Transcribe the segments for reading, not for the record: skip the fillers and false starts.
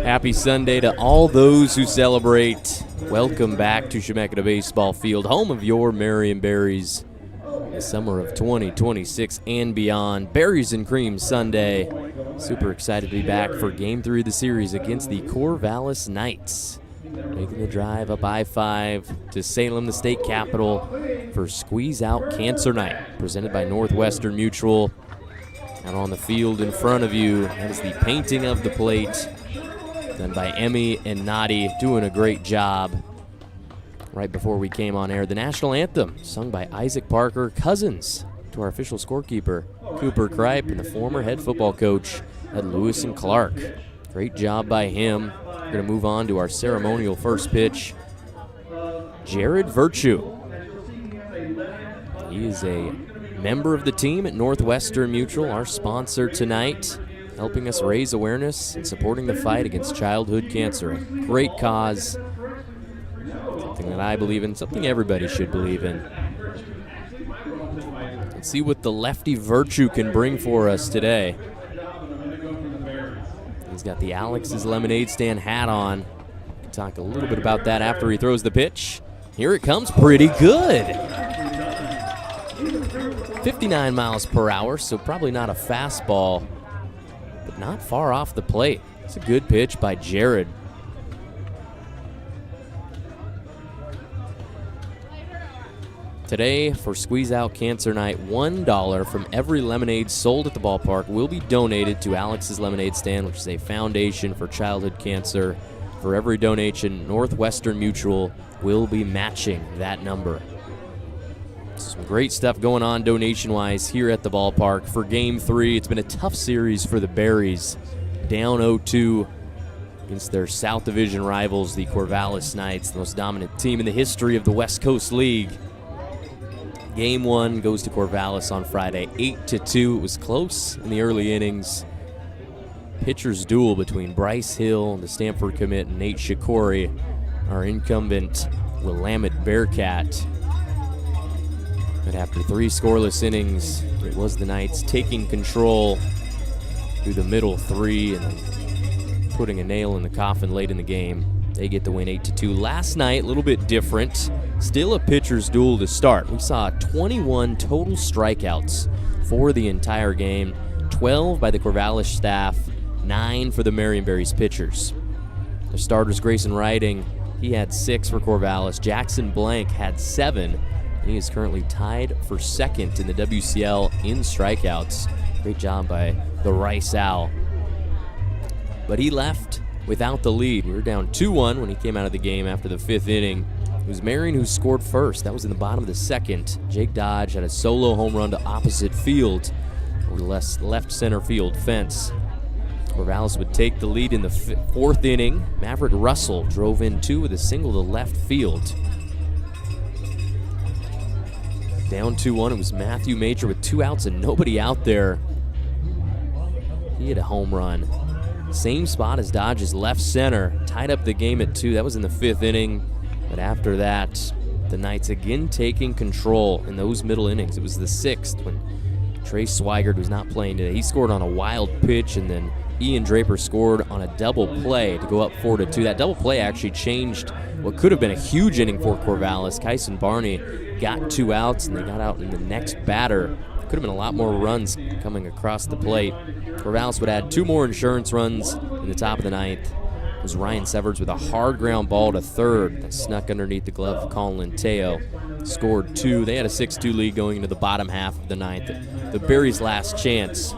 Happy Sunday to all those who celebrate. Welcome back to Chemeketa Baseball Field, home of your Marion Berries. The summer of 2026 and beyond. Berries and Cream Sunday. Super excited to be back for Game 3 of the series against the Corvallis Knights. Making the drive up I-5 to Salem, the state capital, for Squeeze Out Cancer Night, presented by Northwestern Mutual. Out on the field in front of you, that is the painting of the plate, done by Emmy and Nadi, doing a great job. Right before we came on air, the national anthem, sung by Isaac Parker, cousins to our official scorekeeper, Cooper Kripe, and the former head football coach at Lewis and Clark. Great job by him. We're going to move on to our ceremonial first pitch. Jared Virtue. He is a member of the team at Northwestern Mutual, our sponsor tonight, helping us raise awareness and supporting the fight against childhood cancer. A great cause, something that I believe in, something everybody should believe in. Let's see what the lefty Virtue can bring for us today. He's got the Alex's Lemonade Stand hat on. We'll talk a little bit about that after he throws the pitch. Here it comes, pretty good. 59 miles per hour, so probably not a fastball, but not far off the plate. It's a good pitch by Jared. Today, for Squeeze Out Cancer Night, $1 from every lemonade sold at the ballpark will be donated to Alex's Lemonade Stand, which is a foundation for childhood cancer. For every donation, Northwestern Mutual will be matching that number. Some great stuff going on donation-wise here at the ballpark. For Game 3, it's been a tough series for the Berries. Down 0-2 against their South Division rivals, the Corvallis Knights, the most dominant team in the history of the West Coast League. Game 1 goes to Corvallis on Friday, 8-2. It was close in the early innings. Pitcher's duel between Bryce Hill, the Stanford commit, and Nate Shikori, our incumbent Willamette Bearcat. But after 3 scoreless innings, it was the Knights taking control through the middle 3 and then putting a nail in the coffin late in the game. They get the win 8-2. Last night, a little bit different. Still a pitcher's duel to start. We saw 21 total strikeouts for the entire game. 12 by the Corvallis staff, 9 for the Marion Berries pitchers. The starters, Grayson Riding, he had 6 for Corvallis. Jackson Blank had 7. And he is currently tied for second in the WCL in strikeouts. Great job by the Rice Owl. But he left without the lead. We were down 2-1 when he came out of the game after the 5th inning. It was Marion who scored first. That was in the bottom of the 2nd. Jake Dodge had a solo home run to opposite field over the left center field fence. Corvallis would take the lead in the 4th inning. Maverick Russell drove in 2 with a single to left field. Down 2-1, it was Matthew Major with 2 outs and nobody out there. He had a home run. Same spot as Dodge's left center. Tied up the game at 2. That was in the 5th inning. But after that, the Knights again taking control in those middle innings. It was the 6th when Trey Swigert, who's not playing today, he scored on a wild pitch, and then Ian Draper scored on a double play to go up 4-2. That double play actually changed what could have been a huge inning for Corvallis. Kyson Barney got 2 outs, and they got out in the next batter. Could have been a lot more runs coming across the plate. Corvallis would add 2 more insurance runs in the top of the 9th. It was Ryan Severts with a hard ground ball to third that snuck underneath the glove of Colin Teo. Scored 2. They had a 6-2 lead going into the bottom half of the 9th. The Berries' last chance.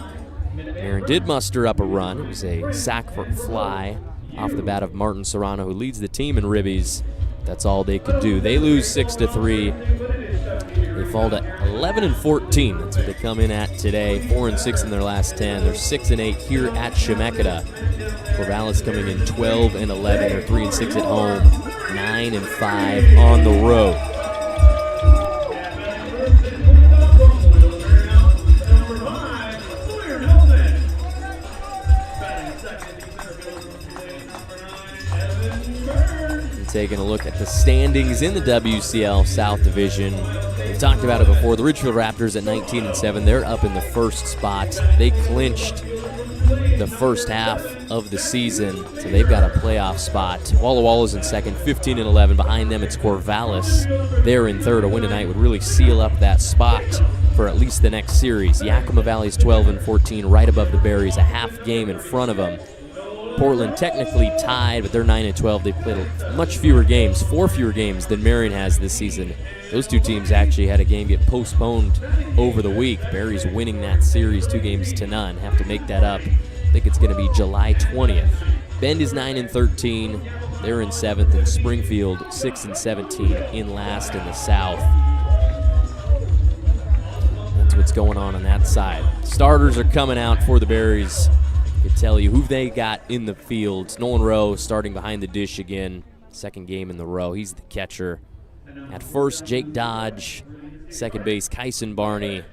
Aaron did muster up a run. It was a sac for fly off the bat of Martin Serrano, who leads the team in ribbies. That's all they could do. They lose 6-3. They fall to 11-14. That's what they come in at today. 4-6 in their last 10. They're 6-8 here at Chemeketa. Corvallis coming in 12-11. They're 3-6 at home. 9-5 on the road. Taking a look at the standings in the WCL South Division. We've talked about it before. The Ridgefield Raptors at 19-7. They're up in the first spot. They clinched the first half of the season, so they've got a playoff spot. Walla Walla's in second, 15-11. Behind them, it's Corvallis. They're in third. A win tonight would really seal up that spot for at least the next series. Yakima Valley's 12-14, right above the Berries, a half game in front of them. Portland technically tied, but they're 9-12. They played much fewer games, 4 fewer games than Marion has this season. Those two teams actually had a game get postponed over the week. Berries winning that series 2-0. Have to make that up. I think it's going to be July 20th. Bend is 9-13. They're in 7th, and Springfield 6-17 in last in the South. That's what's going on that side. Starters are coming out for the Berries. I can tell you who they got in the field. Nolan Rowe starting behind the dish again. Second game in the row. He's the catcher. At first, Jake Dodge. Second base, Kyson Barney.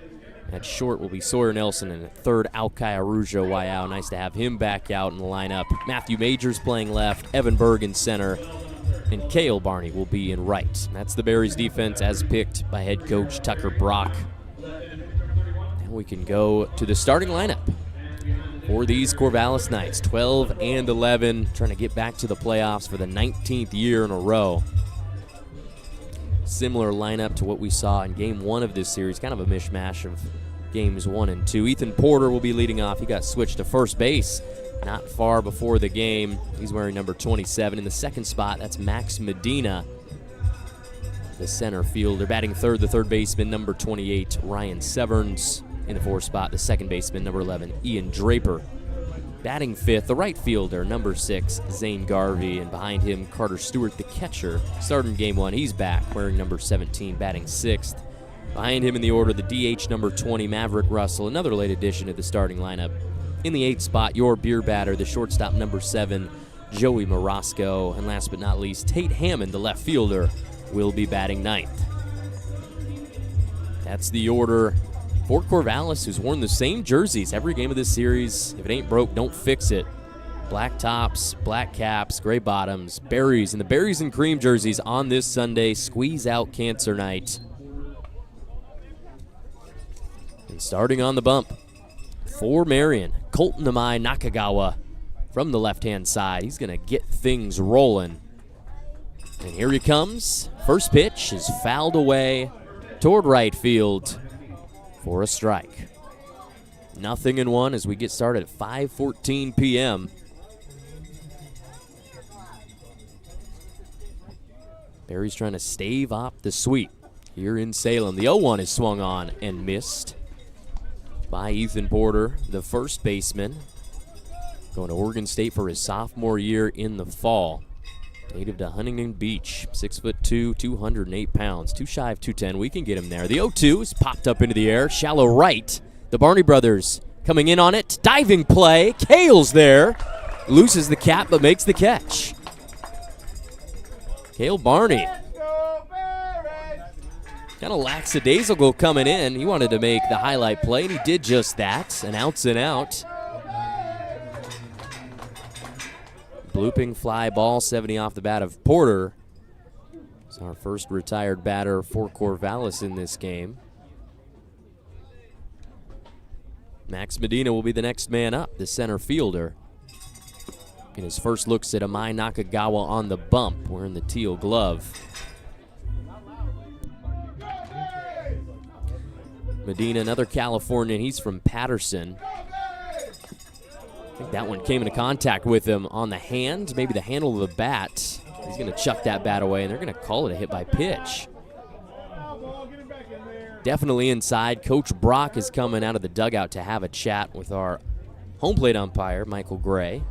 At short will be Sawyer Nelson. And at third, Alkai Arujo Waiao. Nice to have him back out in the lineup. Matthew Majors playing left. Evan Berg in center. And Cale Barney will be in right. That's the Berries defense as picked by head coach Tucker Brock. Now we can go to the starting lineup for these Corvallis Knights. 12-11, trying to get back to the playoffs for the 19th year in a row. Similar lineup to what we saw in game 1 of this series, kind of a mishmash of games 1 and 2. Ethan Porter will be leading off. He got switched to first base not far before the game. He's wearing number 27. In the second spot, that's Max Medina, the center fielder. Batting third, the third baseman, number 28, Ryan Severns. In the fourth spot, the second baseman, number 11, Ian Draper. Batting fifth, the right fielder, number 6, Zane Garvey. And behind him, Carter Stewart, the catcher. Starting game 1, he's back, wearing number 17, batting sixth. Behind him in the order, the DH, number 20, Maverick Russell, another late addition to the starting lineup. In the 8th spot, your beer batter, the shortstop, number 7, Joey Morosco. And last but not least, Tate Hammond, the left fielder, will be batting 9th. That's the order for Corvallis, who's worn the same jerseys every game of this series. If it ain't broke, don't fix it. Black tops, black caps, gray bottoms, Berries, and the Berries and Cream jerseys on this Sunday. Squeeze out Cancer Night. And starting on the bump for Marion, Colton Amai Nakagawa from the left-hand side. He's going to get things rolling. And here he comes. First pitch is fouled away toward right field for a strike. 0-1 as we get started at 5:14 p.m. Berries trying to stave off the sweep here in Salem. The 0-1 is swung on and missed by Ethan Porter, the first baseman, going to Oregon State for his sophomore year in the fall. Native to Huntington Beach, 6'2", 208 pounds, too shy of 210. We can get him there. The 0-2 is popped up into the air, shallow right. The Barney brothers coming in on it. Diving play. Cale's there. Loses the cap but makes the catch. Cale Barney. Kind of lackadaisical coming in. He wanted to make the highlight play, and he did just that. An outs and out. Blooping fly ball, 70 off the bat of Porter. It's our first retired batter for Corvallis in this game. Max Medina will be the next man up, the center fielder. In his first looks at Amai Nakagawa on the bump, wearing the teal glove. Medina, another Californian. He's from Patterson. I think that one came into contact with him on the hand, maybe the handle of the bat. He's going to chuck that bat away, and they're going to call it a hit by pitch. Definitely inside. Coach Brock is coming out of the dugout to have a chat with our home plate umpire, Michael Gray.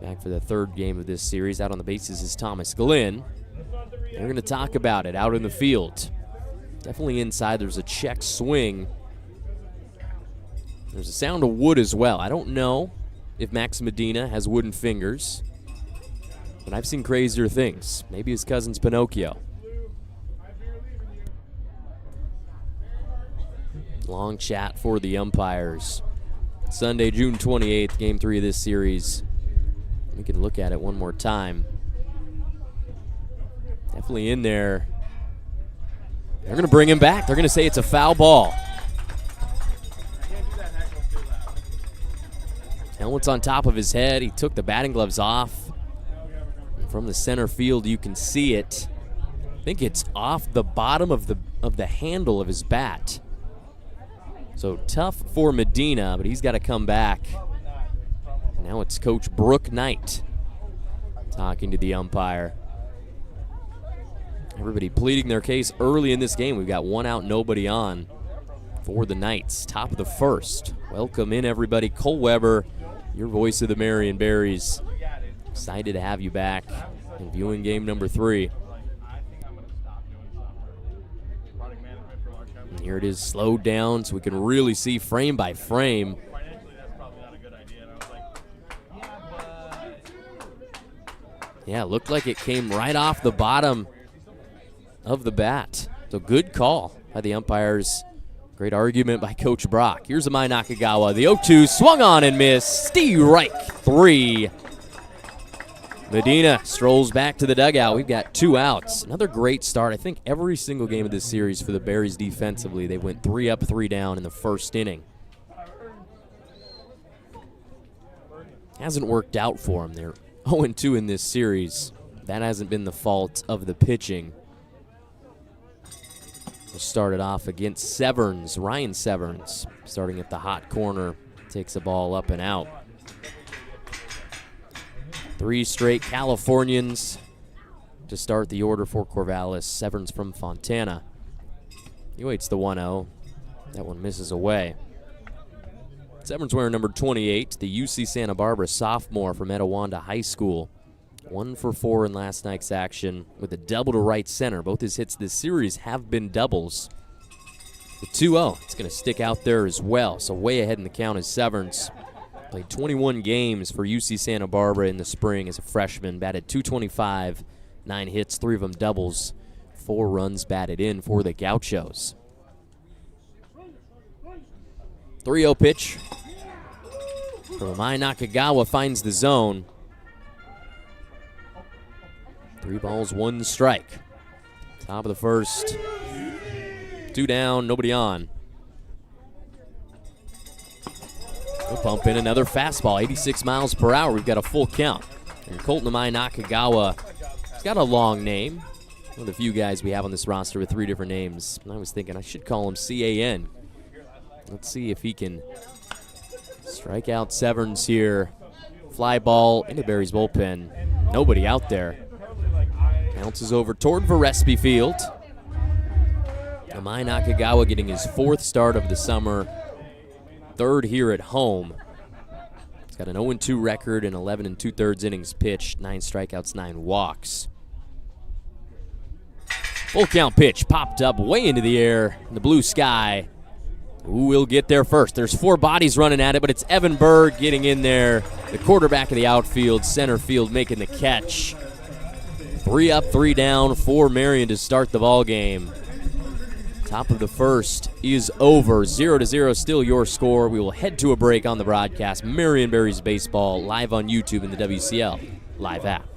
Back for the third game of this series. Out on the bases is Thomas Glynn. They're going to talk about it out in the field. Definitely inside. There's a check swing. There's a sound of wood as well. I don't know if Max Medina has wooden fingers, but I've seen crazier things. Maybe his cousin's Pinocchio. Long chat for the umpires. Sunday, June 28th, Game 3 of this series. We can look at it one more time. Definitely in there. They're going to bring him back. They're going to say it's a foul ball. Helmet's on top of his head. He took the batting gloves off. And from the center field, you can see it. I think it's off the bottom of the handle of his bat. So tough for Medina, but he's got to come back. Now it's Coach Brooke Knight talking to the umpire. Everybody pleading their case early in this game. We've got 1 out, nobody on for the Knights. Top of the first. Welcome in, everybody. Cole Weber, your voice of the Marion Berries. Excited to have you back and viewing game number 3. And here it is slowed down so we can really see frame by frame. Yeah, it looked like it came right off the bottom of the bat. So good call by the umpires. Great argument by Coach Brock. Here's Amai Nakagawa. The 0-2 swung on and missed. Strike 3. Medina strolls back to the dugout. We've got 2 outs. Another great start. I think every single game of this series for the Berries defensively, they went 3 up, 3 down in the first inning. Hasn't worked out for them. They're 0-2 in this series. That hasn't been the fault of the pitching. We'll start it off against Severns. Ryan Severns starting at the hot corner. Takes the ball up and out. 3 straight Californians to start the order for Corvallis. Severns from Fontana. He waits the 1-0. That one misses away. Severns wearing number 28, the UC Santa Barbara sophomore from Etiwanda High School. 1 for 4 in last night's action with a double to right center. Both his hits this series have been doubles. The 2-0, it's going to stick out there as well. So way ahead in the count is Severns. Played 21 games for UC Santa Barbara in the spring as a freshman. Batted .225, 9 hits, 3 of them doubles. 4 runs batted in for the Gauchos. 3-0 pitch from Amai Nakagawa finds the zone. 3 balls, 1 strike. Top of the first. 2 down, nobody on. We'll pump in another fastball, 86 miles per hour. We've got a full count. And Colton Amai Nakagawa, he's got a long name. One of the few guys we have on this roster with 3 different names. And I was thinking I should call him CAN. Let's see if he can strike out Severns here. Fly ball into Berry's bullpen. Nobody out there. Bounces over toward Varespi Field. Amai Nakagawa getting his 4th start of the summer. 3rd here at home. He's got an 0-2 record in 11 2/3 innings pitched. 9 strikeouts, 9 walks. Full count pitch popped up way into the air in the blue sky. Who will get there first? There's 4 bodies running at it, but it's Evan Berg getting in there. The quarterback of the outfield, center field, making the catch. 3 up, 3 down for Marion to start the ball game. Top of the first is over. 0-0 still your score. We will head to a break on the broadcast. Marion Berries Baseball live on YouTube and the WCL live app.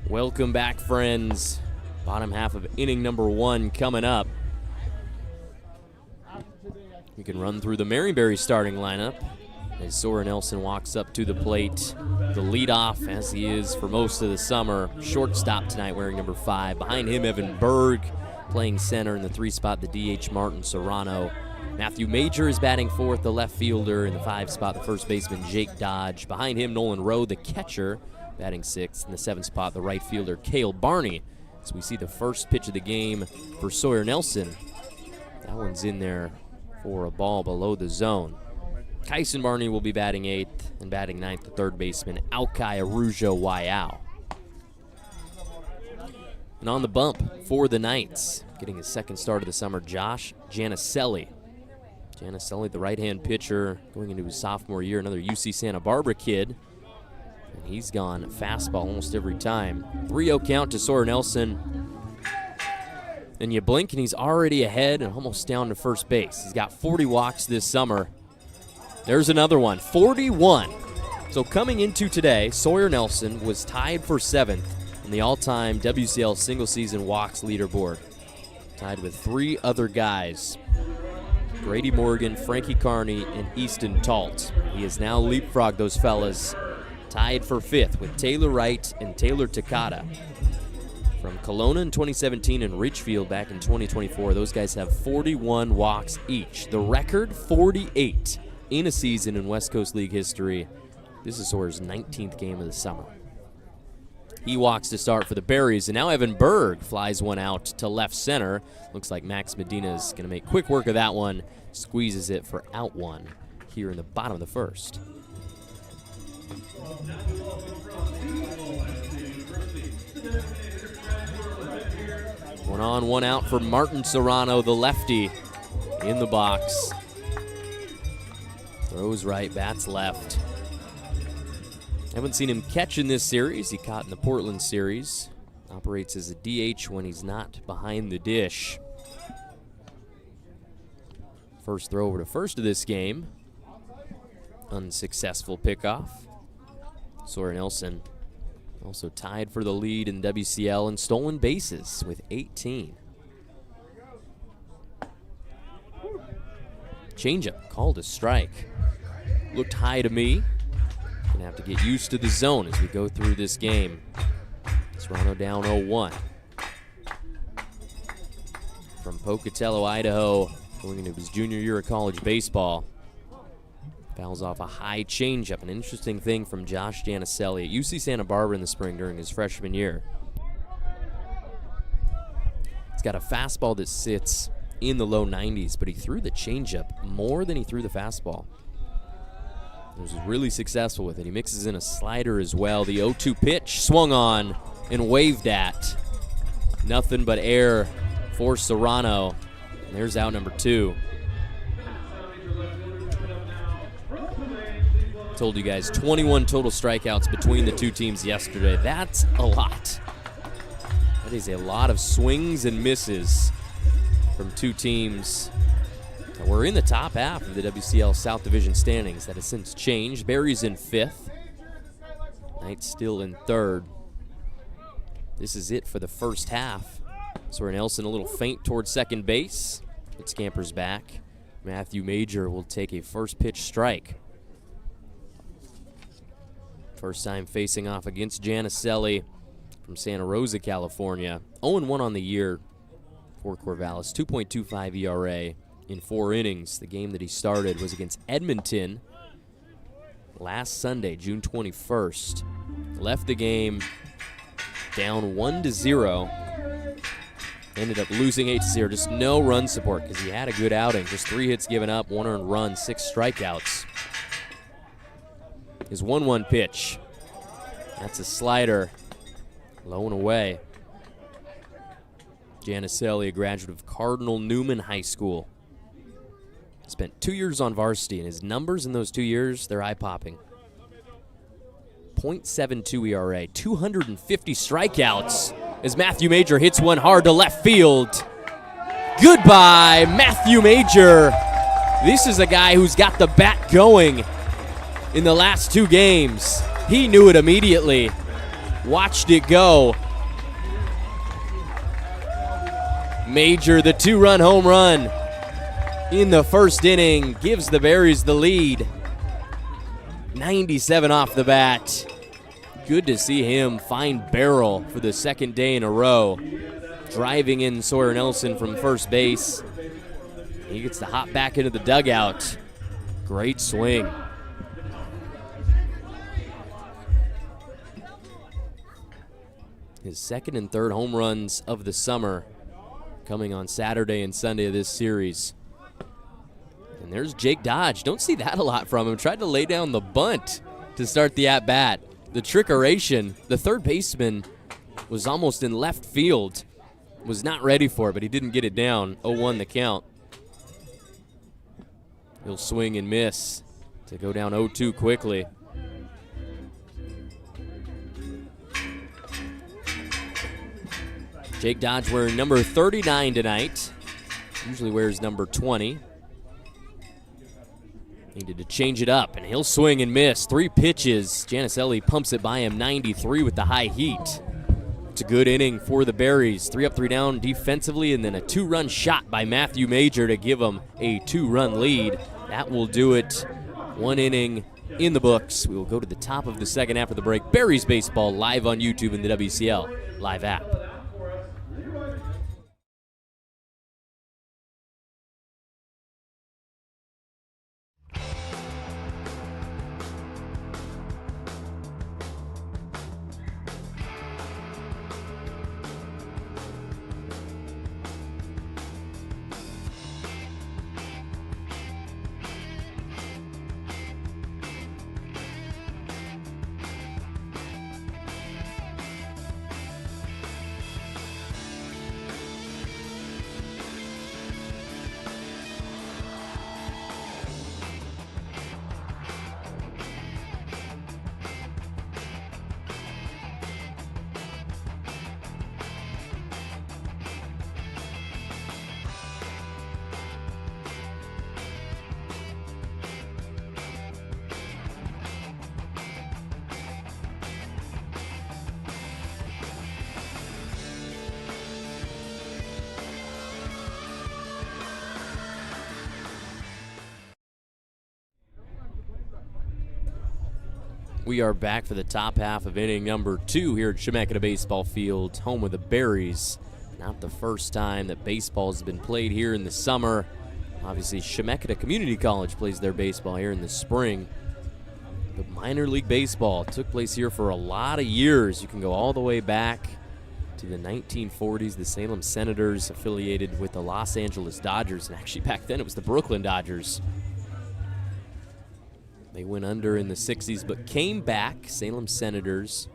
Welcome back, friends. Bottom half of inning number 1 coming up. We can run through the Marion Berries starting lineup as Sawyer Nelson walks up to the plate. The leadoff, as he is for most of the summer. Shortstop tonight wearing number 5. Behind him, Evan Berg playing center in the 3 spot, the DH Martin Serrano. Matthew Major is batting 4th, the left fielder. In the 5 spot, the first baseman Jake Dodge. Behind him, Nolan Rowe, the catcher, batting 6th. In the 7th spot, the right fielder Cale Barney. So we see the first pitch of the game for Sawyer Nelson. That one's in there for a ball below the zone. Kyson Barney will be batting 8th, and batting 9th, the third baseman Alkai Arujo Waiao. And on the bump for the Knights, getting his second start of the summer, Josh Janicelli. Janicelli, the right-hand pitcher, going into his sophomore year, another UC Santa Barbara kid. And he's gone fastball almost every time. 3-0 count to Sawyer Nelson. And you blink and he's already ahead and almost down to first base. He's got 40 walks this summer. There's another one, 41. So coming into today, Sawyer Nelson was tied for 7th in the all-time WCL single-season walks leaderboard. Tied with 3 other guys, Grady Morgan, Frankie Carney, and Easton Talt. He has now leapfrogged those fellas, tied for 5th with Taylor Wright and Taylor Takata. From Kelowna in 2017 and Ridgefield back in 2024, those guys have 41 walks each. The record, 48 in a season in West Coast League history. This is Sawyer's 19th game of the summer. He walks to start for the Berries, and now Evan Berg flies one out to left center. Looks like Max Medina is going to make quick work of that one. Squeezes it for out 1 here in the bottom of the first. One on, one out for Martin Serrano, the lefty, in the box. Throws right, bats left. Haven't seen him catch in this series. He caught in the Portland series. Operates as a DH when he's not behind the dish. First throw over to first of this game. Unsuccessful pickoff. Sawyer Nelson also tied for the lead in WCL in stolen bases with 18. Changeup called a strike. Looked high to me. Gonna have to get used to the zone as we go through this game. Serrano down 0-1. From Pocatello, Idaho, going into his junior year of college baseball. Fouls off a high changeup. An interesting thing from Josh Janicelli at UC Santa Barbara in the spring during his freshman year. He's got a fastball that sits in the low 90s, but he threw the changeup more than he threw the fastball. He was really successful with it. He mixes in a slider as well. The 0-2 pitch swung on and waved at. Nothing but air for Serrano. And there's out number 2. Told you guys 21 total strikeouts between the two teams yesterday. That's a lot. That is a lot of swings and misses from two teams that were in the top half of the WCL South Division standings. That has since changed. Berries in 5th. Knights still in 3rd. This is it for the first half. Sawyer Nelson a little faint towards second base. It scampers back. Matthew Major will take a first pitch strike. First time facing off against Janicelli from Santa Rosa, California. 0-1 on the year for Corvallis. 2.25 ERA in 4 innings. The game that he started was against Edmonton last Sunday, June 21st. Left the game down 1-0. Ended up losing 8-0. Just no run support because he had a good outing. Just 3 hits given up, 1 earned run, 6 strikeouts. His 1-1 pitch. That's a slider. Low and away. Janicelli, a graduate of Cardinal Newman High School. Spent 2 years on varsity, and his numbers in those 2 years, they're eye-popping. .72 ERA, 250 strikeouts as Matthew Major hits one hard to left field. Goodbye, Matthew Major. This is a guy who's got the bat going in the last 2 games. He knew it immediately. watched it go. Major, the 2-run home run in the first inning, gives the Berries the lead. 97 off the bat. Good to see him find barrel for the second day in a row. Driving in Sawyer Nelson from first base. He gets to hop back into the dugout. Great swing. His second and third home runs of the summer coming on Saturday and Sunday of this series. And there's Jake Dodge. Don't see that a lot from him. Tried to lay down the bunt to start the at-bat. The trickeration, the third baseman was almost in left field. Was not ready for it, but he didn't get it down. 0-1 the count. He'll swing and miss to go down 0-2 quickly. Jake Dodge wearing number 39 tonight. Usually wears number 20. Needed to change it up, and he'll swing and miss. 3 pitches. Janicelli pumps it by him, 93 with the high heat. It's a good inning for the Berries. 3 up, 3 down defensively, and then a 2-run shot by Matthew Major to give them a 2-run lead. That will do it. 1 inning in the books. We will go to the top of the second after the break. Berries baseball live on YouTube and the WCL live app. We are back for the top half of inning number 2 here at Chemeketa Baseball Field, home of the Berries. Not the first time that baseball has been played here in the summer. Obviously, Chemeketa Community College plays their baseball here in the spring. But minor league baseball took place here for a lot of years. You can go all the way back to the 1940s. The Salem Senators affiliated with the Los Angeles Dodgers, and actually back then it was the Brooklyn Dodgers. They went under in the 60s, but came back. Salem Senators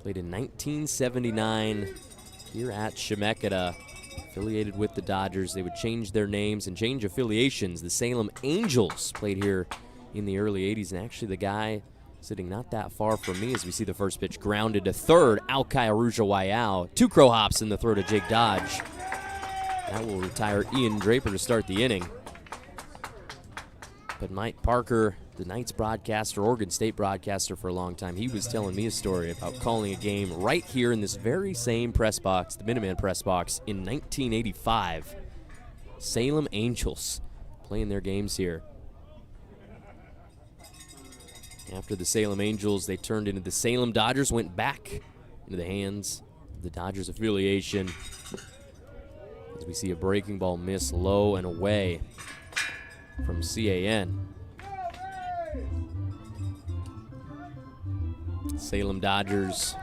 played in 1979 here at Chemeketa, affiliated with the Dodgers. They would change their names and change affiliations. The Salem Angels played here in the early 80s, and actually the guy sitting not that far from me as we see the first pitch grounded to third, Alkai Aruja-Wayao. 2 crow hops in the throw to Jake Dodge. That will retire Ian Draper to start the inning. But Mike Parker, the Knights broadcaster, Oregon State broadcaster for a long time, he was telling me a story about calling a game right here in this very same press box, the Minuteman press box, in 1985. Salem Angels playing their games here. After the Salem Angels, they turned into the Salem Dodgers, went back into the hands of the Dodgers affiliation. As we see a breaking ball miss low and away from CAN. Salem Dodgers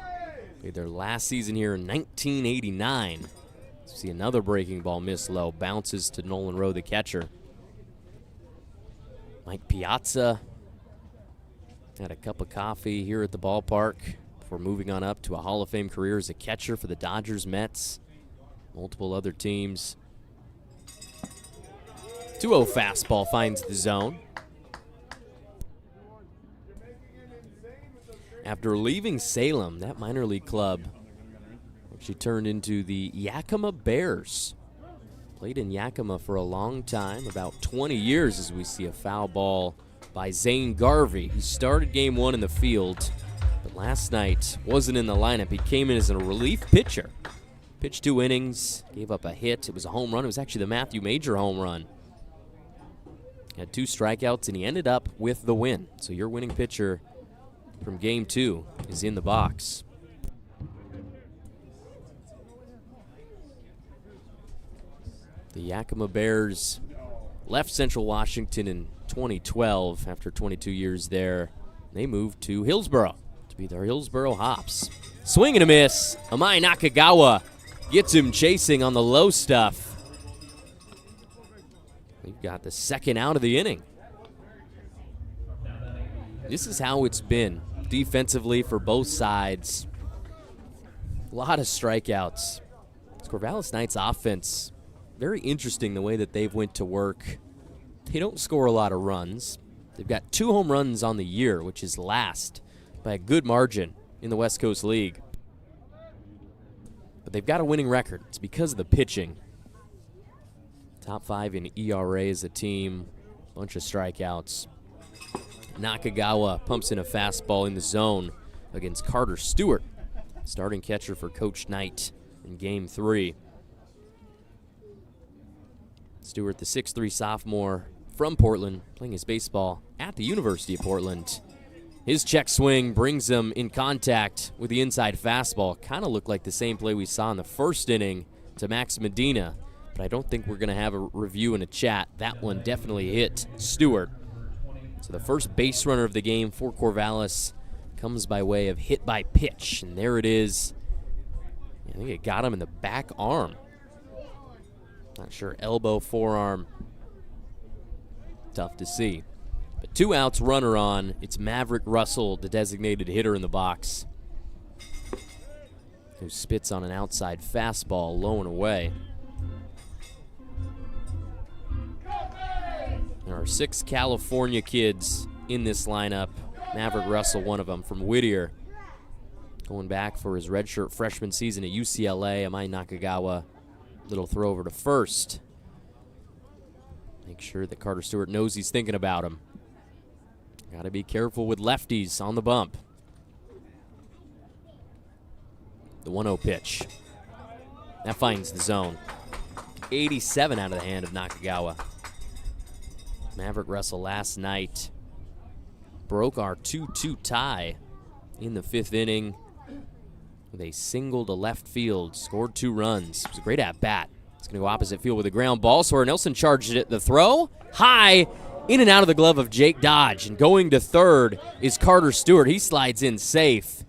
played their last season here in 1989. See another breaking ball miss low, bounces to Nolan Rowe, the catcher. Mike Piazza had a cup of coffee here at the ballpark before moving on up to a Hall of Fame career as a catcher for the Dodgers, Mets, multiple other teams. 2-0 fastball finds the zone. After leaving Salem, that minor league club actually turned into the Yakima Bears. Played in Yakima for a long time, about 20 years, as we see a foul ball by Zane Garvey. He started game 1 in the field, But last night wasn't in the lineup. He came in as a relief pitcher. Pitched 2 innings, gave up a hit. It was a home run. It was actually the Matthew Major home run. Had 2 strikeouts, and he ended up with the win. So your winning pitcher from Game 2 is in the box. The Yakima Bears left Central Washington in 2012 after 22 years there. They moved to Hillsboro to be their Hillsboro Hops. Swing and a miss. Amai Nakagawa gets him chasing on the low stuff. We've got the second out of the inning. This is how it's been defensively for both sides. A lot of strikeouts. It's Corvallis Knights offense. Very interesting the way that they've went to work. They don't score a lot of runs. They've got 2 home runs on the year, which is last by a good margin in the West Coast League. But they've got a winning record. It's because of the pitching. Top 5 in ERA as a team. Bunch of strikeouts. Nakagawa pumps in a fastball in the zone against Carter Stewart, starting catcher for Coach Knight in Game 3. Stewart, the 6'3" sophomore from Portland, playing his baseball at the University of Portland. His check swing brings him in contact with the inside fastball. Kind of looked like the same play we saw in the first inning to Max Medina, but I don't think we're going to have a review in a chat. That one definitely hit Stewart. So the first base runner of the game for Corvallis comes by way of hit by pitch, and there it is. I think it got him in the back arm. Not sure, elbow, forearm. Tough to see. But 2 outs, runner on. It's Maverick Russell, the designated hitter in the box, who spits on an outside fastball low and away. There are 6 California kids in this lineup. Maverick Russell, one of them, from Whittier. Going back for his redshirt freshman season at UCLA. Amai Nakagawa, little throw over to first. Make sure that Carter Stewart knows he's thinking about him. Got to be careful with lefties on the bump. The 1-0 pitch. That finds the zone. 87 out of the hand of Nakagawa. Maverick Russell last night broke our 2-2 tie in the 5th inning with a single to left field, scored 2 runs. It was a great at-bat. It's going to go opposite field with a ground ball. Sawyer Nelson charged it. The throw, high, in and out of the glove of Jake Dodge. And going to third is Carter Stewart. He slides in safe.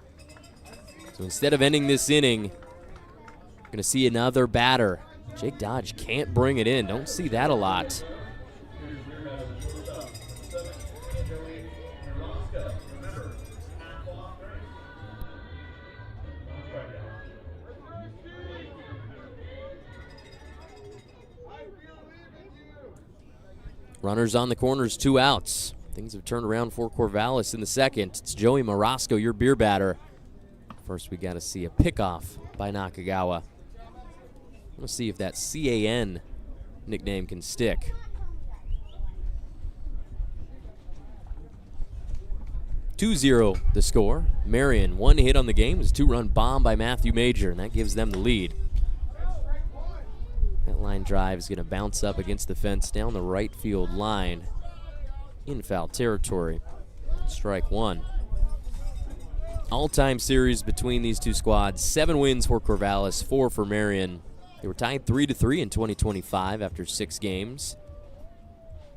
So instead of ending this inning, we're going to see another batter. Jake Dodge can't bring it in. Don't see that a lot. Runners on the corners, 2 outs. Things have turned around for Corvallis in the second. It's Joey Morosco, your beer batter. First, we got to see a pickoff by Nakagawa. Let's see if that CAN nickname can stick. 2-0 the score. Marion, 1 hit on the game. It was a 2-run bomb by Matthew Major, and that gives them the lead. That line drive is going to bounce up against the fence down the right field line in foul territory. Strike 1. All-time series between these 2 squads. 7 wins for Corvallis, 4 for Marion. They were tied 3-3 in 2025 after 6 games.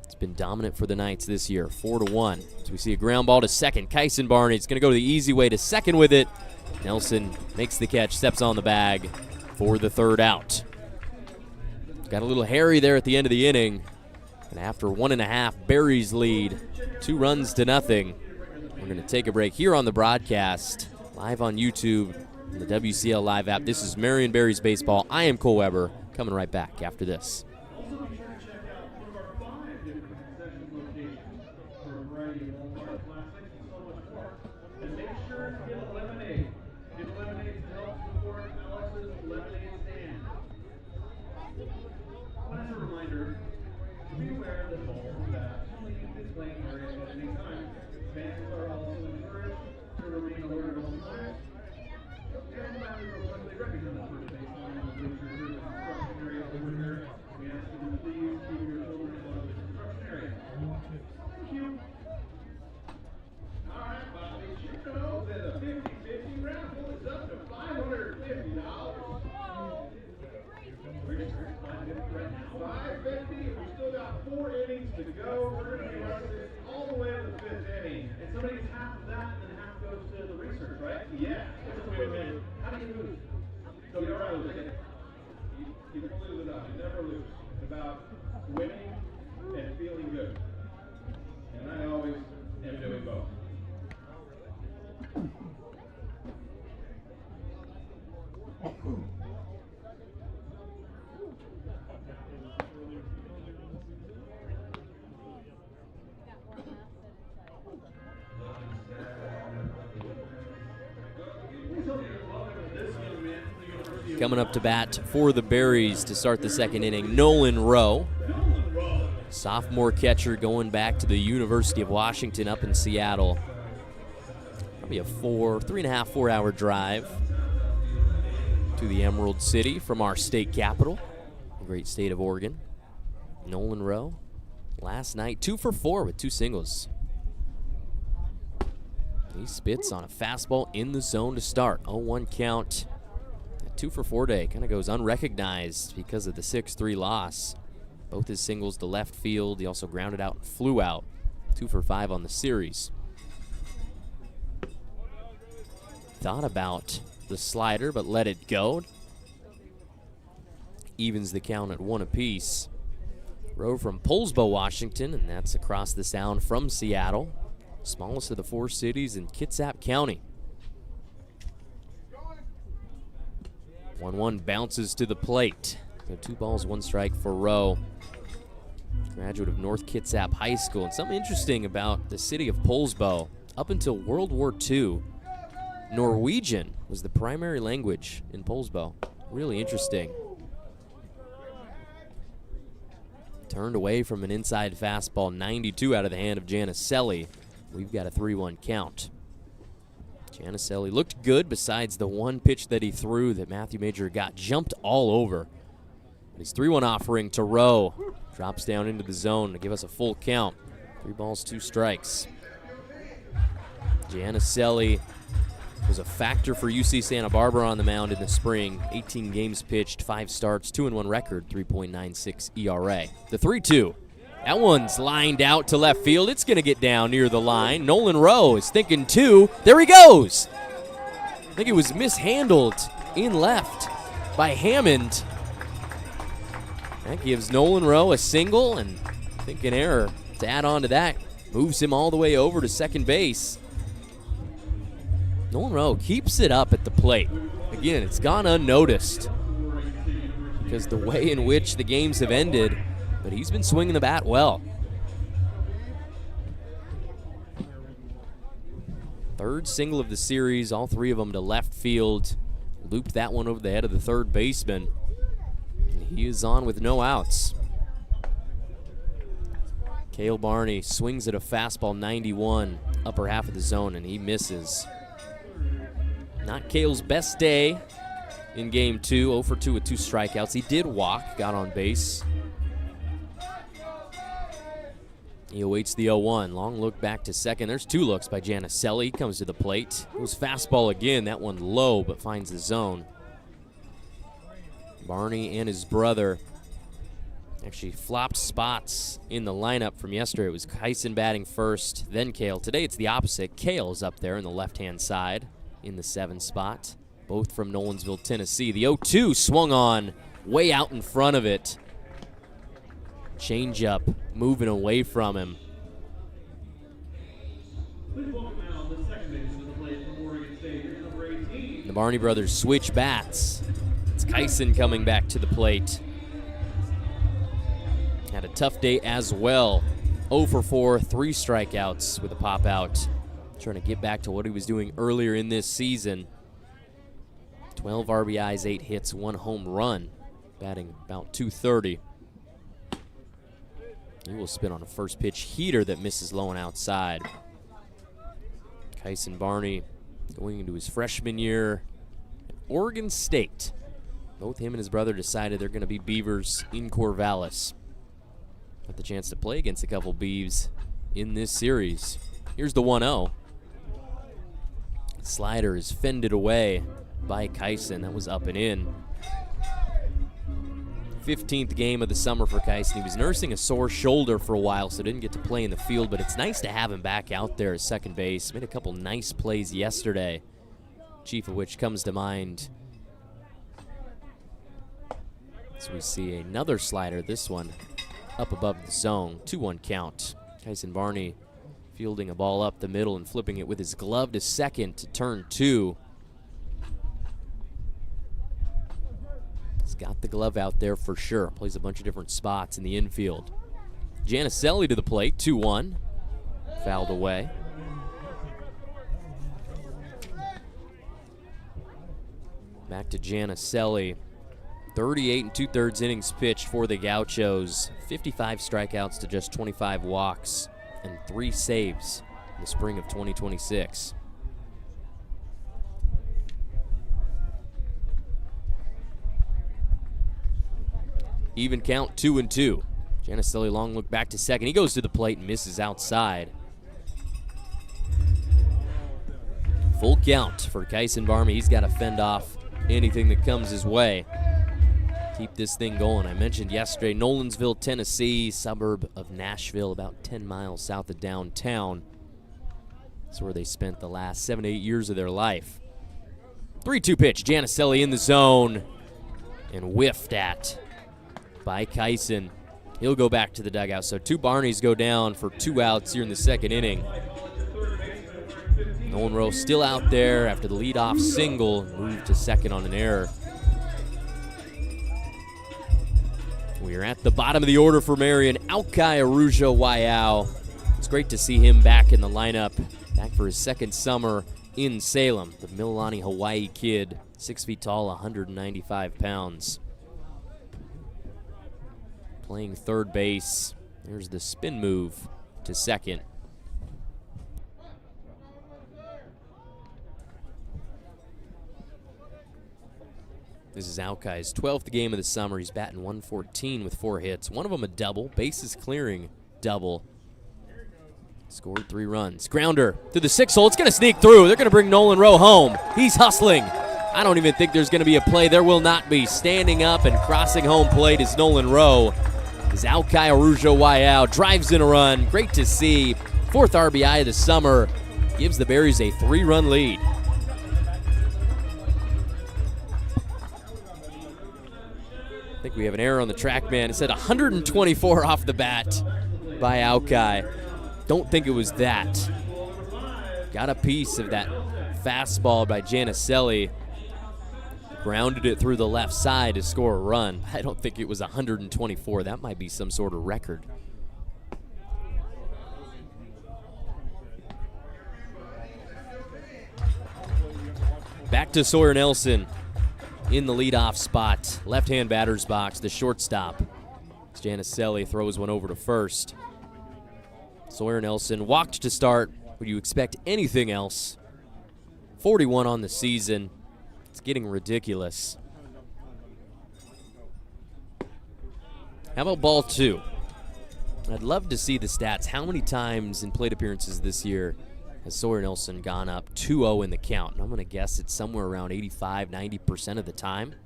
It's been dominant for the Knights this year, 4-1. So we see a ground ball to second. Kyson Barney is going to go the easy way to second with it. Nelson makes the catch, steps on the bag for the 3rd out. Got a little hairy there at the end of the inning. And after 1.5, Berries lead 2-0. We're going to take a break here on the broadcast, live on YouTube, and the WCL Live app. This is Marion Berries Baseball. I am Cole Weber, coming right back after this. Coming up to bat for the Berries to start the second inning, Nolan Rowe. Sophomore catcher going back to the University of Washington up in Seattle. Probably a 3.5, 4-hour drive to the Emerald City from our state capital, the great state of Oregon. Nolan Rowe, last night 2 for 4 with 2 singles. He spits on a fastball in the zone to start. 0-1 count. A 2 for 4 day kind of goes unrecognized because of the 6-3 loss. Both his singles to left field. He also grounded out and flew out. 2 for 5 on the series. Thought about the slider, but let it go. Evens the count at 1 apiece. Rowe from Poulsbo, Washington, and that's across the sound from Seattle. Smallest of the 4 cities in Kitsap County. 1-1 bounces to the plate. So 2 balls, 1 strike for Rowe. Graduate of North Kitsap High School. And something interesting about the city of Poulsbo, up until World War II, Norwegian was the primary language in Poulsbo. Really interesting. Turned away from an inside fastball, 92 out of the hand of Janicelli. We've got a 3-1 count. Janicelli looked good besides the one pitch that he threw that Matthew Major got jumped all over. His 3-1 offering to Rowe. Drops down into the zone to give us a full count. 3 balls, 2 strikes. Janicelli was a factor for UC Santa Barbara on the mound in the spring. 18 games pitched, 5 starts, 2-1 record, 3.96 ERA. The 3-2. That one's lined out to left field. It's going to get down near the line. Nolan Rowe is thinking 2. There he goes. I think it was mishandled in left by Hammond. That gives Nolan Rowe a single, and I think an error to add on to that moves him all the way over to second base. Nolan Rowe keeps it up at the plate. Again, it's gone unnoticed because the way in which the games have ended, but he's been swinging the bat well. Third single of the series, all 3 of them to left field. Looped that one over the head of the third baseman. He is on with no outs. Cale Barney swings at a fastball 91, upper half of the zone, and he misses. Not Cale's best day in game 2, 0 for 2 with 2 strikeouts. He did walk, got on base. He awaits the 0-1. Long look back to second. There's 2 looks by Janicelli. Comes to the plate. It was fastball again. That one low, but finds the zone. Barney and his brother actually flopped spots in the lineup from yesterday. It was Kyson batting first, then Cale. Today it's the opposite. Cale's up there in the left-hand side in the 7 spot. Both from Nolensville, Tennessee. The 0-2 swung on way out in front of it. Changeup moving away from him. The Barney brothers switch bats. It's Kyson coming back to the plate. Had a tough day as well. 0 for 4, 3 strikeouts with a pop out. Trying to get back to what he was doing earlier in this season. 12 RBIs, 8 hits, 1 home run. Batting about .230. He will spin on a first pitch heater that misses low and outside. Kyson Barney going into his freshman year at Oregon State. Both him and his brother decided they're going to be Beavers in Corvallis. Got the chance to play against a couple Beavs in this series. Here's the 1-0. Slider is fended away by Kyson. That was up and in. 15th game of the summer for Kyson. He was nursing a sore shoulder for a while, so didn't get to play in the field, but it's nice to have him back out there at second base. Made a couple nice plays yesterday, chief of which comes to mind. So we see another slider, this one up above the zone. 2-1 count. Kyson Barney fielding a ball up the middle and flipping it with his glove to second to turn 2. He's got the glove out there for sure. Plays a bunch of different spots in the infield. Janicelli to the plate, 2-1. Fouled away. Back to Janicelli. 38 2/3 innings pitched for the Gauchos. 55 strikeouts to just 25 walks and 3 saves in the spring of 2026. Even count, 2-2. Janicelli long look back to second. He goes to the plate and misses outside. Full count for Kyson Barney. He's got to fend off anything that comes his way. Keep this thing going. I mentioned yesterday, Nolensville, Tennessee, suburb of Nashville, about 10 miles south of downtown. That's where they spent the last 7 to 8 years of their life. 3-2 pitch. Janicelli in the zone and whiffed at by Kyson. He'll go back to the dugout. So 2 Barneys go down for 2 outs here in the second inning. Nolan Rowe still out there after the leadoff single, moved to second on an error. We are at the bottom of the order for Marion. Aukai Arujo Waiau. It's great to see him back in the lineup, back for his second summer in Salem. The Mililani, Hawaii kid, 6 feet tall, 195 pounds. Playing third base. There's the spin move to second. This is Aukai's 12th game of the summer. He's batting .114 with 4 hits. One of them a double, bases clearing double. Scored 3 runs. Grounder to the 6 hole. It's going to sneak through. They're going to bring Nolan Rowe home. He's hustling. I don't even think there's going to be a play. There will not be. Standing up and crossing home plate is Nolan Rowe. As Aukai Arujo Waiau drives in a run. Great to see. 4th RBI of the summer. Gives the Berries a 3-run lead. I think we have an error on the track, man. It said 124 off the bat by Aukai. Don't think it was that. Got a piece of that fastball by Janicelli. Grounded it through the left side to score a run. I don't think it was 124. That might be some sort of record. Back to Sawyer Nelson in the leadoff spot. Left-hand batter's box, the shortstop. Janicelli throws one over to first. Sawyer Nelson walked to start. Would you expect anything else? 41 on the season. It's getting ridiculous. How about ball 2? I'd love to see the stats. How many times in plate appearances this year has Sawyer Nelson gone up 2-0 in the count? And I'm going to guess it's somewhere around 85-90% of the time.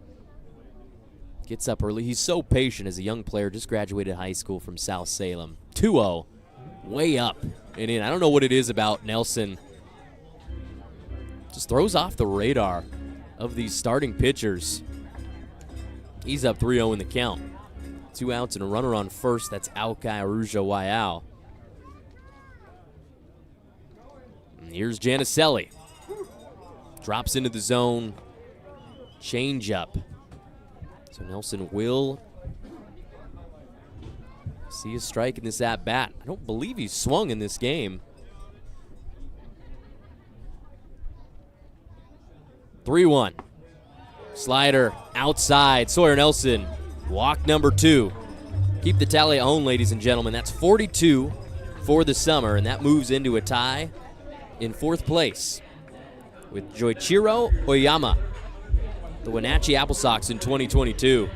Gets up early. He's so patient as a young player. Just graduated high school from South Salem. 2-0. Way up and in. I don't know what it is about Nelson. Just throws off the radar of these starting pitchers. He's up 3-0 in the count. 2 outs and a runner on first. That's Aukai Arujo Waiau. Here's Janicelli. Drops into the zone. Change up. So Nelson will see a strike in this at-bat. I don't believe he's swung in this game. 3-1. Slider outside. Sawyer Nelson. Walk number 2. Keep the tally at home, ladies and gentlemen. That's 42 for the summer, and that moves into a tie in fourth place with Joichiro Oyama, the Wenatchee Apple Sox in 2022.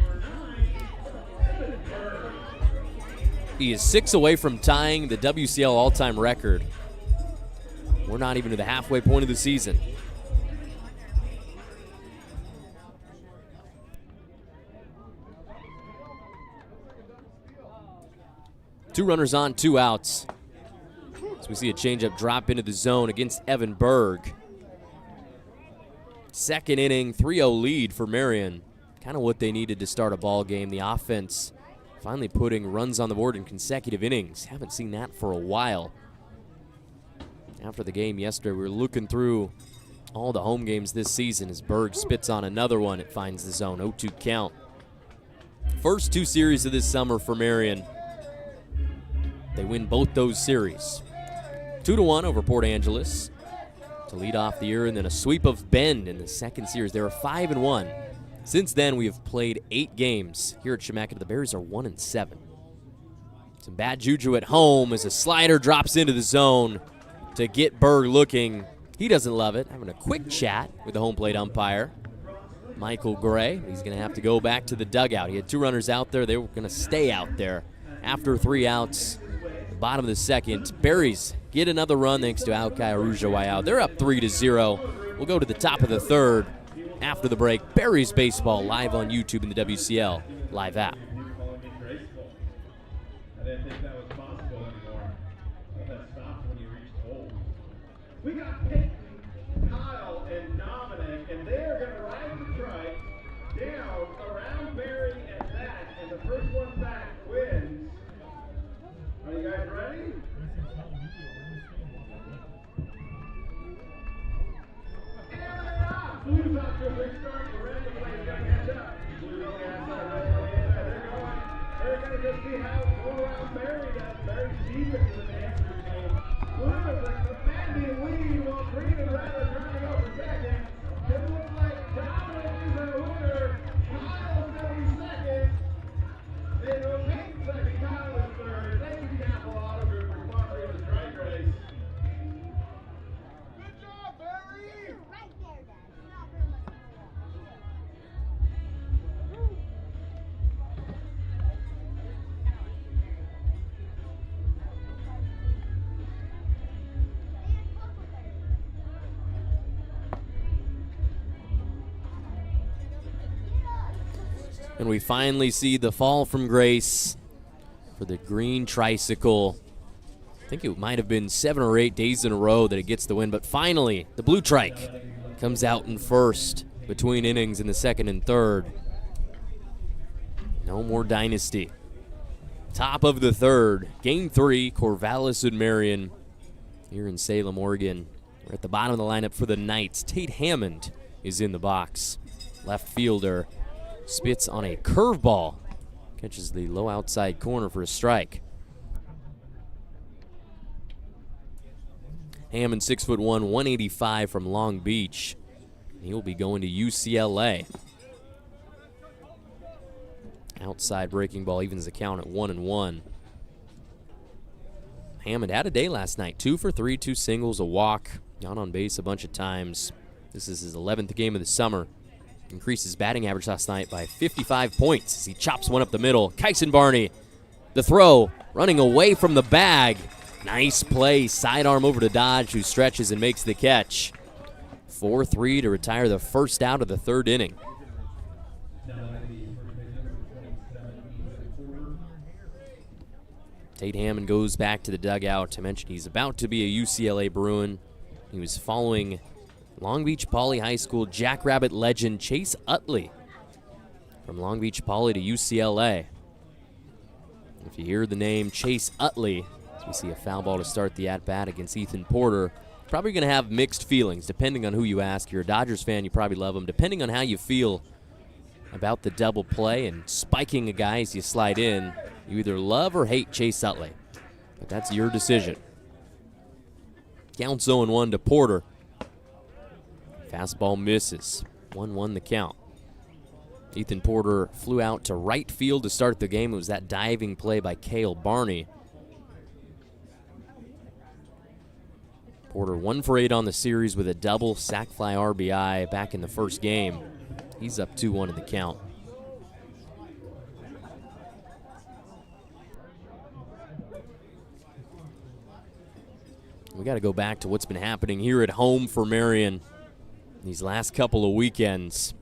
He is 6 away from tying the WCL all-time record. We're not even to the halfway point of the season. Two runners on, 2 outs. So we see a changeup drop into the zone against Evan Berg. Second inning, 3-0 lead for Marion. Kind of what they needed to start a ball game. The offense finally putting runs on the board in consecutive innings. Haven't seen that for a while. After the game yesterday, we were looking through all the home games this season as Berg spits on another one. It finds the zone, 0-2 count. First 2 series of this summer for Marion. They win both those series. 2-1 over Port Angeles to lead off the year, and then a sweep of Bend in the second series. They were 5-1. Since then, we have played 8 games here at Chemeketa. The Berries are 1-7. Some bad juju at home as a slider drops into the zone to get Berg looking. He doesn't love it. Having a quick chat with the home plate umpire, Michael Gray. He's going to have to go back to the dugout. He had 2 runners out there. They were going to stay out there after 3 outs. Bottom of the second, Berries get another run thanks to Alkai Arujawayao. They're up 3-0. We'll go to the top of the third after the break. Berries baseball live on YouTube and the WCL live app. I didn't think that was possible anymore. That stopped when you reached home. We got Peyton, Kyle, and Dominic, and they're going to ride the strike down around Berry and back, and the first one back wins. Are you guys ready? And they're off. Blues off to a big start. The red and black got to catch up. Blues on the outside, red on the inside. They're going to just see how it's going around Berry. That's Berry's deep into the next routine. Blues like the commanding lead while Green and Red are trying to go for second. It looks like Dominic is a winner. Kyle's going to be second. Then Peyton second. Kyle is third. Thank you, Capital Auto Group, for sponsoring the strike race. Good job, Berry! Right there, Dad. Not very much. And we finally see the fall from grace for the green tricycle. I think it might have been 7 or 8 days in a row that it gets the win, but finally the blue trike comes out in first between innings in the second and third. No more dynasty. Top of the third, Game 3, Corvallis and Marion here in Salem, Oregon. We're at the bottom of the lineup for the Knights. Tate Hammond is in the box. Left fielder spits on a curveball. Catches the low outside corner for a strike. Hammond, 6'1", 185 from Long Beach. He'll be going to UCLA. Outside breaking ball evens the count at 1-1. Hammond had a day last night. 2 for 3, 2 singles, a walk. Got on base a bunch of times. This is his 11th game of the summer. Increased his batting average last night by 55 points as he chops one up the middle. Kyson Barney, the throw, running away from the bag. Nice play, sidearm over to Dodge, who stretches and makes the catch. 4-3 to retire the first out of the third inning. Tate Hammond goes back to the dugout to mention he's about to be a UCLA Bruin. He was following Long Beach Poly High School Jackrabbit legend Chase Utley from Long Beach Poly to UCLA. If you hear the name Chase Utley, as we see a foul ball to start the at-bat against Ethan Porter, probably going to have mixed feelings depending on who you ask. If you're a Dodgers fan, you probably love him. Depending on how you feel about the double play and spiking a guy as you slide in, you either love or hate Chase Utley. But that's your decision. Counts 0-1 to Porter. Fastball misses. 1-1 the count. Ethan Porter flew out to right field to start the game. It was that diving play by Cale Barney. Porter 1 for 8 on the series with a double, sac fly RBI back in the first game. He's up 2-1 in the count. We got to go back to what's been happening here at home for Marion these last couple of weekends.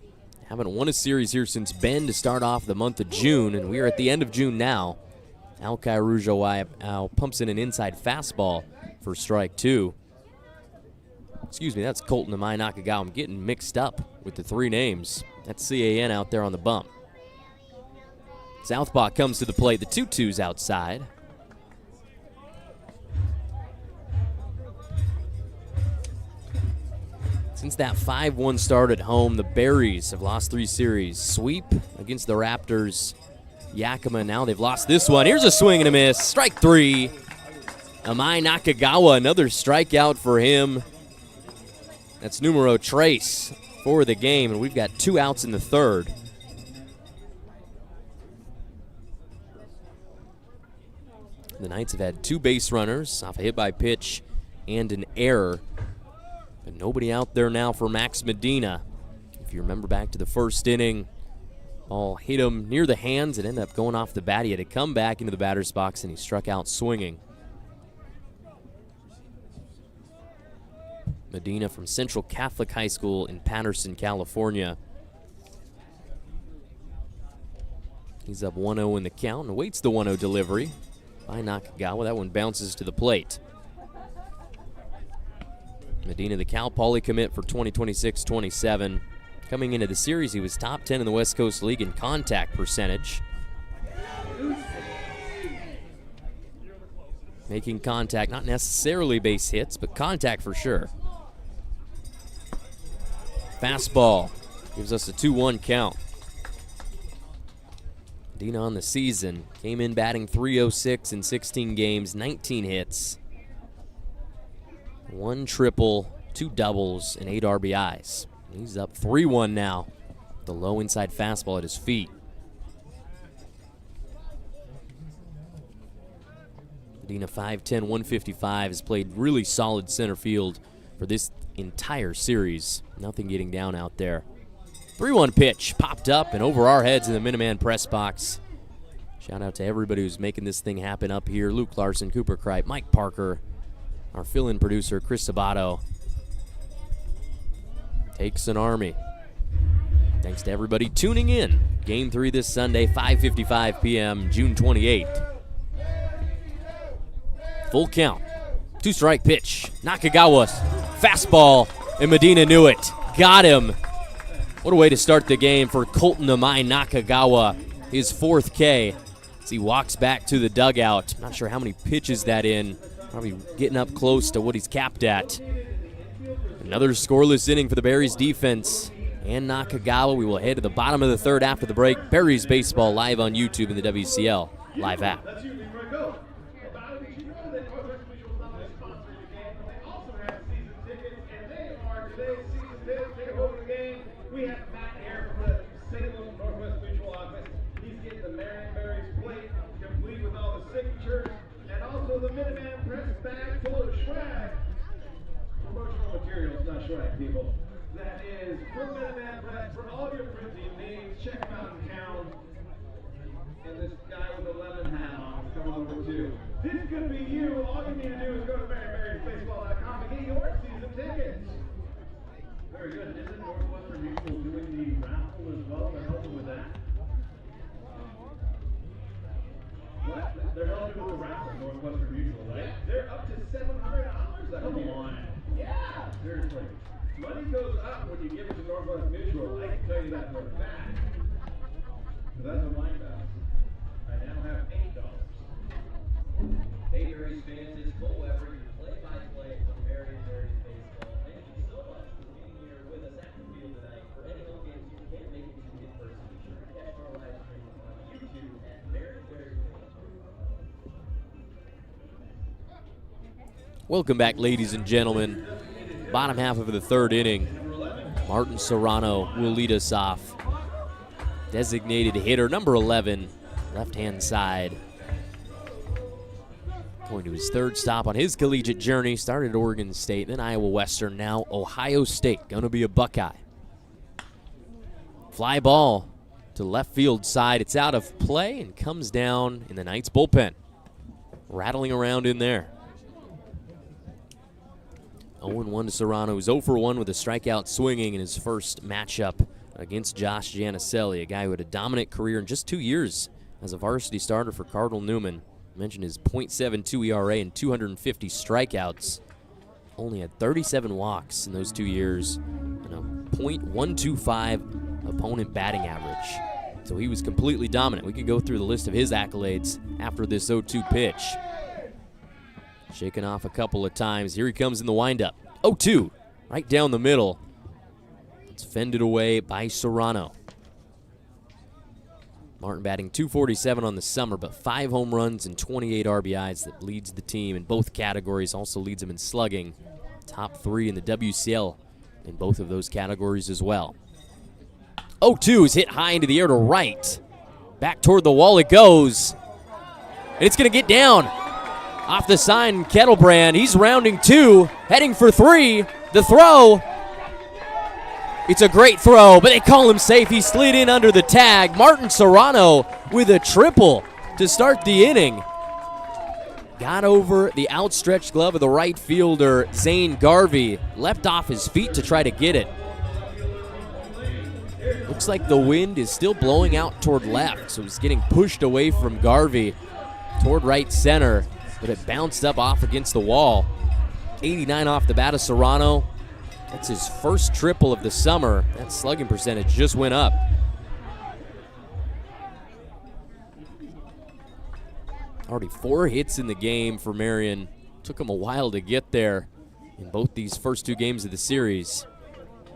Haven't won a series here since Bend to start off the month of June, and we are at the end of June now. Alki Rougeau pumps in an inside fastball for strike 2. Excuse me, that's Colton Amai Nakagawa. I'm getting mixed up with the 3 names. That's CAN out there on the bump. Southpaw comes to the plate. The 2-2's outside. Since that 5-1 start at home, the Berries have lost 3 series. Sweep against the Raptors. Yakima, now they've lost this one. Here's a swing and a miss. Strike 3. Amai Nakagawa, another strikeout for him. That's numero tres for the game, and we've got 2 outs in the third. The Knights have had 2 base runners off a hit by pitch and an error. But nobody out there now for Max Medina. If you remember back to the first inning, ball hit him near the hands. It ended up going off the bat. He had to come back into the batter's box, and he struck out swinging. Medina from Central Catholic High School in Patterson, California. He's up 1-0 in the count and awaits the 1-0 delivery by Nakagawa. That one bounces to the plate. Medina, the Cal Poly commit for 2026-27. Coming into the series, he was top 10 in the West Coast League in contact percentage. Making contact, not necessarily base hits, but contact for sure. Fastball gives us a 2-1 count. Medina on the season came in batting .306 in 16 games, 19 hits. 1 triple, 2 doubles, and 8 RBIs. He's up 3-1 now. The low inside fastball at his feet. Medina 5'10", 155, has played really solid center field for this entire series. Nothing getting down out there. 3-1 pitch popped up and over our heads in the Minuteman press box. Shout out to everybody who's making this thing happen up here. Luke Larson, Cooper Kripe, Mike Parker, our fill-in producer, Chris Sabato. Takes an army. Thanks to everybody tuning in. Game 3 this Sunday, 5:55 p.m., June 28th. Full count. 2-strike pitch. Nakagawa, fastball, and Medina knew it. Got him. What a way to start the game for Colton Amai Nakagawa. His 4th K as he walks back to the dugout. Not sure how many pitches that in. Probably getting up close to what he's capped at. Another scoreless inning for the Berries defense and Nakagawa. We will head to the bottom of the third after the break. Berries baseball live on YouTube and the WCL live app. That's you before I go. Did you know that Northwestern Mutual is not only sponsoring the game, but they also have season tickets, and they are today's season tickets. Take a look at the game. We have Matt here from the Salem Northwestern Mutual office. He's getting the Marion Berries plate, complete with all the signatures, and also the Minuteman press bag full of swag. Promotional materials, not swag, people. That is from Minuteman Press for all your printing needs. Check them out in town. And this guy with a lemon hat on is coming over too. This could be you. All you need to do is go to MarionBerriesBaseball.com and get your season tickets. Very good. Isn't Northwestern Mutual doing the raffle as well? They're helping with that. What? They're helping with the raffle, Northwestern Mutual, right? They're up to $700. Come on. Yeah. Seriously. Money goes up when you give it to Northwestern Mutual. I can tell you that for a fact. That's a line pass. I now have $8. Hey, Berries fans, it's Cole Weber, your play-by-play from Marion Berries Baseball. Thank you so much for being here with us at the field tonight. For any home games you can't make it to in person, be sure to catch our live stream on YouTube at Marion Berries Baseball. Welcome back, ladies and gentlemen. Bottom half of the third inning. Martin Serrano will lead us off. Designated hitter, number 11, left-hand side. Going to his third stop on his collegiate journey. Started at Oregon State, then Iowa Western, now Ohio State. Going to be a Buckeye. Fly ball to left field side. It's out of play and comes down in the Knights bullpen. Rattling around in there. 0-1 to Serrano, who's 0-for-1 with a strikeout swinging in his first matchup against Josh Giannicelli, a guy who had a dominant career in just 2 years as a varsity starter for Cardinal Newman. I mentioned his .72 ERA and 250 strikeouts. Only had 37 walks in those 2 years and a .125 opponent batting average. So he was completely dominant. We could go through the list of his accolades after this 0-2 pitch. Shaken off a couple of times. Here he comes in the windup. 0-2, right down the middle. It's fended away by Serrano. Martin batting .247 on the summer, but 5 home runs and 28 RBIs. That leads the team in both categories. Also leads him in slugging. Top 3 in the WCL in both of those categories as well. 0-2 is hit high into the air to right. Back toward the wall it goes. And it's going to get down. Off the sign, Kettlebrand. He's rounding 2, heading for 3. The throw. It's a great throw, but they call him safe. He slid in under the tag. Martin Serrano with a triple to start the inning. Got over the outstretched glove of the right fielder, Zane Garvey. Leapt off his feet to try to get it. Looks like the wind is still blowing out toward left, so he's getting pushed away from Garvey toward right center, but it bounced up off against the wall. 89 off the bat of Serrano. That's his first triple of the summer. That slugging percentage just went up. Already 4 hits in the game for Marion. Took him a while to get there in both these first 2 games of the series.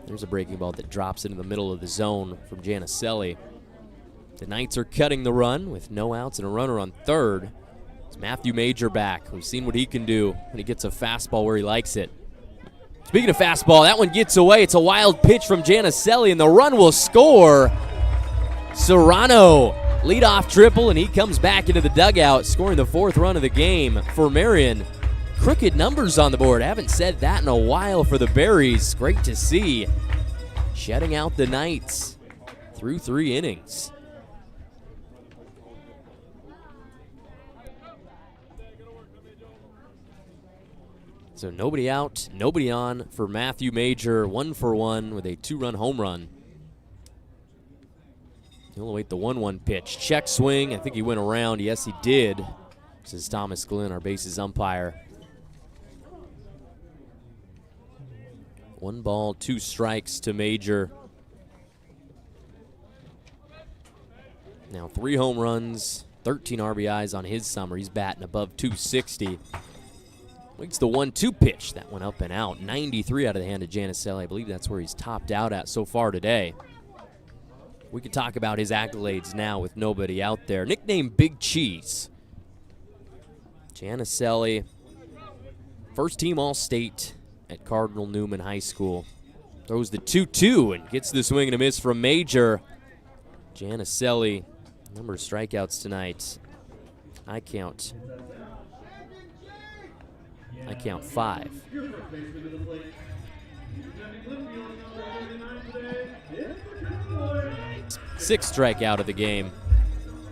There's a breaking ball that drops into the middle of the zone from Giannicelli. The Knights are cutting the run with no outs and a runner on third. It's Matthew Major back. We've seen what he can do when he gets a fastball where he likes it. Speaking of fastball, that one gets away. It's a wild pitch from Giannicelli, and the run will score. Serrano, leadoff triple, and he comes back into the dugout, scoring the 4th run of the game for Marion. Crooked numbers on the board. Haven't said that in a while for the Berries. Great to see. Shutting out the Knights through 3 innings. So nobody out, nobody on for Matthew Major. 1-for-1 with a 2-run home run. He'll await the 1-1 pitch. Check swing. I think he went around. Yes, he did, says Thomas Glenn, our bases umpire. 1 ball, 2 strikes to Major. Now 3 home runs, 13 RBIs on his summer. He's batting above .260. Waits the 1-2 pitch. That went up and out. 93 out of the hand of Giannicelli. I believe that's where he's topped out at so far today. We can talk about his accolades now with nobody out there. Nicknamed Big Cheese. Giannicelli, first team All-State at Cardinal Newman High School. Throws the 2-2 and gets the swing and a miss from Major. Giannicelli, number of strikeouts tonight. I count 5. 6th strikeout of the game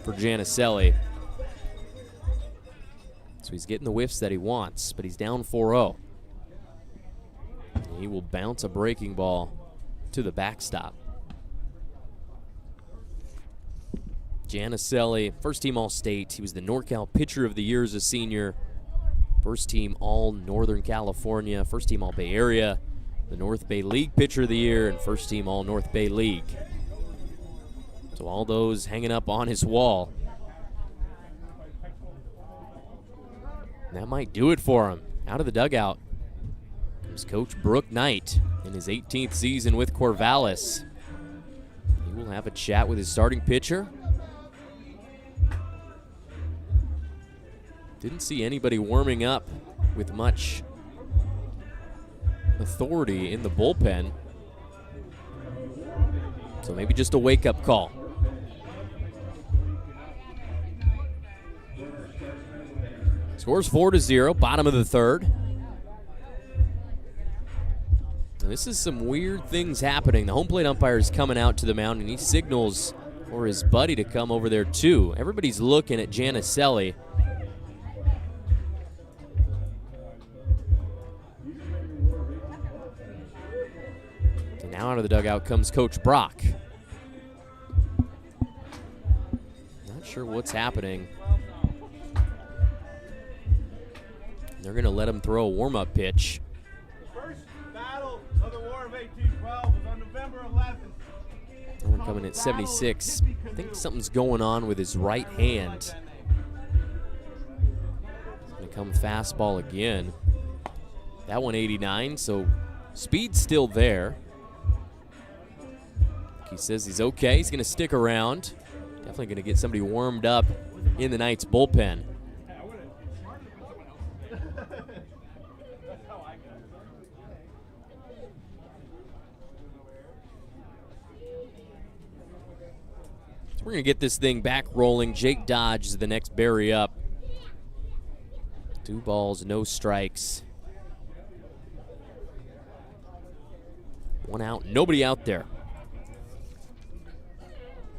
for Giannicelli. So he's getting the whiffs that he wants, but he's down 4-0. He will bounce a breaking ball to the backstop. Giannicelli, first team All-State. He was the NorCal Pitcher of the Year as a senior. First team All-Northern California. First team All-Bay Area. The North Bay League Pitcher of the Year. And first team All-North Bay League. So all those hanging up on his wall. That might do it for him. Out of the dugout comes Coach Brooke Knight in his 18th season with Corvallis. He will have a chat with his starting pitcher. Didn't see anybody warming up with much authority in the bullpen. So maybe just a wake-up call. Scores 4-0, bottom of the third. And this is some weird things happening. The home plate umpire is coming out to the mound, and he signals for his buddy to come over there too. Everybody's looking at Janicelli. And now out of the dugout comes Coach Brock. Not sure what's happening. They're going to let him throw a warm-up pitch. The first battle of the War of 1812 was on November 11th. That one coming at 76. I think something's going on with his right hand. It's going to come fastball again. That one 89, so speed's still there. He says he's okay. He's going to stick around. Definitely going to get somebody warmed up in the Knights bullpen. So we're going to get this thing back rolling. Jake Dodge is the next Berry up. 2 balls, no strikes. 1 out, nobody out there.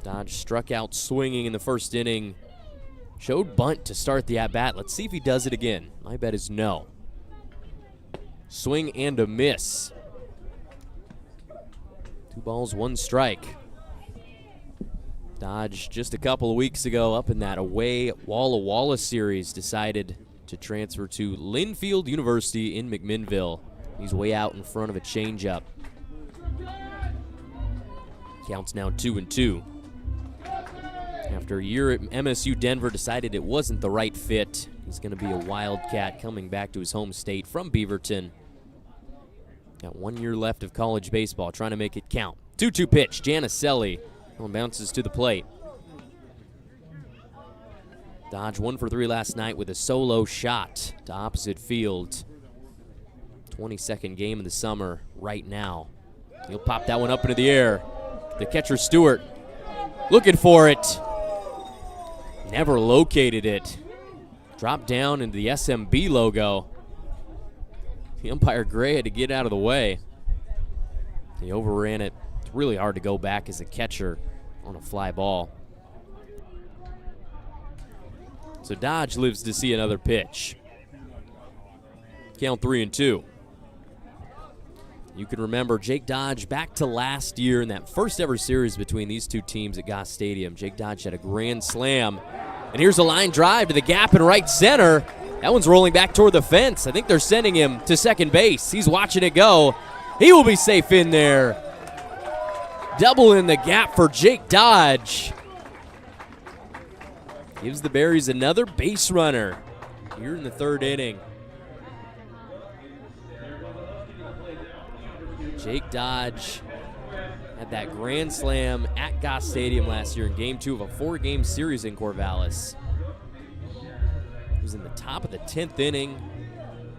Dodge struck out swinging in the first inning. Showed bunt to start the at-bat. Let's see if he does it again. My bet is no. Swing and a miss. 2 balls, 1 strike. Dodge, just a couple of weeks ago, up in that away Walla Walla series, decided to transfer to Linfield University in McMinnville. He's way out in front of a changeup. Counts now 2-2. After a year at MSU Denver, decided it wasn't the right fit. He's going to be a Wildcat coming back to his home state from Beaverton. Got 1 year left of college baseball, trying to make it count. 2-2 pitch, Janicelli. One bounces to the plate. Dodge 1 for 3 last night with a solo shot to opposite field. 22nd game of the summer right now. He'll pop that one up into the air. The catcher Stewart looking for it. Never located it. Dropped down into the SMB logo. The umpire Gray had to get out of the way. He overran it. It's really hard to go back as a catcher on a fly ball. So Dodge lives to see another pitch. Count 3-2. You can remember Jake Dodge back to last year in that first ever series between these two teams at Goss Stadium. Jake Dodge had a grand slam. And here's a line drive to the gap in right center. That one's rolling back toward the fence. I think they're sending him to second base. He's watching it go. He will be safe in there. Double in the gap for Jake Dodge. Gives the Berries another base runner here in the 3rd inning. Jake Dodge had that grand slam at Goss Stadium last year in Game 2 of a 4-game series in Corvallis. He was in the top of the 10th inning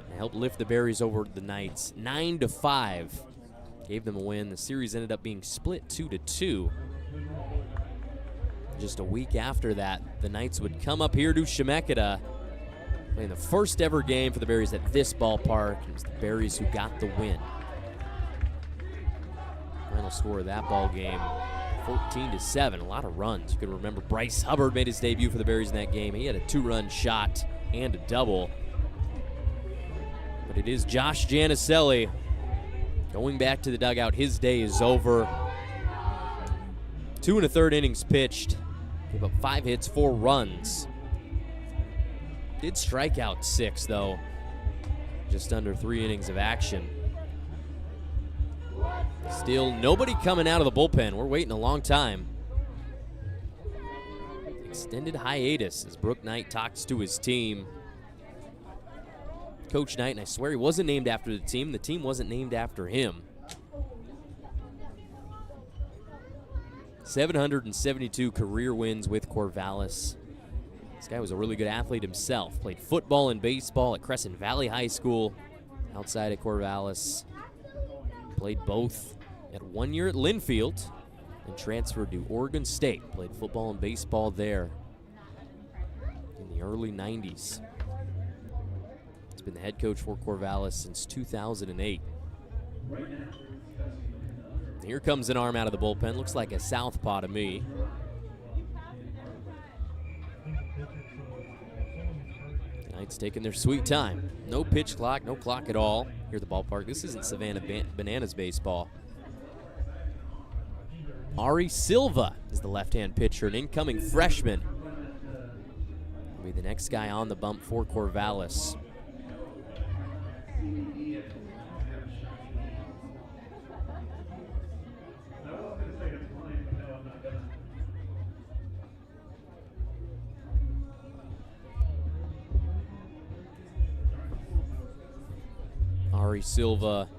and helped lift the Berries over the Knights 9-5. Gave them a win. The series ended up being split 2-2. Just a week after that, the Knights would come up here to Chemeketa, playing the first ever game for the Berries at this ballpark. It was the Berries who got the win. Final score of that ball game, 14-7. A lot of runs. You can remember Bryce Hubbard made his debut for the Berries in that game. He had a 2-run shot and a double. But it is Josh Janicelli going back to the dugout. His day is over. 2 1/3 innings pitched. Gave up 5 hits, 4 runs. Did strike out 6, though. Just under 3 innings of action. Still nobody coming out of the bullpen. We're waiting a long time. Extended hiatus as Brooke Knight talks to his team. Coach Knight, and I swear he wasn't named after the team wasn't named after him. 772 career wins with Corvallis. This guy was a really good athlete himself. Played football and baseball at Crescent Valley High School outside of Corvallis. Played both at 1 year at Linfield and transferred to Oregon State. Played football and baseball there in the early 90s. He's been the head coach for Corvallis since 2008. Here comes an arm out of the bullpen. Looks like a southpaw to me. Knights taking their sweet time. No pitch clock, no clock at all here at the ballpark. This isn't Savannah Bananas baseball. Ari Silva is the left-hand pitcher, an incoming freshman. Will be the next guy on the bump for Corvallis. Ari Silva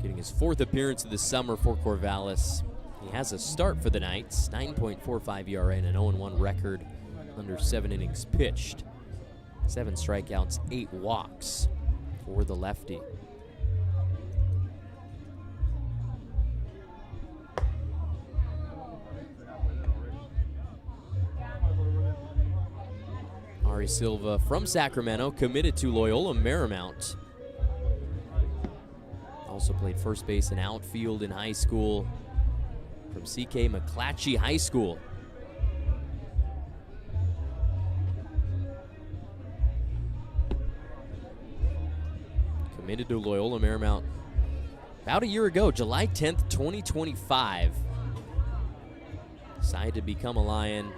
getting his 4th appearance of the summer for Corvallis. He has a start for the Knights, 9.45 ERA and an 0-1 record under 7 innings pitched. 7 strikeouts, 8 walks for the lefty. Ari Silva from Sacramento, committed to Loyola Marymount. Also played first base and outfield in high school from C.K. McClatchy High School. Committed to Loyola Marymount about a year ago, July 10th, 2025. Decided to become a Lion.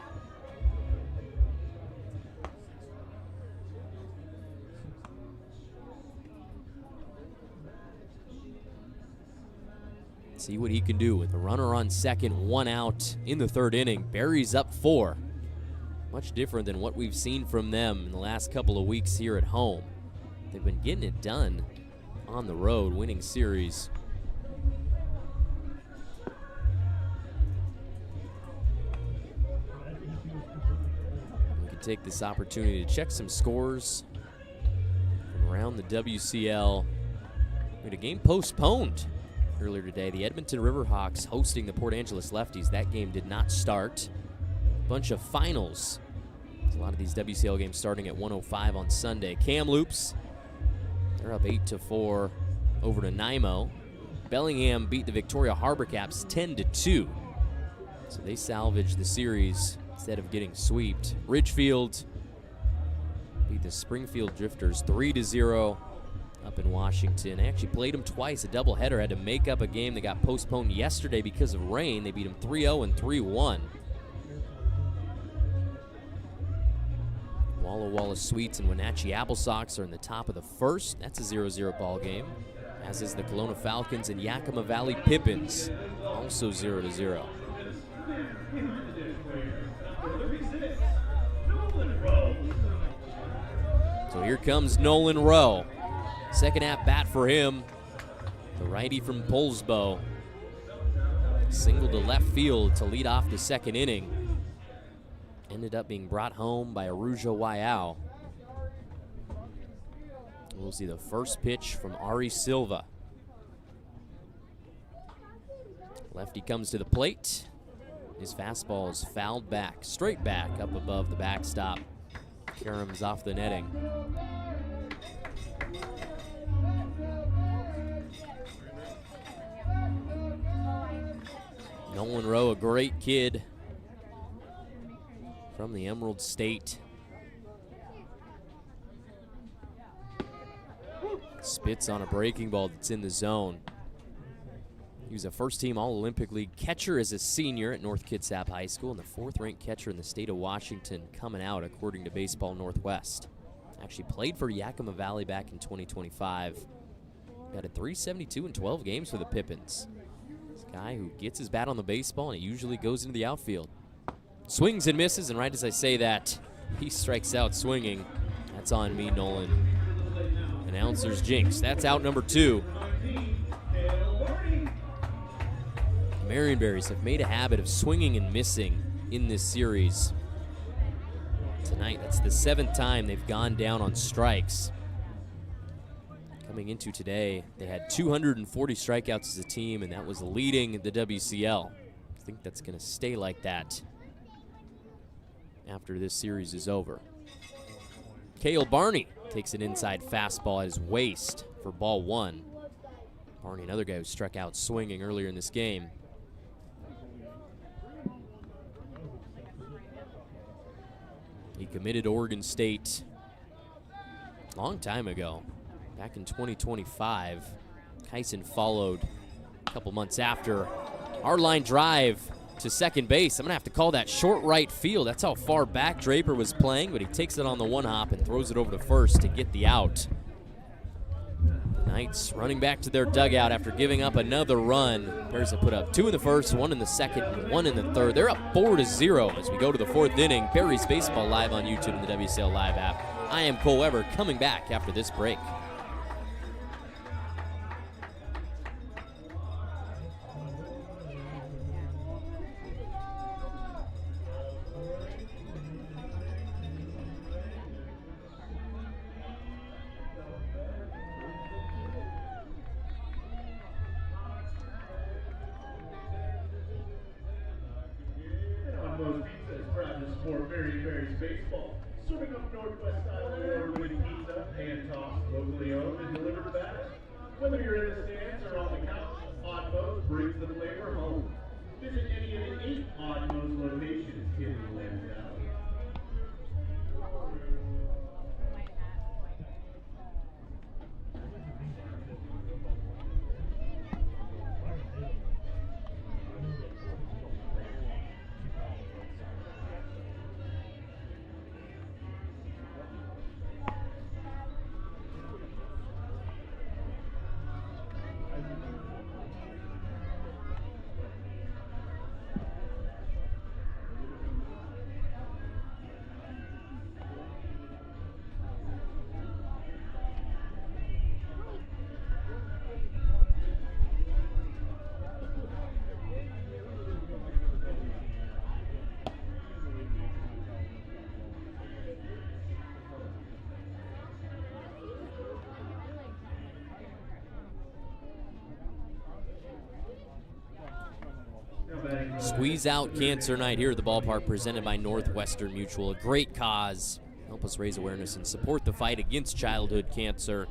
See what he can do with a runner on second, 1 out in the 3rd inning. Berries up 4. Much different than what we've seen from them in the last couple of weeks here at home. They've been getting it done on the road, winning series. We can take this opportunity to check some scores from around the WCL. We had a game postponed earlier today. The Edmonton Riverhawks hosting the Port Angeles Lefties. That game did not start. Bunch of finals. There's a lot of these WCL games starting at 1:05 on Sunday. Kamloops, they're up 8-4 over to Nanaimo. Bellingham beat the Victoria Harbor Caps 10-2. So they salvaged the series instead of getting swept. Ridgefield beat the Springfield Drifters 3-0. Up in Washington. They actually played them twice, a doubleheader. Had to make up a game that got postponed yesterday because of rain. They beat them 3-0 and 3-1. Walla Walla Sweets and Wenatchee Apple Sox are in the top of the 1st. That's a 0-0 ball game. As is the Kelowna Falcons and Yakima Valley Pippins, also 0-0. So here comes Nolan Rowe. Second at bat for him, the righty from Polsbo. Single to left field to lead off the 2nd inning. Ended up being brought home by Arujo Waiao. We'll see the first pitch from Ari Silva. Lefty comes to the plate. His fastball is fouled back, straight back up above the backstop. Karam's off the netting. Nolan Rowe, a great kid from the Emerald State. Spits on a breaking ball that's in the zone. He was a first-team All-Olympic League catcher as a senior at North Kitsap High School and the 4th-ranked catcher in the state of Washington coming out, according to Baseball Northwest. Actually played for Yakima Valley back in 2025. Got a .372 in 12 games for the Pippins. Guy who gets his bat on the baseball and he usually goes into the outfield. Swings and misses, and right as I say that, he strikes out swinging. That's on me, Nolan. Announcer's jinx. That's out number 2. Marion Berries have made a habit of swinging and missing in this series. Tonight, that's the 7th time they've gone down on strikes. Coming into today, they had 240 strikeouts as a team, and that was leading the WCL. I think that's going to stay like that after this series is over. Cale Barney Takes an inside fastball at his waist for ball one. Barney, another guy who struck out swinging earlier in this game. He committed to Oregon State a long time ago, back in 2025. Kyson followed a couple months after. Our line drive to second base. I'm going to have to call that short right field. That's how far back Draper was playing, but he takes it on the one hop and throws it over to first to get the out. Knights running back to their dugout after giving up another run. Bears have put up 2 in the first, 1 in the second, and 1 in the third. They're up 4-0 as we go to the 4th inning. Berries Baseball live on YouTube and the WCL Live app. I am Cole Weber, coming back after this break. Marion Berries Baseball, serving up Northwest style award-winning pizza, hand-tossed, locally owned, and delivered fast. Whether you're in the stands or on the couch, Odd Mo's brings the flavor home. Visit any of the 8 Odd Mo's locations in the Lens Valley. Squeeze Out Cancer Night here at the ballpark, presented by Northwestern Mutual. A great cause. Help us raise awareness and support the fight against childhood cancer.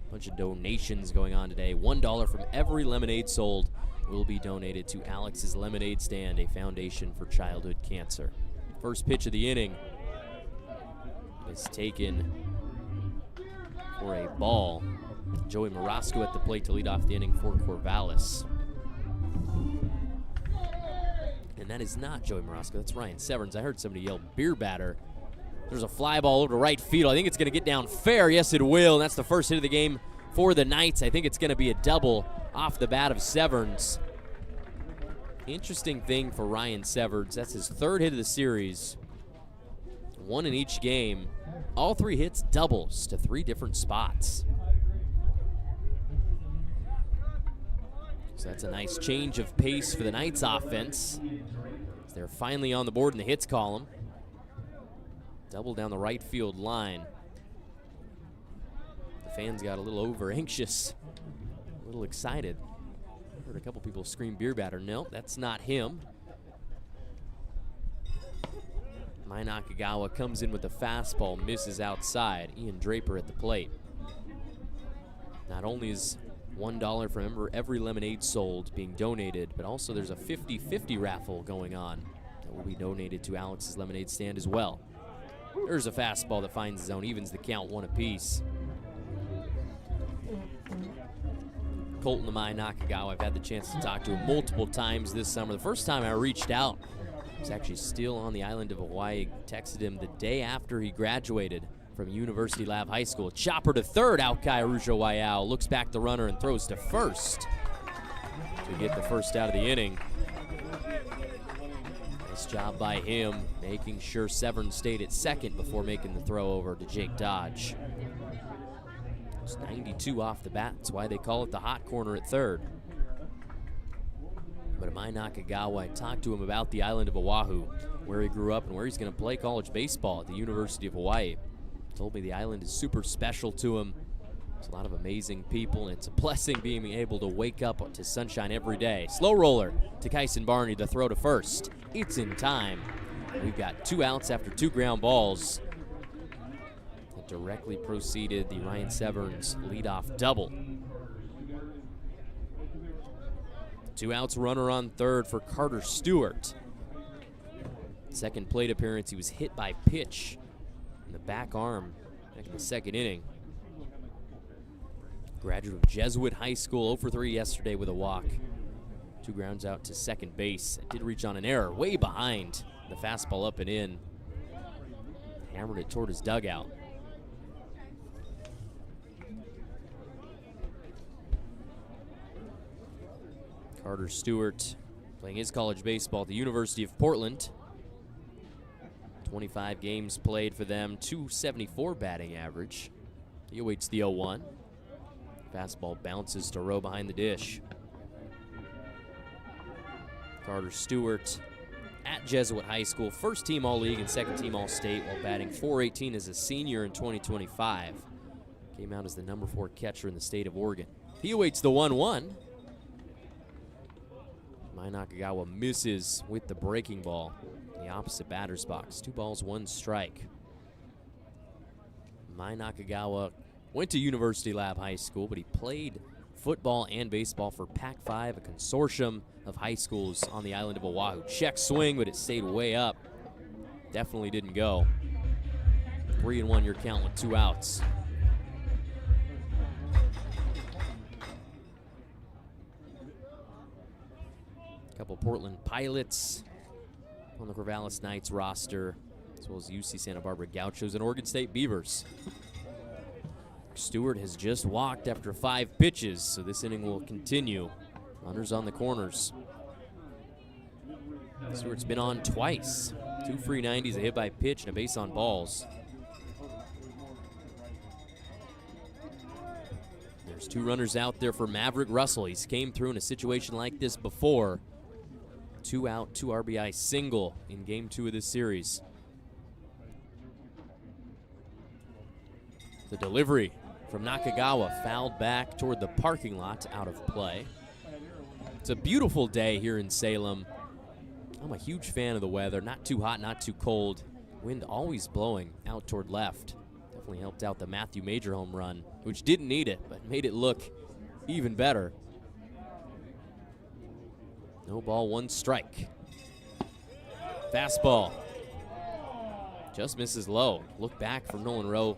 A bunch of donations going on today. $1 from every lemonade sold will be donated to Alex's Lemonade Stand, a foundation for childhood cancer. First pitch of the inning is taken for a ball. Joey Morosco at the plate to lead off the inning for Corvallis. And that is not Joey Morosco, that's Ryan Severns. I heard somebody yell beer batter. There's a fly ball over to right field. I think it's going to get down fair. Yes, it will. And that's the first hit of the game for the Knights. I think it's going to be a double off the bat of Severns. Interesting thing for Ryan Severns. That's his 3rd hit of the series. 1 in each game. All 3 hits doubles to 3 different spots. So that's a nice change of pace for the Knights offense. They're finally on the board in the hits column. Double down the right field line. The fans got a little over anxious, a little excited. Heard a couple people scream beer batter. No, that's not him. Mai Nakagawa comes in with a fastball, misses outside. Ian Draper at the plate. Not only is $1 from every lemonade sold being donated, but also there's a 50-50 raffle going on that will be donated to Alex's Lemonade Stand as well. There's a fastball that finds the zone, evens the count 1 apiece. Colton Mai Nakagawa, I've had the chance to talk to him multiple times this summer. The first time I reached out, he was actually still on the island of Hawaii. Texted him the day after he graduated from University Lab High School. Chopper to third, Aokai Arujo Waiao looks back the runner and throws to first to get the first out of the inning. Nice job by him, making sure Severns stayed at second before making the throw over to Jake Dodge. It's 92 off the bat, that's why they call it the hot corner at third. But Mai Nakagawa, I talked to him about the island of Oahu, where he grew up and where he's going to play college baseball at the University of Hawaii. Told me the island is super special to him. There's a lot of amazing people, and it's a blessing being able to wake up to sunshine every day. Slow roller to Kyson Barney, the throw to first. It's in time. We've got 2 outs after 2 ground balls. directly proceeded the Ryan Severns leadoff double. 2 outs, runner on third for Carter Stewart. Second plate appearance, he was hit by pitch in the back arm back in the second inning. Graduate of Jesuit High School, 0 for 3 yesterday with a walk. 2 grounds out to second base. It did reach on an error, way behind. The fastball up and in. Hammered it toward his dugout. Carter Stewart playing his college baseball at the University of Portland. 25 games played for them, .274 batting average. He awaits the 0-1. Fastball bounces to row behind the dish. Carter Stewart at Jesuit High School, first team All-League and second team All-State while batting .418 as a senior in 2025. Came out as the number 4 catcher in the state of Oregon. He awaits the 1-1. Mai Nakagawa misses with the breaking ball in the opposite batter's box. 2 balls, 1 strike. Mai Nakagawa went to University Lab High School, but he played football and baseball for Pac-5, a consortium of high schools on the island of Oahu. Check swing, but it stayed way up. Definitely didn't go. 3-1 your count with 2 outs. Couple Portland Pilots on the Corvallis Knights roster, as well as UC Santa Barbara Gauchos and Oregon State Beavers. Stewart has just walked after 5 pitches, so this inning will continue. Runners on the corners. Stewart's been on twice. 2 free 90s, a hit by pitch, and a base on balls. There's 2 runners out there for Maverick Russell. He's came through in a situation like this before. 2 out, 2 RBI single in game 2 of this series. The delivery from Nakagawa fouled back toward the parking lot, out of play. It's a beautiful day here in Salem. I'm a huge fan of the weather. Not too hot, not too cold. Wind always blowing out toward left. Definitely helped out the Matthew Major home run, which didn't need it, but made it look even better. No ball, 1 strike. Fastball. Just misses low. Look back for Nolan Rowe.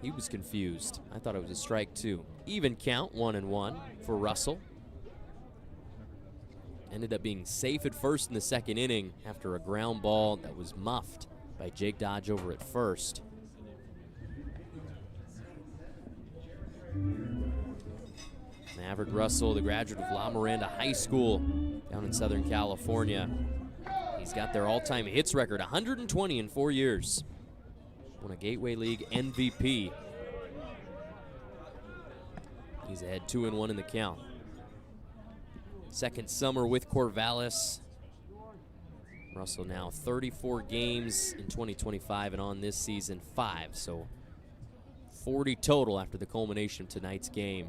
He was confused. I thought it was a strike too. Even count, 1-1 for Russell. Ended up being safe at first in the second inning after a ground ball that was muffed by Jake Dodge over at first. Maverick Russell, the graduate of La Miranda High School down in Southern California. He's got their all-time hits record, 120 in 4 years. Won a Gateway League MVP. He's ahead 2-1 in the count. Second summer with Corvallis. Russell now 34 games in 2025, and on this season 5. So 40 total after the culmination of tonight's game.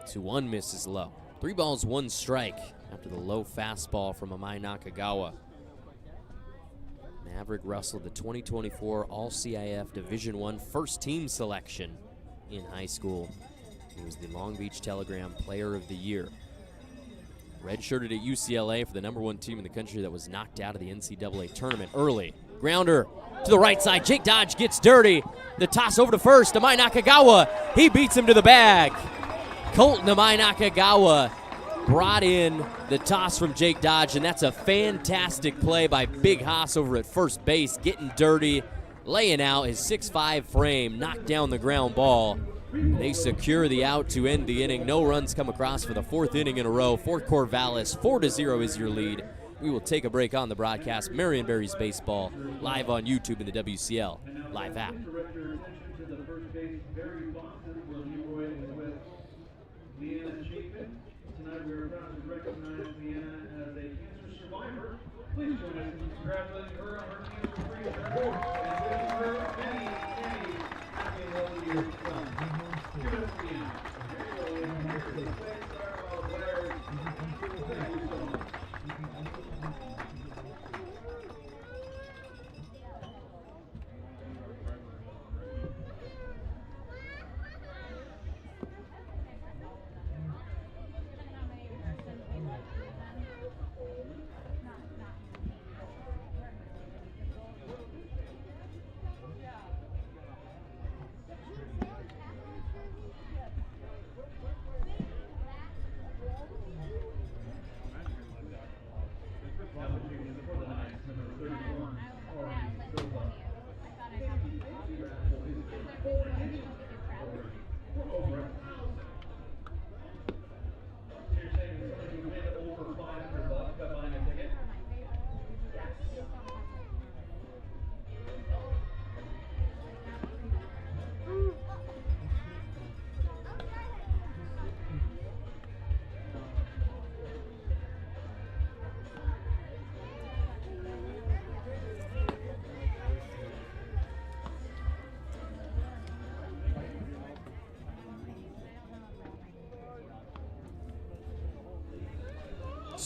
2-1 misses low. 3 balls, 1 strike after the low fastball from Mai Nakagawa. Maverick Russell, the 2024 All-CIF Division I first team selection in high school. He was the Long Beach Telegram Player of the Year. Redshirted at UCLA for the #1 team in the country that was knocked out of the NCAA tournament early. Grounder to the right side. Jake Dodge gets dirty. The toss over to first to Mai Nakagawa. He beats him to the bag. Colton Mai Nakagawa brought in the toss from Jake Dodge, and that's a fantastic play by Big Haas over at first base, getting dirty, laying out his 6'5" frame, knocked down the ground ball. They secure the out to end the inning. No runs come across for the 4th inning in a row for Corvallis. 4-0 is your lead. We will take a break on the broadcast. Marion Berries Baseball live on YouTube and the WCL live app. Tonight we are proud to recognize Leanna as a cancer survivor. Please join us in congratulating her on her cancer-free journey and wishing her many, many happy and healthy years to come. Give it up to Leanna. Thanks to all the players. Thank you so much.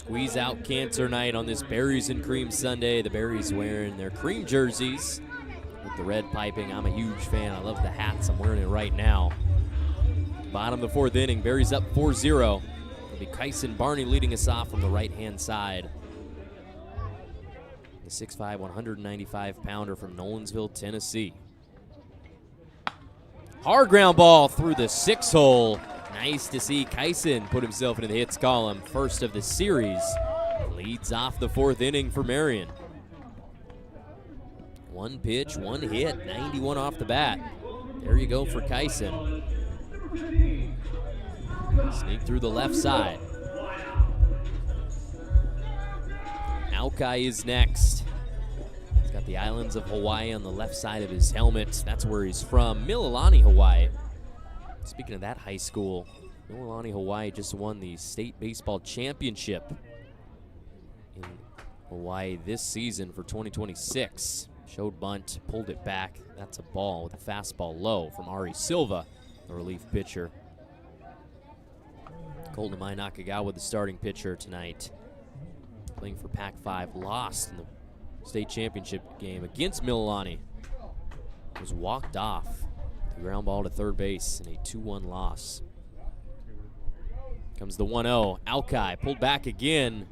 Squeeze out Cancer Night on this Berries and Cream Sunday. The Berries wearing their cream jerseys with the red piping. I'm a huge fan. I love the hats. I'm wearing it right now. Bottom of the fourth inning, Berries up 4-0. It'll be Kyson Barney leading us off from the right-hand side. The 6'5", 195-pounder from Nolensville, Tennessee. Hard ground ball through the 6-hole. Nice to see Kyson put himself into the hits column. First of the series. Leads off the fourth inning for Marion. One pitch, one hit, 91 off the bat. There you go for Kyson. Sneak through the left side. Alki is next. He's got the islands of Hawaii on the left side of his helmet. That's where he's from. Mililani, Hawaii. Speaking of that high school, Mililani, Hawaii just won the state baseball championship in Hawaii this season for 2026. Showed bunt, pulled it back. That's a ball with a fastball low from Ari Silva, the relief pitcher. Colton Amai Nakagawa, the starting pitcher tonight. Playing for Pac-5, lost in the state championship game against Mililani. Was walked off. The ground ball to third base in a 2-1 loss. Comes the 1-0. Alki pulled back again.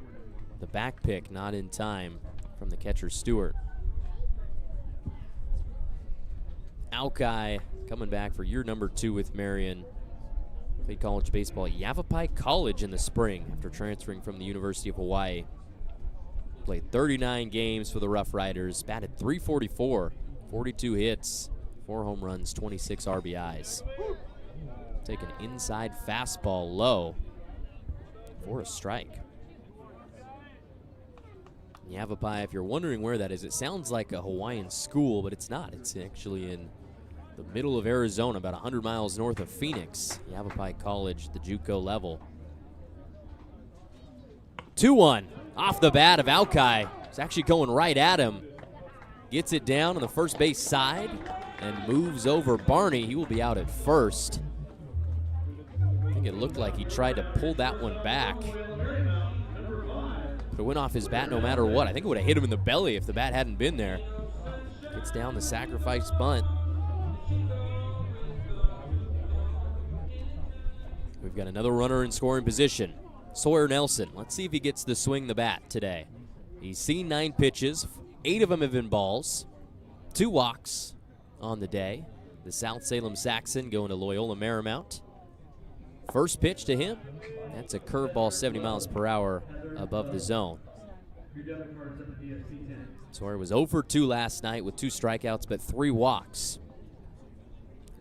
The back pick not in time from the catcher Stewart. Alki coming back for year number 2 with Marion. Played college baseball at Yavapai College in the spring after transferring from the University of Hawaii. Played 39 games for the Rough Riders, batted .344, 42 hits, 4 home runs, 26 RBIs. Take an inside fastball low for a strike. Yavapai, if you're wondering where that is, it sounds like a Hawaiian school, but it's not. It's actually in the middle of Arizona, about 100 miles north of Phoenix. Yavapai College, the JUCO level. 2-1 off the bat of Alki. It's actually going right at him. Gets it down on the first base side and moves over Barney. He will be out at first. I think it looked like he tried to pull that one back. But it went off his bat no matter what. I think it would have hit him in the belly if the bat hadn't been there. Gets down the sacrifice bunt. We've got another runner in scoring position. Sawyer Nelson. Let's see if he gets to swing the bat today. He's seen 9 pitches. 8 of them have been balls. 2 walks on the day. The South Salem Saxon going to Loyola Marymount. First pitch to him. That's a curveball 70 miles per hour above the zone. Sawyer was 0 for 2 last night with 2 strikeouts but 3 walks.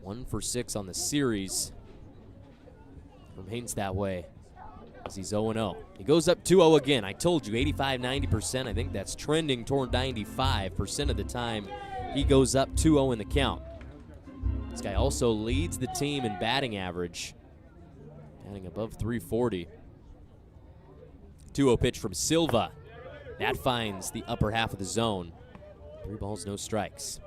1 for 6 on the series. Remains that way as he's 0-0. He goes up 2-0 again. I told you, 85-90%. I think that's trending toward 95% of the time. He goes up 2-0 in the count. This guy also leads the team in batting average, batting above 340. 2-0 pitch from Silva. That finds the upper half of the zone. 3 balls, no strikes.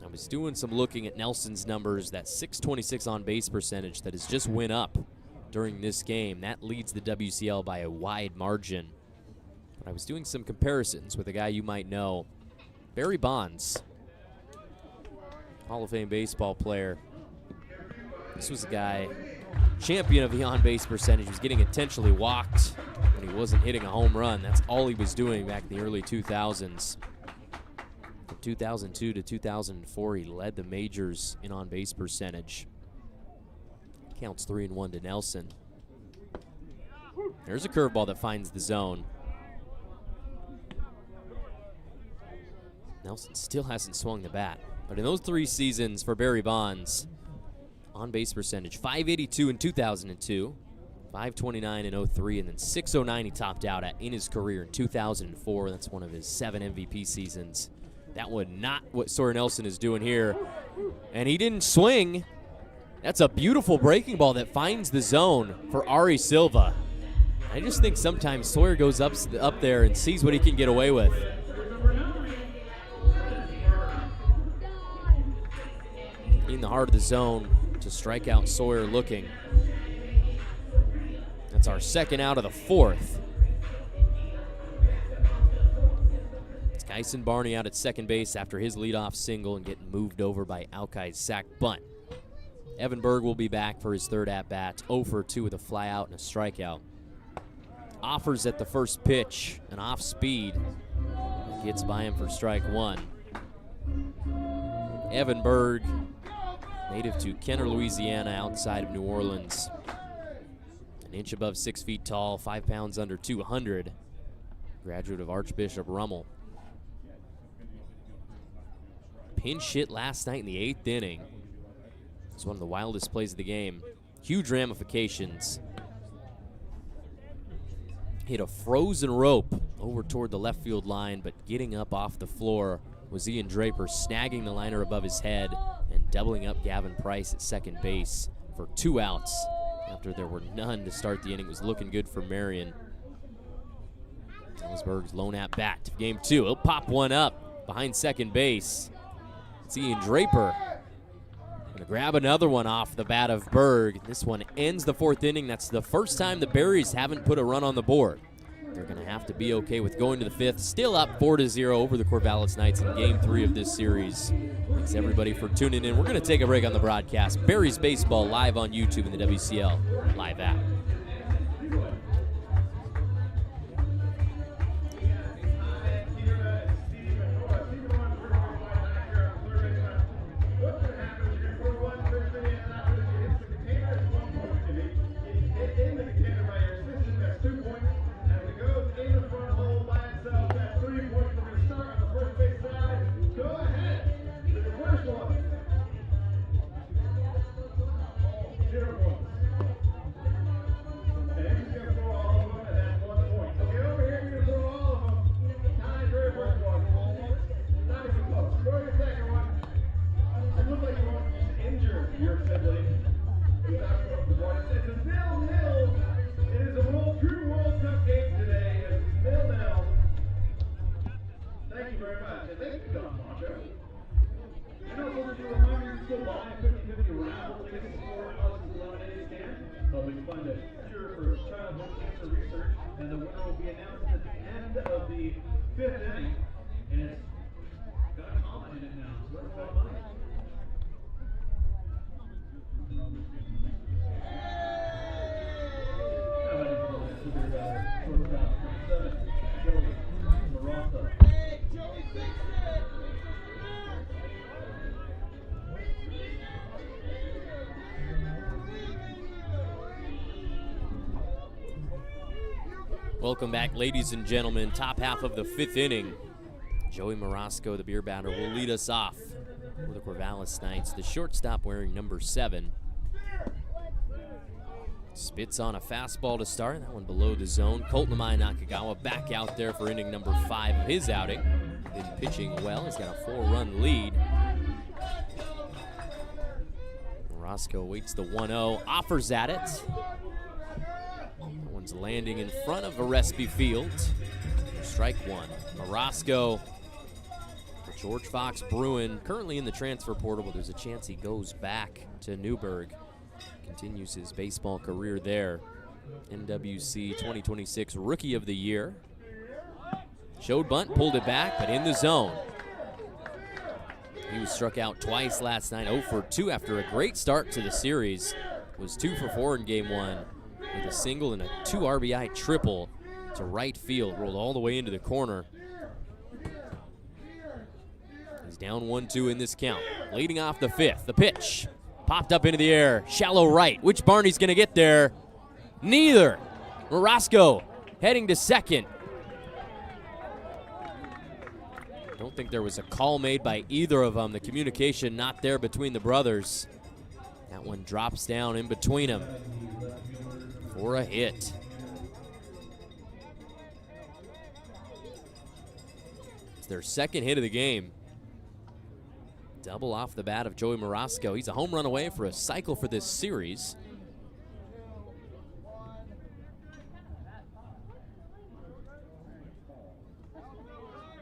I was doing some looking at Nelson's numbers, that .626 on base percentage that has just went up during this game. That leads the WCL by a wide margin. But I was doing some comparisons with a guy you might know, Barry Bonds, Hall of Fame baseball player. This was a guy, champion of the on-base percentage, was getting intentionally walked when he wasn't hitting a home run. That's all he was doing back in the early 2000s. From 2002 to 2004, he led the majors in on-base percentage. Counts 3-1 to Nelson. There's a curveball that finds the zone. Nelson still hasn't swung the bat. But in those 3 seasons for Barry Bonds, on-base percentage, .582 in 2002, .529 in 03, and then .609 he topped out at in his career in 2004. That's one of his 7 MVP seasons. That was not what Sawyer Nelson is doing here. And he didn't swing. That's a beautiful breaking ball that finds the zone for Ari Silva. I just think sometimes Sawyer goes up there and sees what he can get away with. In the heart of the zone to strike out Sawyer looking. That's our second out of the fourth. It's Kyson Barney out at second base after his leadoff single and getting moved over by Alkai's sac bunt. Evan Berg will be back for his third at-bat, 0 for 2 with a flyout and a strikeout. Offers at the first pitch, an off speed. Gets by him for strike one. Evan Berg, native to Kenner, Louisiana, outside of New Orleans. An inch above 6 feet tall, 5 pounds under 200. Graduate of Archbishop Rummel. Pinch hit last night in the 8th inning. It's one of the wildest plays of the game. Huge ramifications. Hit a frozen rope over toward the left field line, but getting up off the floor was Ian Draper, snagging the liner above his head and doubling up Gavin Price at second base for 2 outs after there were none to start the inning. It was looking good for Marion. Ellsberg's lone at bat. Game 2. He'll pop one up behind second base. It's Ian Draper. Gonna grab another one off the bat of Berg. This one ends the 4th inning. That's the first time the Berries haven't put a run on the board. They're gonna have to be okay with going to the 5th. Still up 4-0 over the Corvallis Knights in Game 3 of this series. Thanks everybody for tuning in. We're gonna take a break on the broadcast. Berries baseball live on YouTube and the WCL live app. Welcome back, ladies and gentlemen. Top half of the 5th inning. Joey Marasco, the beer batter, will lead us off for the Corvallis Knights. The shortstop wearing number 7. Spits on a fastball to start. That one below the zone. Colton Amai Nakagawa back out there for inning number 5 of his outing. Been pitching well. He's got a 4-run lead. Marasco waits the 1-0. Offers at it. That one's landing in front of Arespi Field. Strike one. Marasco for George Fox Bruin, currently in the transfer portal, but there's a chance he goes back to Newburgh. Continues his baseball career there. NWC 2026 Rookie of the Year. Showed bunt, pulled it back, but in the zone. He was struck out twice last night, 0 for 2 after a great start to the series. Was 2 for 4 in Game 1 with a single and a 2 RBI triple to right field. Rolled all the way into the corner. He's down 1-2 in this count. Leading off the 5th, the pitch. Popped up into the air, shallow right. Which Barney's gonna get there? Neither. Marasco heading to second. Don't think there was a call made by either of them. The communication not there between the brothers. That one drops down in between them for a hit. It's their second hit of the game. Double off the bat of Joey Marasco. He's a home run away for a cycle for this series.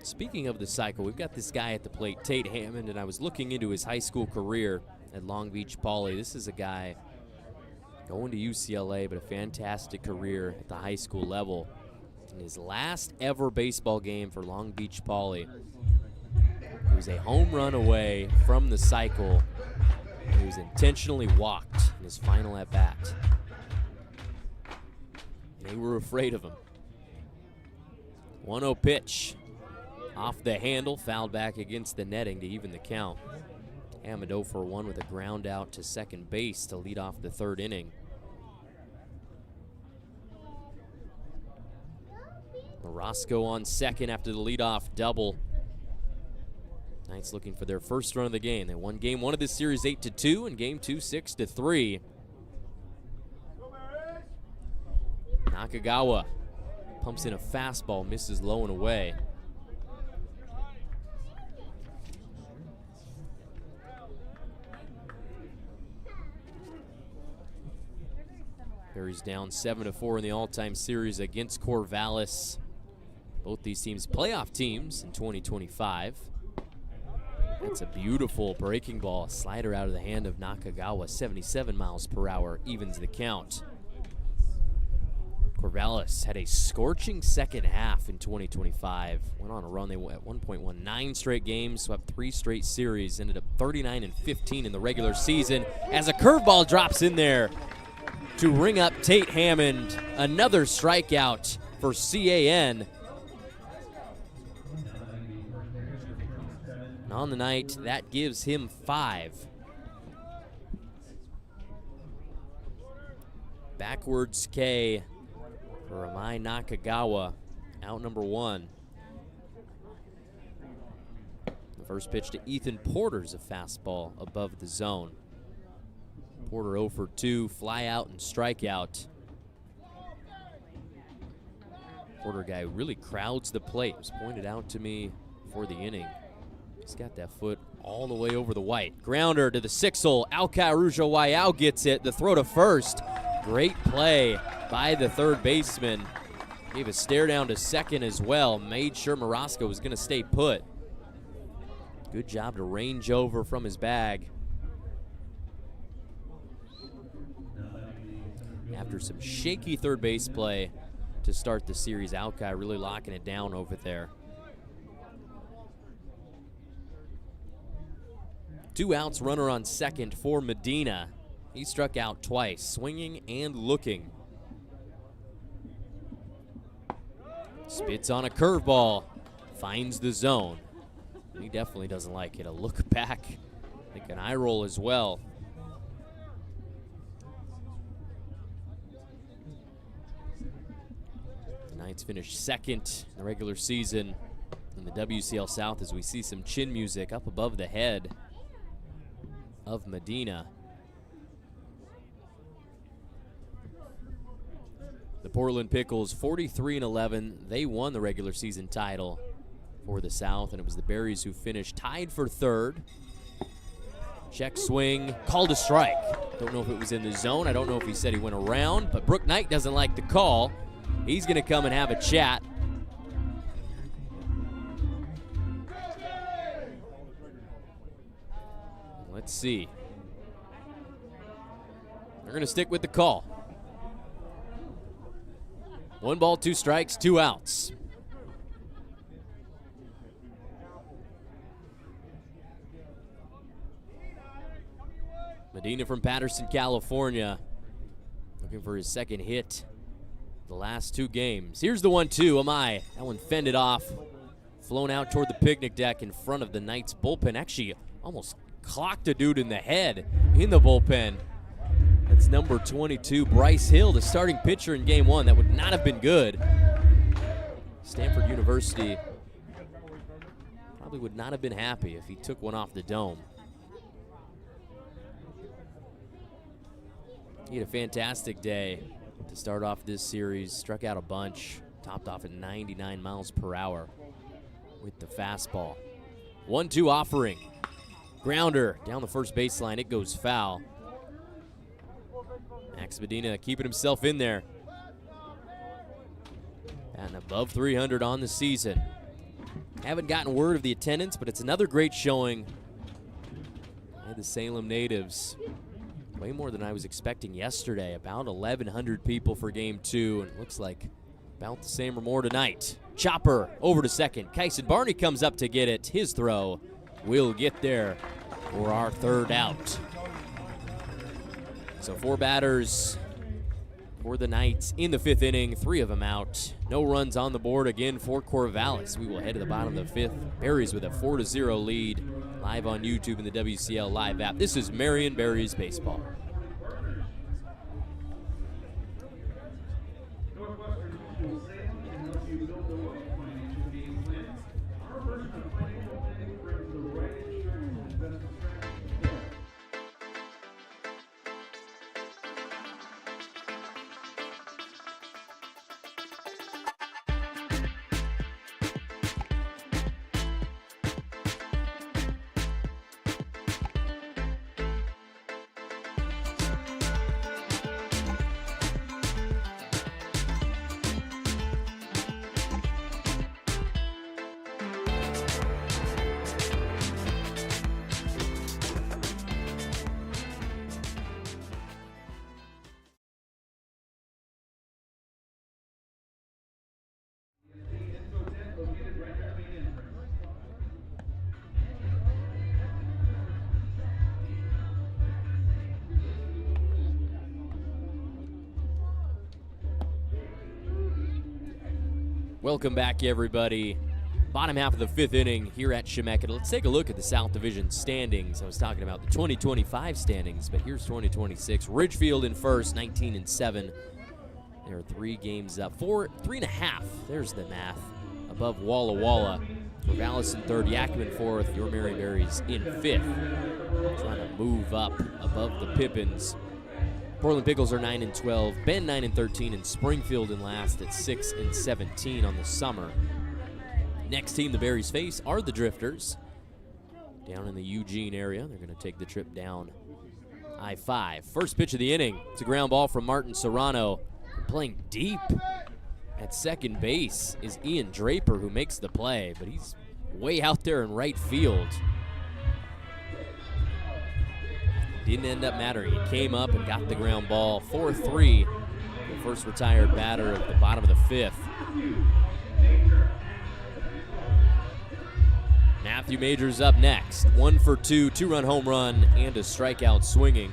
Speaking of the cycle, we've got this guy at the plate, Tate Hammond, and I was looking into his high school career at Long Beach Poly. This is a guy going to UCLA, but a fantastic career at the high school level. In his last ever baseball game for Long Beach Poly, he was a home run away from the cycle. He was intentionally walked in his final at-bat. And they were afraid of him. 1-0 pitch. Off the handle, fouled back against the netting to even the count. Amado for 1 with a ground out to second base to lead off the third inning. Roscoe on second after the leadoff double. Knights looking for their first run of the game. They won game 1 of this series 8-2 and game 2 6-3. Nakagawa pumps in a fastball, misses low and away. Berries down 7-4 in the all-time series against Corvallis. Both these teams playoff teams in 2025. That's a beautiful breaking ball. Slider out of the hand of Nakagawa. 77 miles per hour evens the count. Corvallis had a scorching second half in 2025. Went on a run. They at one point won 9 straight games, swept 3 straight series, ended up 39-15 in the regular season as a curveball drops in there to ring up Tate Hammond. Another strikeout for CAN. And on the night, that gives him 5. Backwards K for Amai Nakagawa, out number 1. The first pitch to Ethan Porter's a fastball above the zone. Porter 0 for 2, fly out and strikeout. Porter guy really crowds the plate. It was pointed out to me before the inning. He's got that foot all the way over the white. Grounder to the 6-hole. Alkai Arujo Wayao gets it. The throw to first. Great play by the third baseman. Gave a stare down to second as well. Made sure Marasco was going to stay put. Good job to range over from his bag. After some shaky third base play to start the series, Alkai really locking it down over there. 2 outs, runner on second for Medina. He struck out twice, swinging and looking. Spits on a curveball, finds the zone. He definitely doesn't like it. A look back, I think an eye roll as well. The Knights finished second in the regular season in the WCL South as we see some chin music up above the head of Medina. The Portland Pickles 43-11. They won the regular season title for the South, and it was the Berries who finished tied for third. Check swing, called a strike. Don't know if it was in the zone. I don't know if he said he went around, but Brooke Knight doesn't like the call. He's going to come and have a chat. Let's see. They're going to stick with the call. 1 ball, 2 strikes, 2 outs. Medina from Patterson, California, looking for his second hit the last 2 games. Here's the 1-2. Amai. That one fended off. Flown out toward the picnic deck in front of the Knights bullpen. Actually, almost clocked a dude in the head in the bullpen. That's number 22, Bryce Hill, the starting pitcher in game 1. That would not have been good. Stanford University probably would not have been happy if he took one off the dome. He had a fantastic day to start off this series. Struck out a bunch, topped off at 99 miles per hour with the fastball. 1-2 offering. Grounder down the first baseline. It goes foul. Max Medina keeping himself in there. And above 300 on the season. Haven't gotten word of the attendance, but it's another great showing by the Salem natives. Way more than I was expecting yesterday. About 1,100 people for game 2, and it looks like about the same or more tonight. Chopper over to second. Kyson Barney comes up to get it. His throw will get there for our 3rd out. So 4 batters for the Knights in the 5th inning, 3 of them out. No runs on the board again for Corvallis. We will head to the bottom of the 5th. Berries with a 4-0 lead. Live on YouTube and the WCL Live app. This is Marion Berries Baseball. Northwestern Mutual Salem can help you build the right financial game plan. Our version of financial planning brings the right insurance and investment strategies to bear. Welcome back, everybody. Bottom half of the 5th inning here at Chemeketa. Let's take a look at the South Division standings. I was talking about the 2025 standings, but here's 2026. Ridgefield in first, 19-7. There are 3 games up. 3.5. There's the math. Above Walla Walla. Corvallis in 3rd, Yakima in 4th. Your Marion Berries in 5th. Trying to move up above the Pippins. Portland Pickles are 9-12, Ben 9-13, and Springfield in last at 6-17 on the summer. Next team the Berries face are the Drifters down in the Eugene area. They're going to take the trip down I-5. First pitch of the inning. It's a ground ball from Martin Serrano. Playing deep at second base is Ian Draper, who makes the play, but he's way out there in right field. Didn't end up mattering. He came up and got the ground ball. 4-3, the first retired batter of the bottom of the 5th. Matthew Majors up next. 1 for 2, 2-run home run, and a strikeout swinging.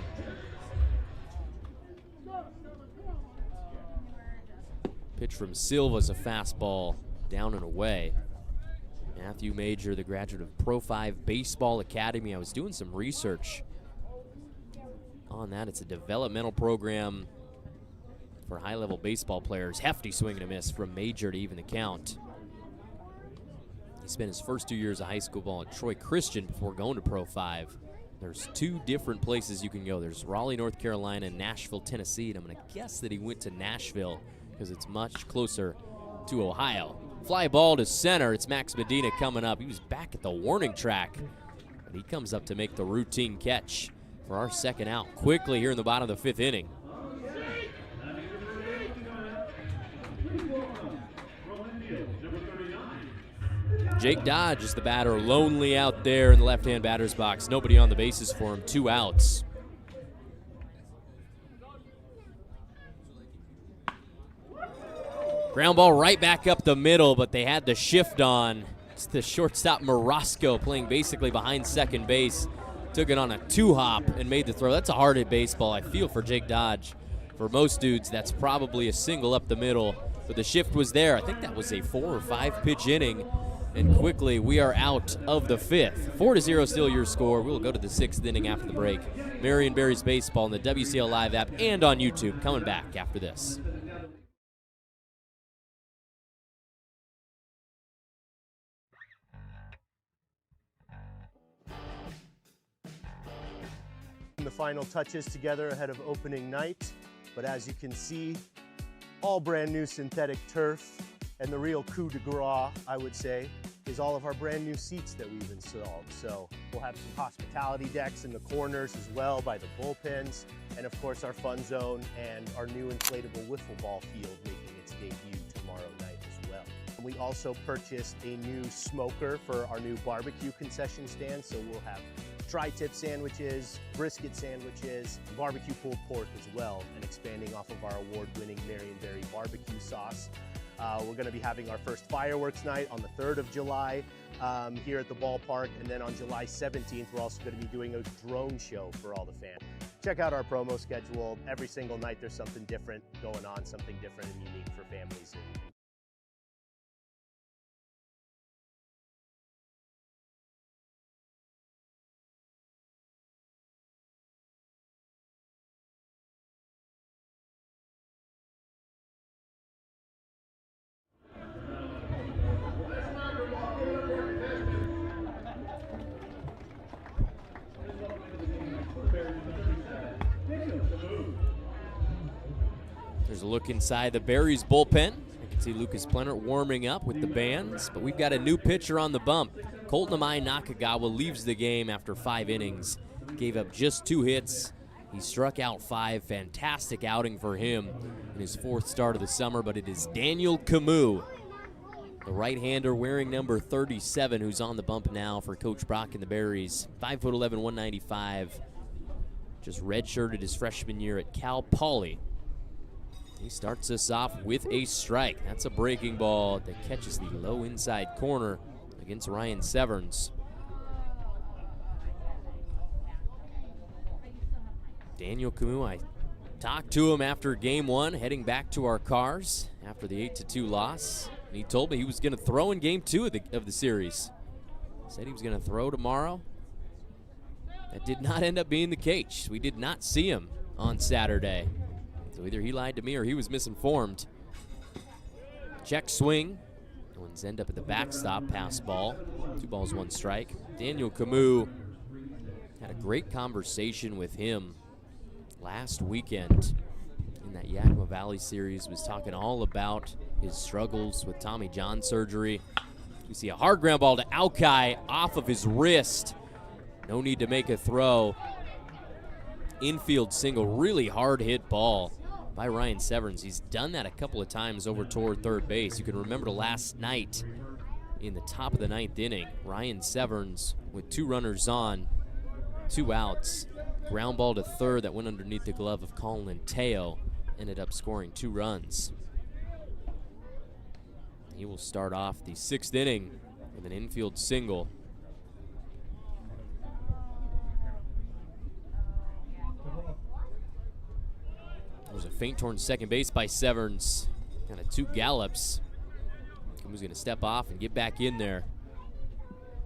Pitch from Silva's a fastball down and away. Matthew Major, the graduate of Pro 5 Baseball Academy. I was doing some research on that. It's a developmental program for high-level baseball players. Hefty swing and a miss from Major to even the count. He spent his first 2 years of high school ball at Troy Christian before going to Pro 5. There's 2 different places you can go. There's Raleigh, North Carolina, and Nashville, Tennessee. And I'm going to guess that he went to Nashville because it's much closer to Ohio. Fly ball to center. It's Max Medina coming up. He was back at the warning track, but he comes up to make the routine catch for our 2nd out. Quickly here in the bottom of the 5th inning. Jake Dodge is the batter, lonely out there in the left-hand batter's box. Nobody on the bases for him, 2 outs. Ground ball right back up the middle, but they had the shift on. It's the shortstop Morosco playing basically behind second base. Took it on a 2-hop and made the throw. That's a hard hit baseball. I feel for Jake Dodge. For most dudes, that's probably a single up the middle. But the shift was there. I think that was a 4 or 5 pitch inning. And quickly, we are out of the 5th. 4-0 still your score. We'll go to the 6th inning after the break. Marion Berries Baseball on the WCL Live app and on YouTube. Coming back after this. The final touches together ahead of opening night, but as you can see, all brand new synthetic turf, and the real coup de grace, I would say, is all of our brand new seats that we've installed. So we'll have some hospitality decks in the corners as well by the bullpens, and of course our fun zone and our new inflatable wiffle ball field making its debut tomorrow night as well. We also purchased a new smoker for our new barbecue concession stand, so we'll have tri-tip sandwiches, brisket sandwiches, barbecue pulled pork as well, and expanding off of our award-winning Marion Berries barbecue sauce. We're going to be having our first fireworks night on the 3rd of July here at the ballpark, and then on July 17th, we're also going to be doing a drone show for all the fans. Check out our promo schedule. Every single night there's something different going on, something different and unique for families. There's a look inside the Berries bullpen. You can see Lucas Plenert warming up with the bands, but we've got a new pitcher on the bump. Colton Amai Nakagawa leaves the game after 5 innings. Gave up just 2 hits. He struck out 5. Fantastic outing for him in his 4th start of the summer, but it is Daniel Camus, the right-hander wearing number 37, who's on the bump now for Coach Brock and the Berries. 5'11", 195. Just redshirted his freshman year at Cal Poly. He starts us off with a strike. That's a breaking ball that catches the low inside corner against Ryan Severns. Daniel Camus, I talked to him after game 1, heading back to our cars after the 8-2 loss. And he told me he was going to throw in game 2 of the series. Said he was going to throw tomorrow. That did not end up being the case. We did not see him on Saturday. So either he lied to me or he was misinformed. Check swing. No one's end up at the backstop. Pass ball. 2 balls, 1 strike. Daniel Camus, had a great conversation with him last weekend in that Yakima Valley series. Was talking all about his struggles with Tommy John surgery. You see a hard ground ball to Alki off of his wrist. No need to make a throw. Infield single, really hard hit ball by Ryan Severns. He's done that a couple of times over toward third base. You can remember last night in the top of the 9th inning, Ryan Severns with 2 runners on, 2 outs. Ground ball to third that went underneath the glove of Colin Teo. Ended up scoring 2 runs. He will start off the 6th inning with an infield single. There's a feint toward second base by Severns. Kind of 2 gallops. Camus going to step off and get back in there.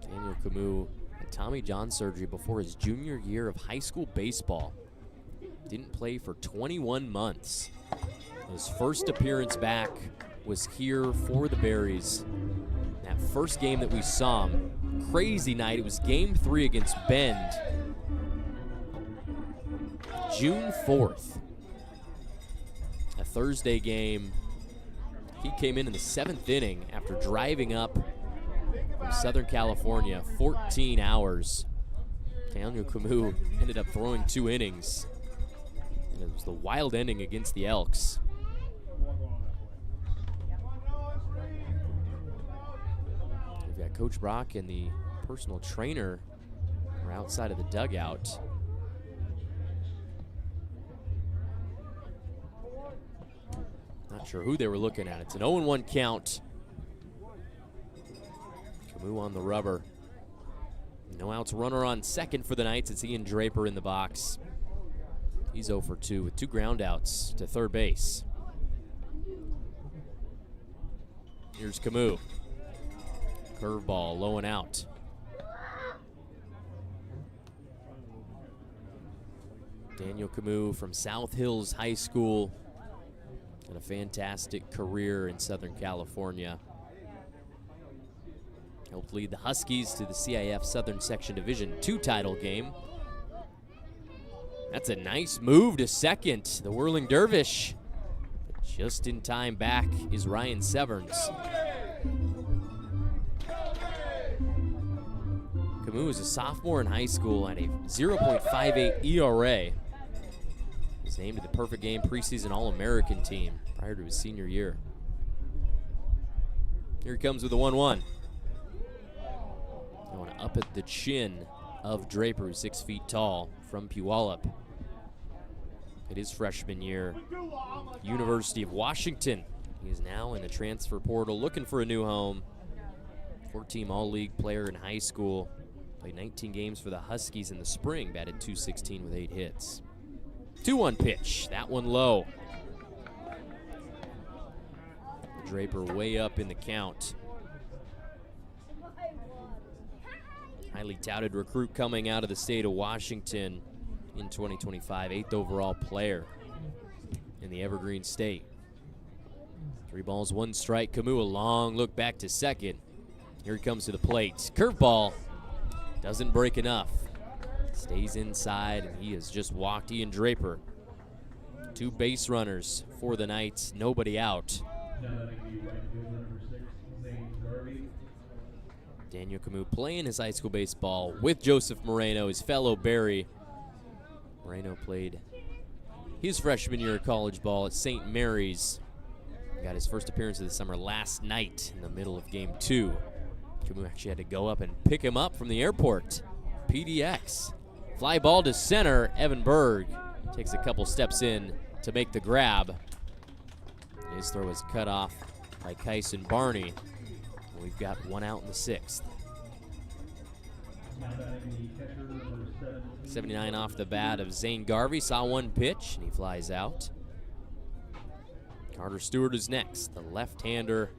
Daniel Camus had Tommy John surgery before his junior year of high school baseball. Didn't play for 21 months. His first appearance back was here for the Berries. That first game that we saw him, crazy night. It was game 3 against Bend. June 4th. A Thursday game. He came in the 7th inning after driving up from Southern California 14 hours. Daniel Camus ended up throwing 2 innings. And it was the wild ending against the Elks. We've got Coach Brock and the personal trainer are outside of the dugout. Not sure who they were looking at. It's an 0-1 count. Camus on the rubber. No outs, runner on second for the Knights. It's Ian Draper in the box. He's 0 for 2 with 2 ground outs to third base. Here's Camus. Curveball, low and out. Daniel Camus from South Hills High School. And a fantastic career in Southern California. Helped lead the Huskies to the CIF Southern Section Division II title game. That's a nice move to second. The Whirling Dervish. But just in time back is Ryan Severns. Camus is a sophomore in high school at a 0.58 ERA. He's named to the Perfect Game preseason All-American team prior to his senior year. Here he comes with the 1-1. Going up at the chin of Draper, who's 6 feet tall, from Puyallup. It is freshman year. University of Washington. He is now in the transfer portal looking for a new home. 4-team All-League player in high school. Played 19 games for the Huskies in the spring. Batted .216 with 8 hits. 2-1 pitch. That one low. Draper way up in the count. Highly touted recruit coming out of the state of Washington in 2025. 8th overall player in the Evergreen State. 3 balls, 1 strike. Camus, a long look back to second. Here he comes to the plate. Curveball doesn't break enough. Stays inside, and he has just walked Ian Draper. 2 base runners for the Knights. Nobody out. Daniel Camus playing his high school baseball with Joseph Moreno, his fellow Berry. Moreno played his freshman year of college ball at St. Mary's. Got his first appearance of the summer last night in the middle of game 2. Camus actually had to go up and pick him up from the airport. PDX. Fly ball to center. Evan Berg takes a couple steps in to make the grab. His throw was cut off by Kyson Barney. We've got 1 out in the 6th. 79 off the bat of Zane Garvey. Saw 1 pitch, and he flies out. Carter Stewart is next, the left-hander,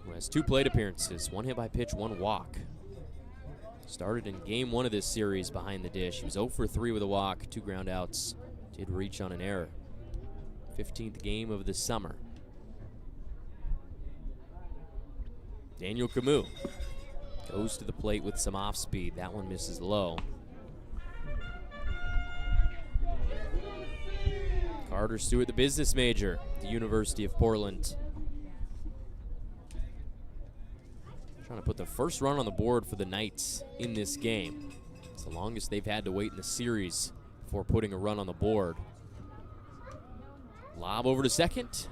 who has 2 plate appearances, 1 hit by pitch, 1 walk. Started in game 1 of this series behind the dish. He was 0 for 3 with a walk, 2 ground outs, did reach on an error. 15th game of the summer. Daniel Camus goes to the plate with some off speed. That one misses low. Carter Stewart, the business major at the University of Portland. Trying to put the first run on the board for the Knights in this game. It's the longest they've had to wait in the series before putting a run on the board. Lob over to second.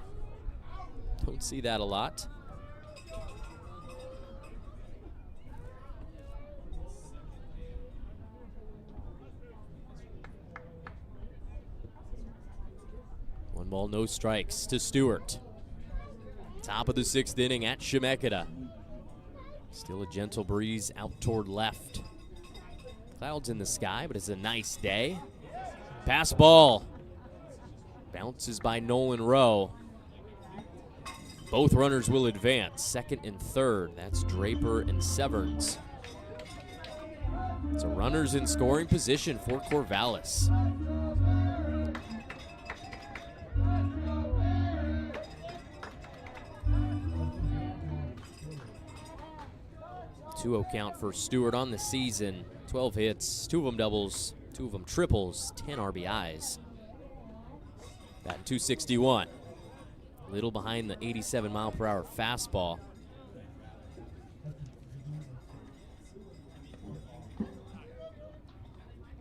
Don't see that a lot. One ball, no strikes to Stewart. Top of the 6th inning at Chemeketa. Still a gentle breeze out toward left. Clouds in the sky, but it's a nice day. Pass ball. Bounces by Nolan Rowe. Both runners will advance, 2nd and 3rd. That's Draper and Severns. So runners in scoring position for Corvallis. 2-0 count for Stewart on the season. 12 hits, 2 of them doubles, 2 of them triples, 10 RBIs. Batting .261. A little behind the 87-mile-per-hour fastball.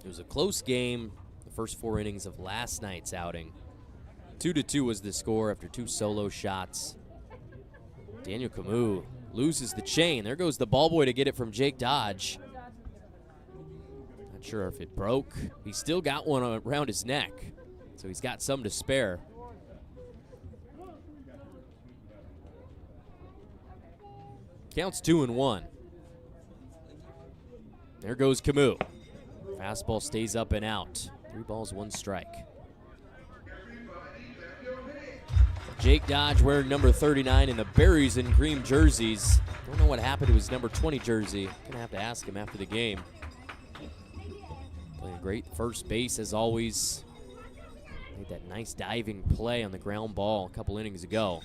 It was a close game the first 4 innings of last night's outing. 2-2 was the score after 2 solo shots. Daniel Camus loses the chain. There goes the ball boy to get it from Jake Dodge. Not sure if it broke. He's still got one around his neck, so he's got some to spare. Counts 2-1. There goes Camus. Fastball stays up and out. 3 balls, 1 strike. Jake Dodge wearing number 39 in the Berries and cream jerseys. Don't know what happened to his number 20 jersey. Gonna have to ask him after the game. Playing great first base as always. Made that nice diving play on the ground ball a couple innings ago.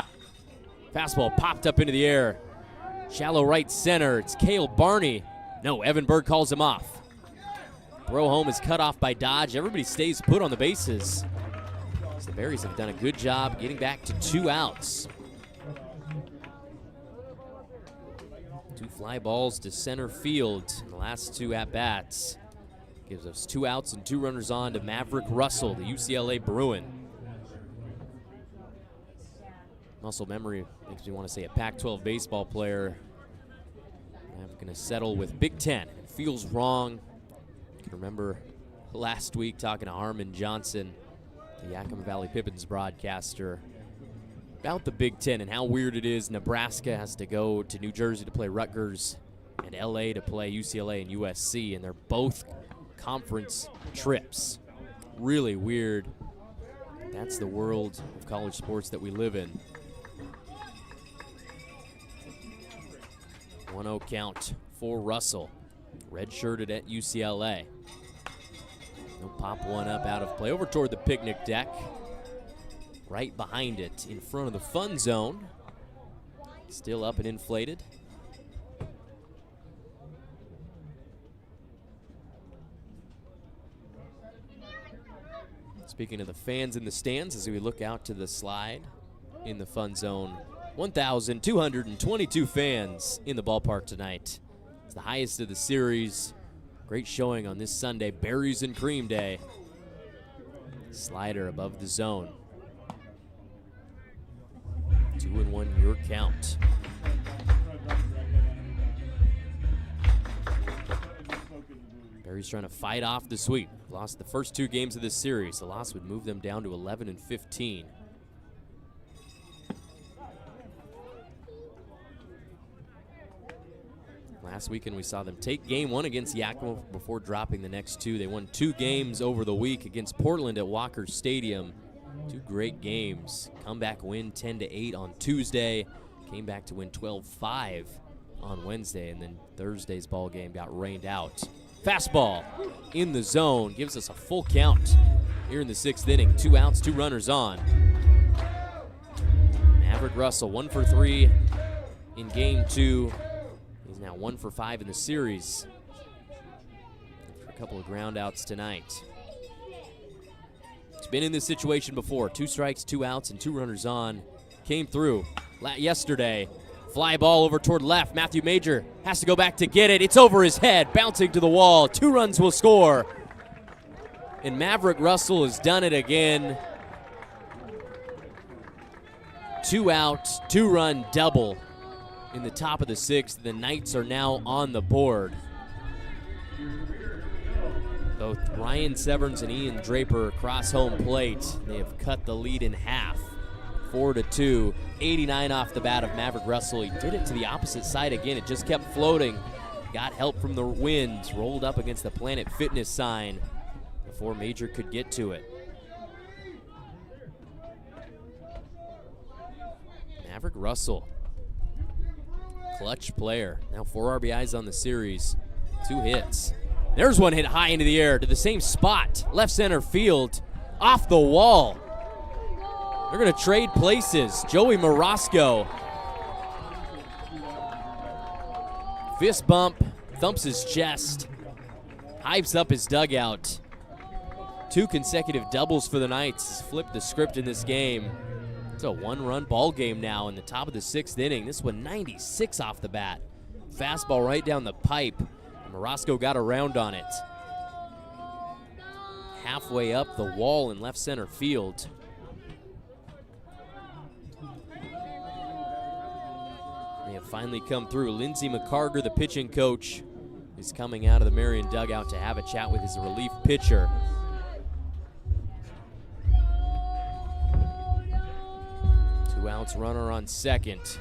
Fastball popped up into the air. Shallow right center. It's Cale Barney. No, Evan Berg calls him off. Throw home is cut off by Dodge. Everybody stays put on the bases. The Berries have done a good job getting back to 2 outs. 2 fly balls to center field in the last 2 at-bats. Gives us 2 outs and 2 runners on to Maverick Russell, the UCLA Bruin. Muscle memory makes me want to say a Pac-12 baseball player. I'm going to settle with Big Ten. It feels wrong. I can remember last week talking to Harmon Johnson, the Yakima Valley Pippins broadcaster, about the Big Ten and how weird it is. Nebraska has to go to New Jersey to play Rutgers and LA to play UCLA and USC, and they're both conference trips. Really weird. That's the world of college sports that we live in. 1-0 count for Russell, redshirted at UCLA. He'll pop one up out of play over toward the picnic deck. Right behind it, in front of the fun zone. Still up and inflated. Speaking of the fans in the stands, as we look out to the slide in the fun zone, 1,222 fans in the ballpark tonight. It's the highest of the series. Great showing on this Sunday, Berries and Cream Day. Slider above the zone. 2-1 your count. Berries trying to fight off the sweep. Lost the first 2 games of this series. The loss would move them down to 11-15. Last weekend we saw them take game 1 against Yakima before dropping the next 2. They won 2 games over the week against Portland at Walker Stadium. 2 great games. Comeback win 10-8 on Tuesday. Came back to win 12-5 on Wednesday, and then Thursday's ball game got rained out. Fastball in the zone gives us a full count here in the 6th inning. 2 outs, 2 runners on. Maverick Russell 1 for 3 in game 2. He's now 1 for 5 in the series. For a couple of ground outs tonight. He's been in this situation before. 2 strikes, 2 outs, and 2 runners on. Came through yesterday. Fly ball over toward left. Matthew Major has to go back to get it. It's over his head, bouncing to the wall. 2 runs will score. And Maverick Russell has done it again. 2 out, 2-run double in the top of the 6th. The Knights are now on the board. Both Ryan Severns and Ian Draper cross home plate. They have cut the lead in half. 4-2, 89 off the bat of Maverick Russell. He did it to the opposite side again. It just kept floating. Got help from the winds. Rolled up against the Planet Fitness sign before Major could get to it. Maverick Russell, clutch player. Now 4 RBIs on the series, 2 hits. There's one hit high into the air to the same spot. Left center field, off the wall. They're going to trade places. Joey Marasco. Fist bump, thumps his chest, hypes up his dugout. 2 consecutive doubles for the Knights. Flipped the script in this game. It's a 1-run ball game now in the top of the 6th inning. This one 96 off the bat. Fastball right down the pipe. Marasco got around on it. Halfway up the wall in left center field. They have finally come through. Lindsey McCarger, the pitching coach, is coming out of the Marion dugout to have a chat with his relief pitcher. Two outs, runner on second.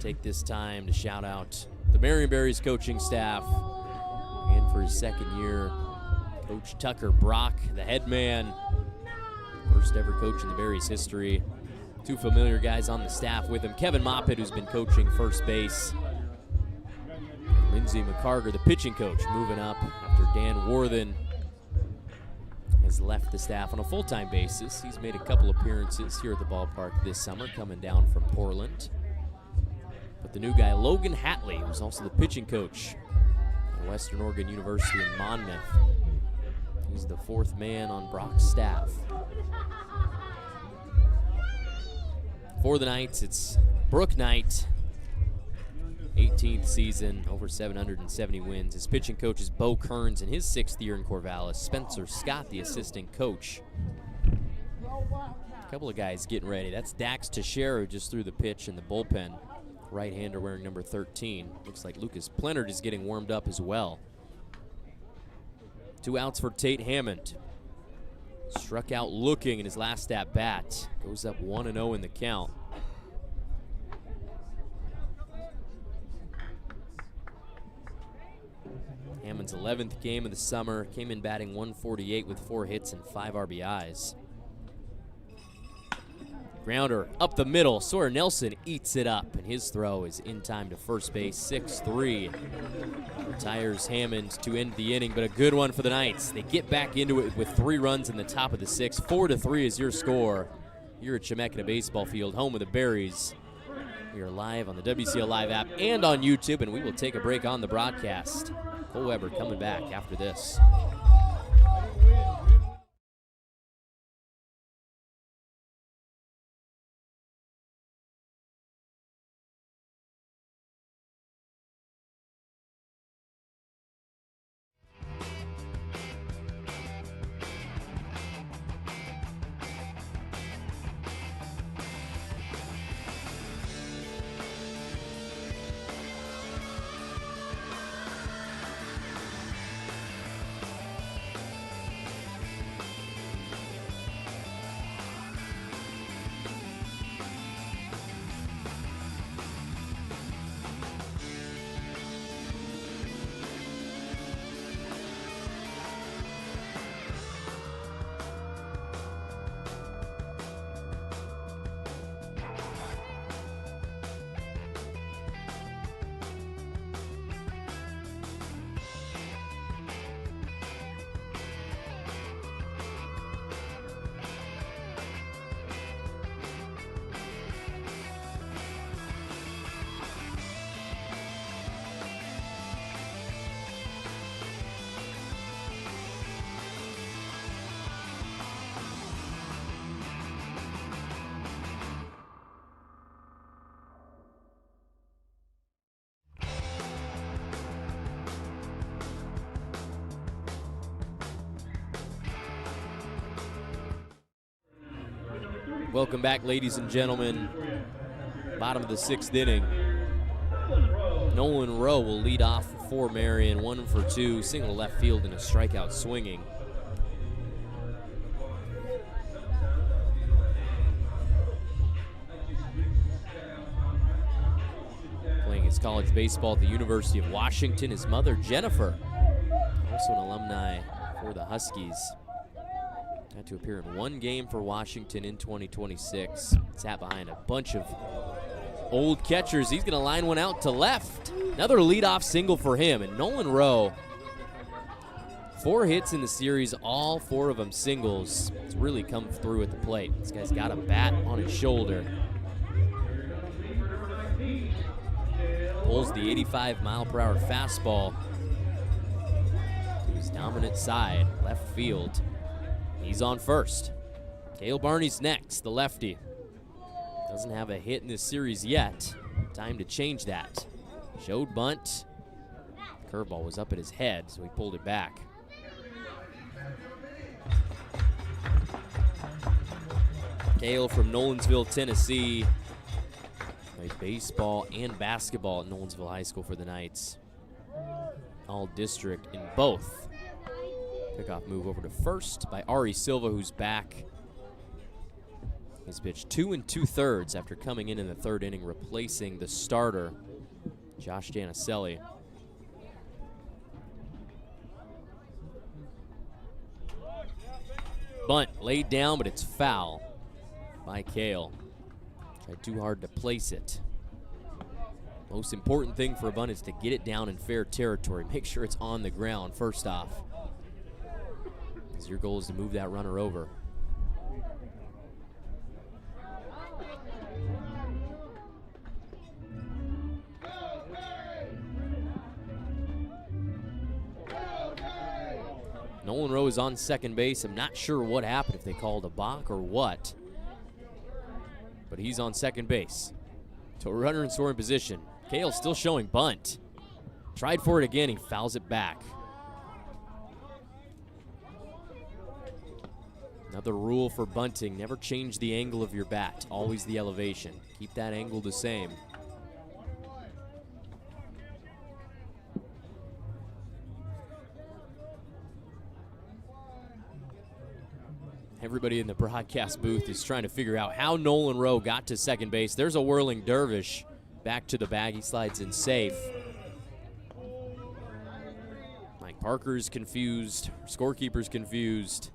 Take this time to shout out the Marion Berries coaching staff. And for his second year, Coach Tucker Brock, the head man. First ever coach in the Berries history. 2 familiar guys on the staff with him. Kevin Moppet, who's been coaching first base. And Lindsey McCarger, the pitching coach, moving up after Dan Worthen has left the staff on a full-time basis. He's made a couple appearances here at the ballpark this summer, coming down from Portland. But the new guy, Logan Hatley, who's also the pitching coach at Western Oregon University in Monmouth. He's the 4th man on Brock's staff. For the Knights, it's Brooke Knight, 18th season, over 770 wins. His pitching coach is Bo Kearns in his 6th year in Corvallis. Spencer Scott, the assistant coach. A couple of guys getting ready. That's Dax Teixeira, who just threw the pitch in the bullpen. Right-hander wearing number 13. Looks like Lucas Plenard is getting warmed up as well. 2 outs for Tate Hammond. Struck out looking in his last at-bat. Goes up 1-0 in the count. Hammond's 11th game of the summer. Came in batting 148 with 4 hits and 5 RBIs. Grounder up the middle. Sawyer Nelson eats it up, and his throw is in time to first base. 6-3. Retires Hammond to end the inning, but a good one for the Knights. They get back into it with 3 runs in the top of the 6th. 4-3 is your score. You're at Chemeketa Baseball Field, home of the Berries. We are live on the WCL Live app and on YouTube, and we will take a break on the broadcast. Cole Weber coming back after this. Welcome back, ladies and gentlemen. Bottom of the 6th inning. Nolan Rowe will lead off for Marion. 1 for 2, single left field and a strikeout swinging. Playing his college baseball at the University of Washington. His mother, Jennifer, also an alumni for the Huskies. Had to appear in 1 game for Washington in 2026. Sat behind a bunch of old catchers. He's going to line one out to left. Another leadoff single for him. And Nolan Rowe, 4 hits in the series, all 4 of them singles. It's really come through at the plate. This guy's got a bat on his shoulder. Pulls the 85-mile-per-hour fastball to his dominant side, left field. He's on first. Cale Barney's next, the lefty. Doesn't have a hit in this series yet. Time to change that. Showed bunt. Curveball was up at his head, so he pulled it back. Cale from Nolensville, Tennessee. Played baseball and basketball at Nolensville High School for the Knights. All district in both. Pickoff move over to first by Ari Silva, who's back. He's pitched 2 2/3 after coming in the 3rd inning, replacing the starter, Josh Janicelli. Bunt laid down, but it's foul by Cale. Tried too hard to place it. Most important thing for a bunt is to get it down in fair territory. Make sure it's on the ground first off, because your goal is to move that runner over. Nolan Rowe is on second base. I'm not sure what happened, if they called a balk or what, but he's on second base. So a runner in scoring position. Cale still showing bunt. Tried for it again, he fouls it back. Another rule for bunting, never change the angle of your bat, always the elevation. Keep that angle the same. Everybody in the broadcast booth is trying to figure out how Nolan Rowe got to second base. There's a whirling dervish back to the bag. He slides in safe. Mike Parker's confused. Scorekeeper's confused.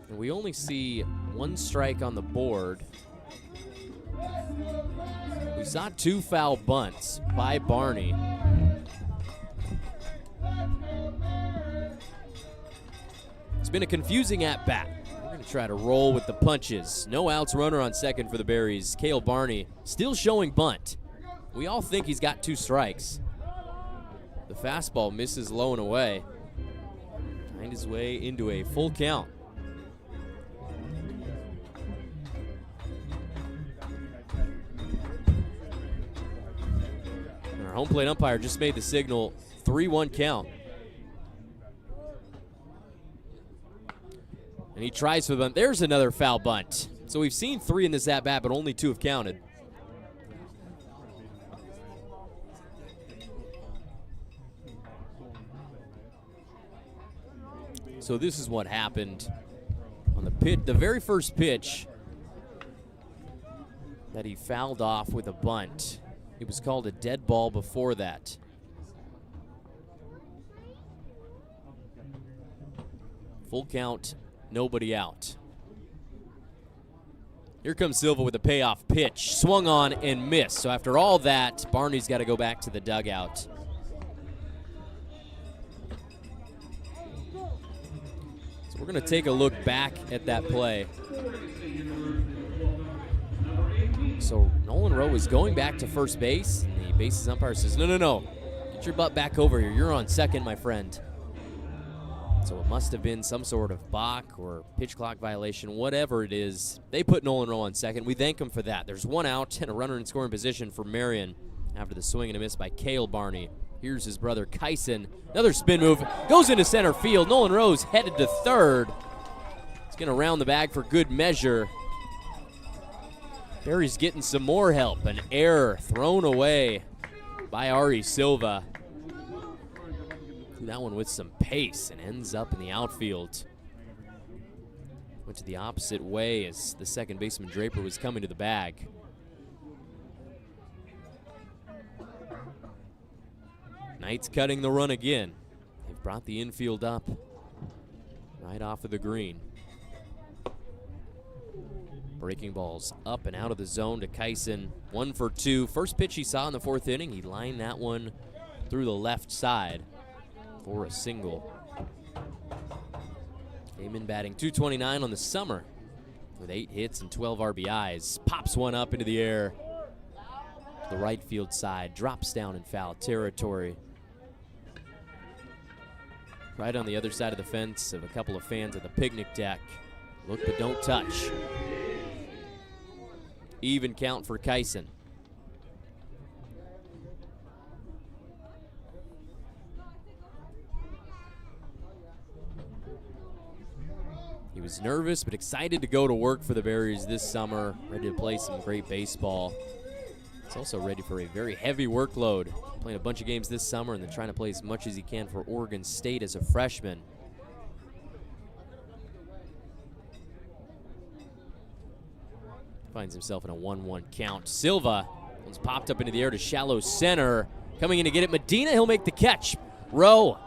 And we only see one strike on the board. We saw 2 foul bunts by Barney. It's been a confusing at-bat. We're going to try to roll with the punches. No outs, runner on second for the Berries. Cale Barney still showing bunt. We all think he's got 2 strikes. The fastball misses low and away. Find his way into a full count. Our home plate umpire just made the signal, 3-1 count. And he tries for the bunt. There's another foul bunt. So we've seen 3 in this at-bat, but only 2 have counted. So this is what happened on the very first pitch that he fouled off with a bunt. It was called a dead ball before that. Full count, nobody out. Here comes Silva with a payoff pitch. Swung on and missed. So after all that, Barney's got to go back to the dugout. So we're going to take a look back at that play. So Nolan Rowe is going back to first base, and the bases umpire says, no, get your butt back over here. You're on second, my friend. So it must have been some sort of balk or pitch clock violation, whatever it is. They put Nolan Rowe on second. We thank him for that. There's 1 out and a runner in scoring position for Marion after the swing and a miss by Cale Barney. Here's his brother Kyson. Another spin move. Goes into center field. Nolan Rowe's headed to third. He's going to round the bag for good measure. Berries getting some more help. An error thrown away by Ari Silva. Threw that one with some pace and ends up in the outfield. Went to the opposite way as the second baseman Draper was coming to the bag. Knights cutting the run again. They've brought the infield up right off of the green. Breaking balls up and out of the zone to Kyson. 1 for 2. First pitch he saw in the 4th inning. He lined that one through the left side for a single. Came in batting .229 on the summer with 8 hits and 12 RBIs. Pops one up into the air to the right field side. Drops down in foul territory. Right on the other side of the fence of a couple of fans at the picnic deck. Look but don't touch. Even count for Kyson. He was nervous but excited to go to work for the Berries this summer, ready to play some great baseball. He's also ready for a very heavy workload, playing a bunch of games this summer and then trying to play as much as he can for Oregon State as a freshman. Finds himself in a 1-1 count. Silva one's popped up into the air to shallow center. Coming in to get it, Medina, he'll make the catch. Rowe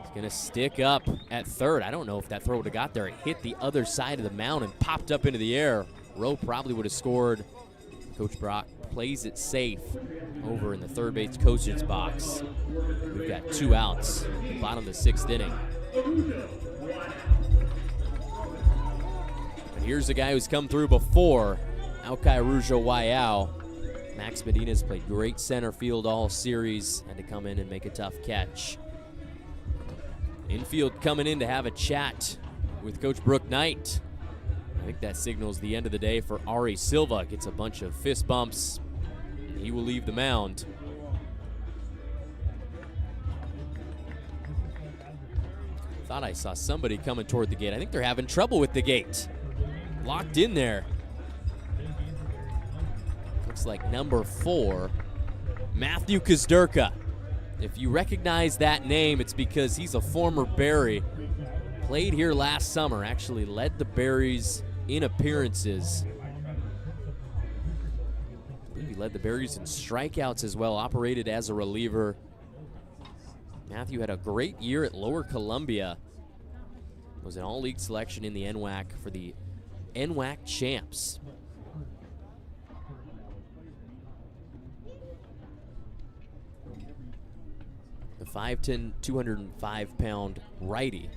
is going to stick up at third. I don't know if that throw would have got there. It hit the other side of the mound and popped up into the air. Rowe probably would have scored. Coach Brock plays it safe over in the third base coach's box. We've got 2 outs at the bottom of the 6th inning. And here's a guy who's come through before, Alkai Rujo Waiao. Max Medina's played great center field all series, had to come in and make a tough catch. Infield coming in to have a chat with Coach Brooke Knight. I think that signals the end of the day for Ari Silva. Gets a bunch of fist bumps. He will leave the mound. Thought I saw somebody coming toward the gate. I think they're having trouble with the gate. Locked in there. Looks like number 4, Matthew Kazdurka. If you recognize that name, it's because he's a former Berry. Played here last summer, actually led the Berries in appearances. I believe he led the Berries in strikeouts as well, operated as a reliever. Matthew had a great year at Lower Columbia. Was an all-league selection in the NWAC for the NWAC champs. The 5'10", 205-pound righty.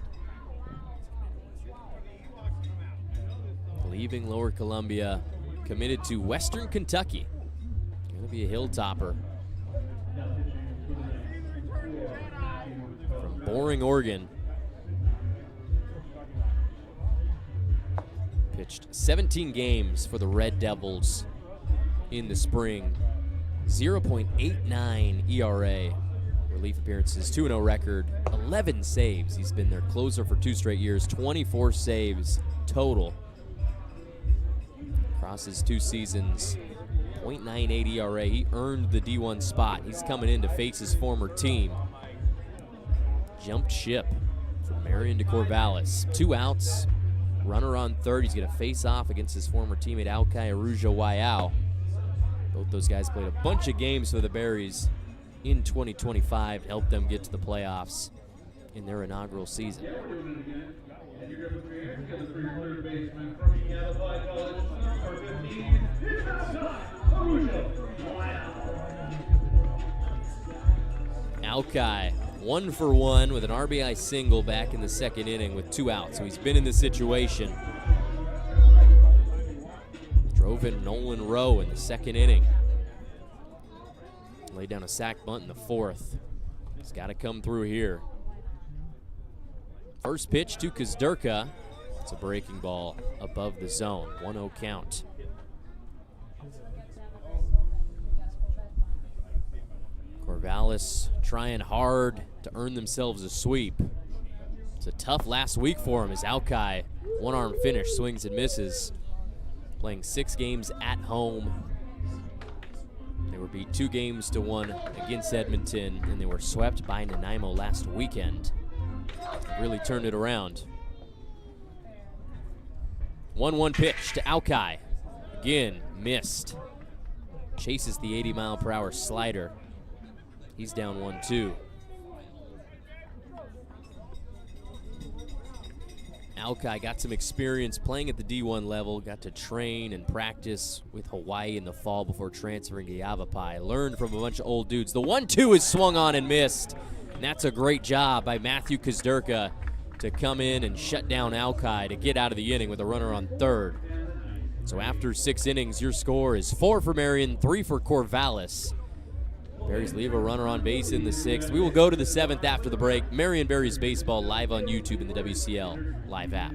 Leaving Lower Columbia, committed to Western Kentucky. Going to be a hilltopper. From Boring, Oregon. Pitched 17 games for the Red Devils in the spring. 0.89 ERA. Relief appearances, 2-0 record, 11 saves. He's been their closer for 2 straight years, 24 saves total. Across his 2 seasons, 0.98 ERA. He earned the D1 spot. He's coming in to face his former team. Jumped ship from Marion to Corvallis. 2 outs, runner on third. He's going to face off against his former teammate Alkai Arujo-Wayao. Both those guys played a bunch of games for the Berries in 2025 to help them get to the playoffs in their inaugural season. Alkai, 1 for 1 with an RBI single back in the 2nd inning with 2 outs. So he's been in this situation. Drove in Nolan Rowe in the 2nd inning. Laid down a sac bunt in the 4th. He's got to come through here. First pitch to Kazdurka. It's a breaking ball above the zone. 1-0 count. Corvallis trying hard to earn themselves a sweep. It's a tough last week for him as Alkai, one-arm finish, swings and misses. Playing 6 games at home. They were beat 2-1 against Edmonton, and they were swept by Nanaimo last weekend. Really turned it around. 1-1 pitch to Alkai. Again, missed. Chases the 80-mile-per-hour slider. He's down 1-2. Alkai got some experience playing at the D1 level, got to train and practice with Hawaii in the fall before transferring to Yavapai. Learned from a bunch of old dudes. The 1-2 is swung on and missed. And that's a great job by Matthew Kazdurka to come in and shut down Alkai to get out of the inning with a runner on third. So after 6 innings, your score is 4 for Marion, 3 for Corvallis. Berries leave a runner on base in the 6th. We will go to the 7th after the break. Marion Berries baseball live on YouTube and the WCL live app.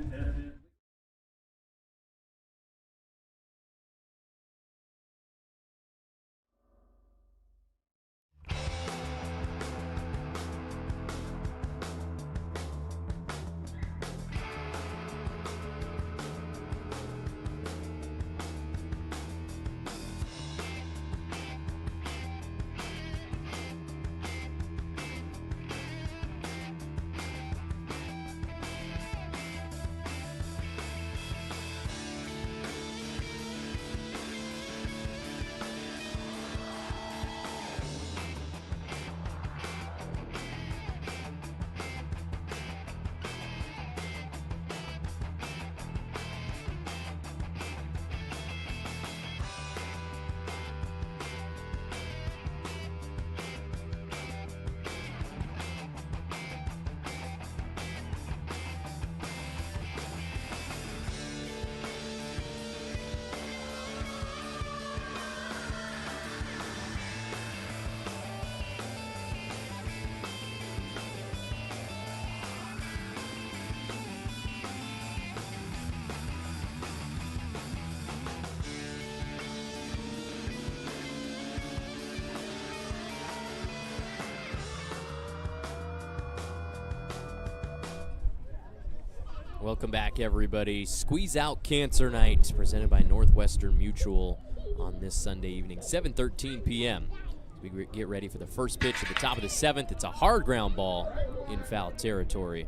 Welcome back, everybody. Squeeze Out Cancer Night, presented by Northwestern Mutual on this Sunday evening, 7:13 p.m. We get ready for the first pitch at the top of the 7th. It's a hard ground ball in foul territory.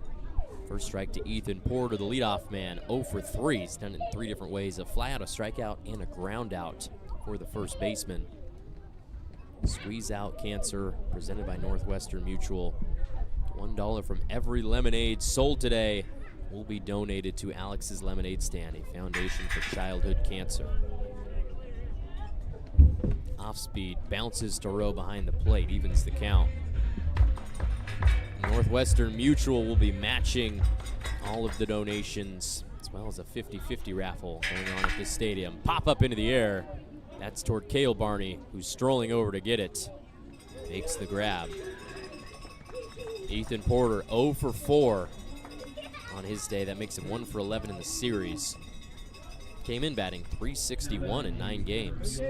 First strike to Ethan Porter, the leadoff man, 0 for 3. He's done it in 3 different ways: a fly out, a strikeout, and a ground out for the first baseman. Squeeze Out Cancer, presented by Northwestern Mutual. $1 from every lemonade sold today will be donated to Alex's Lemonade Stand, a foundation for childhood cancer. Off speed, bounces to row behind the plate, evens the count. Northwestern Mutual will be matching all of the donations, as well as a 50-50 raffle going on at this stadium. Pop up into the air. That's toward Cale Barney, who's strolling over to get it. Makes the grab. Ethan Porter 0 for 4 on his day. That makes him 1 for 11 in the series. Came in batting .361 in 9 games.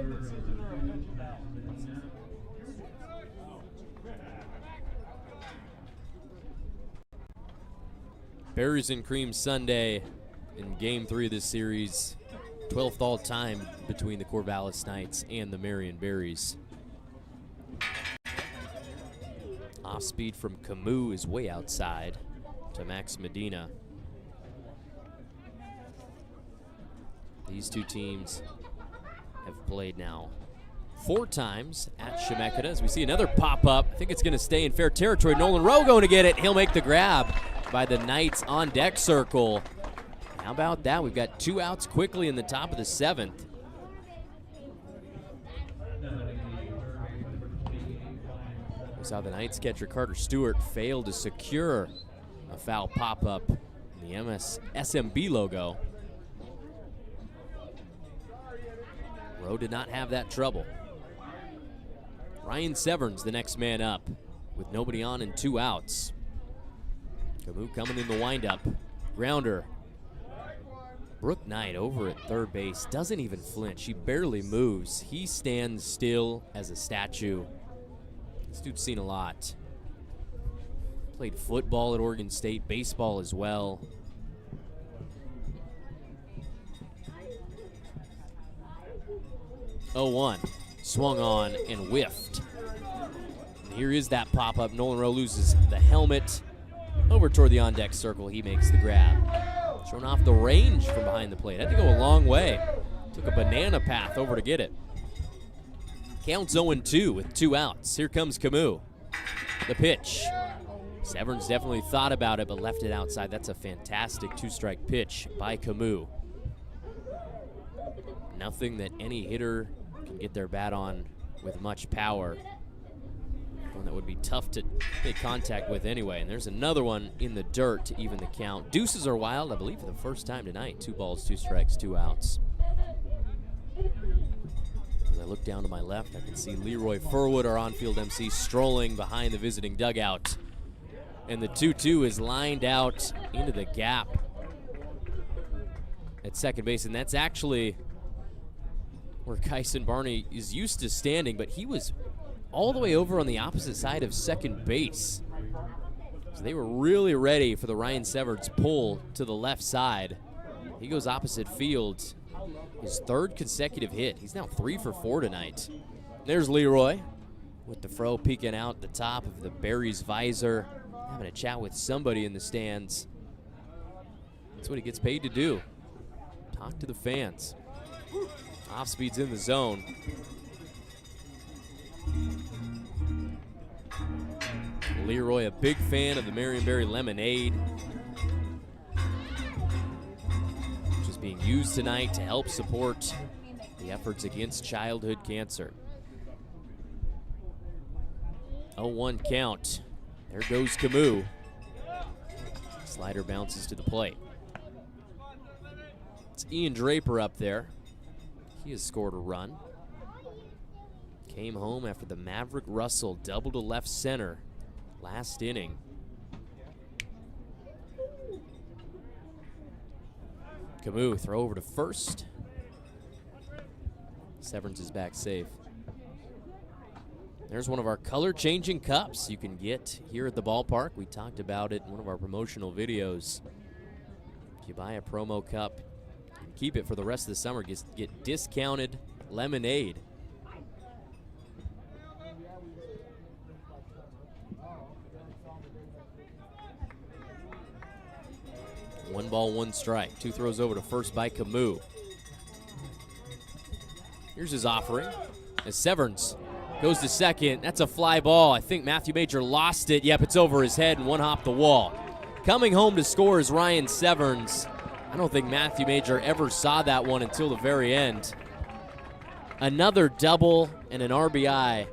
Berries and Cream Sunday in Game 3 of this series. 12th all-time between the Corvallis Knights and the Marion Berries. Off speed from Camus is way outside to Max Medina. These two teams have played now 4 times at Chemeketa. As we see another pop-up, I think it's going to stay in fair territory. Nolan Rowe going to get it. He'll make the grab by the Knights on deck circle. How about that? We've got 2 outs quickly in the top of the 7th. We saw the Knights catcher Carter Stewart fail to secure a foul pop-up in the SMB logo. Rowe did not have that trouble. Ryan Severn's the next man up with nobody on and 2 outs. Camus coming in the windup. Grounder. Brooke Knight over at third base doesn't even flinch. He barely moves. He stands still as a statue. This dude's seen a lot. Played football at Oregon State, baseball as well. Oh, swung on and whiffed. And here is that pop-up. Nolan Rowe loses the helmet. Over toward the on-deck circle, he makes the grab. Showing off the range from behind the plate. Had to go a long way. Took a banana path over to get it. Counts 0-2 with 2 outs. Here comes Camus. The pitch. Severn's definitely thought about it, but left it outside. That's a fantastic 2-strike pitch by Camus. Nothing that any hitter can get their bat on with much power. One that would be tough to make contact with anyway. And there's another one in the dirt to even the count. Deuces are wild, I believe, for the first time tonight. 2 balls, 2 strikes, 2 outs. As I look down to my left, I can see Leroy Furwood, our on-field MC, strolling behind the visiting dugout. And the 2-2 is lined out into the gap at second base. And that's actually where Kyson Barney is used to standing, but he was all the way over on the opposite side of second base. So they were really ready for the Ryan Severns pull to the left side. He goes opposite field. His 3rd consecutive hit. He's now 3 for 4 tonight. There's Leroy with the fro peeking out the top of the Berries visor, having a chat with somebody in the stands. That's what he gets paid to do. Talk to the fans. Off speed's in the zone. Leroy, a big fan of the Marion Berry Lemonade, which is being used tonight to help support the efforts against childhood cancer. 0-1 count. There goes Camus. Slider bounces to the plate. It's Ian Draper up there. He has scored a run. Came home after the Maverick Russell double to left center last inning. Camus throw over to first. Severns is back safe. There's one of our color-changing cups you can get here at the ballpark. We talked about it in one of our promotional videos. If you buy a promo cup, keep it for the rest of the summer. Get discounted lemonade. One ball, one strike. Two throws over to first by Camus. Here's his offering as Severns goes to second. That's a fly ball. I think Matthew Major lost it. Yep, it's over his head and one hop the wall. Coming home to score is Ryan Severns. I don't think Matthew Major ever saw that one until the very end. Another double and an RBI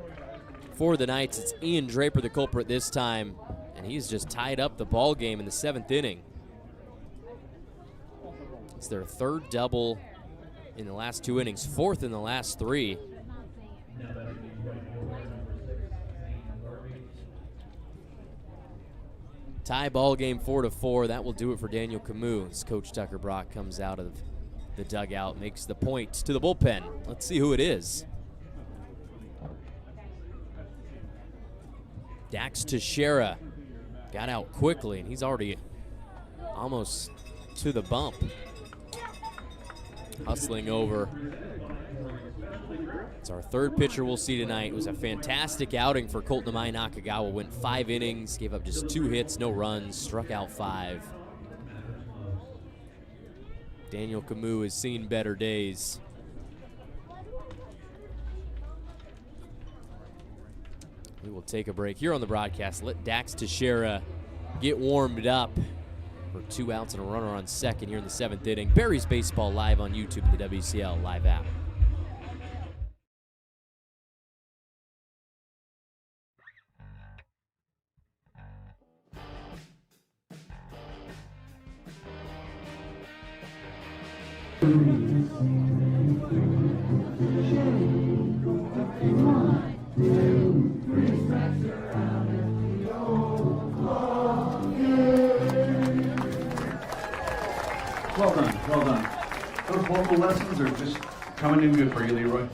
for the Knights. It's Ian Draper, the culprit this time, and he's just tied up the ball game in the 7th inning. It's their third double in the last 2 innings, fourth in the last 3. Tie ball game 4-4. That will do it for Daniel Camus as Coach Tucker Brock comes out of the dugout, makes the point to the bullpen. Let's see who it is. Dax Teixeira got out quickly, and he's already almost to the bump. Hustling over. It's our third pitcher we'll see tonight. It was a fantastic outing for Colton Amai Nakagawa. Went 5 innings, gave up just 2 hits, no runs, struck out 5. Daniel Camus has seen better days. We will take a break here on the broadcast. Let Dax Teixeira get warmed up for 2 outs and a runner on second here in the 7th inning. Berries Baseball live on YouTube and the WCL live app. Well done, well done. Those vocal lessons are just coming in good for you, Leroy.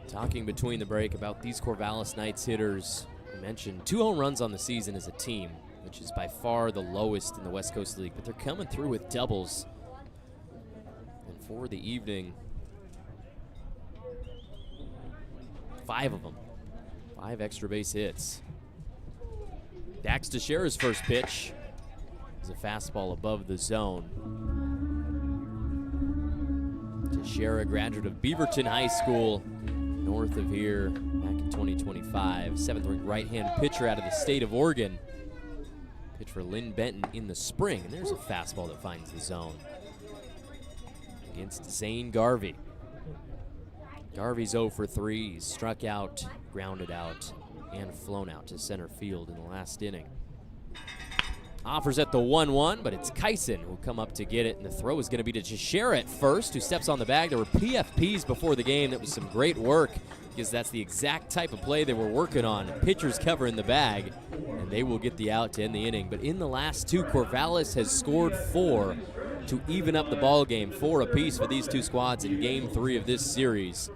Talking between the break about these Corvallis Knights hitters, we mentioned 2 home runs on the season as a team, which is by far the lowest in the West Coast League, but they're coming through with doubles. And for the evening, 5 of them, 5 extra base hits. Dax Teixeira's first pitch is a fastball above the zone. Teixeira, graduate of Beaverton High School, north of here, back in 2025. 7th-ranked right-hand pitcher out of the state of Oregon. Pitch for Lynn Benton in the spring, and there's a fastball that finds the zone. Against Zane Garvey. Garvey's 0 for 3. He's struck out, grounded out, and flown out to center field in the last inning. Offers at the 1-1, but it's Kyson who'll come up to get it, and the throw is going to be to Teixeira at first, who steps on the bag. There were PFPs before the game. That was some great work, because that's the exact type of play they were working on. Pitchers covering the bag, and they will get the out to end the inning. But in the last 2, Corvallis has scored 4 to even up the ball game, 4 apiece for these 2 squads in Game 3 of this series.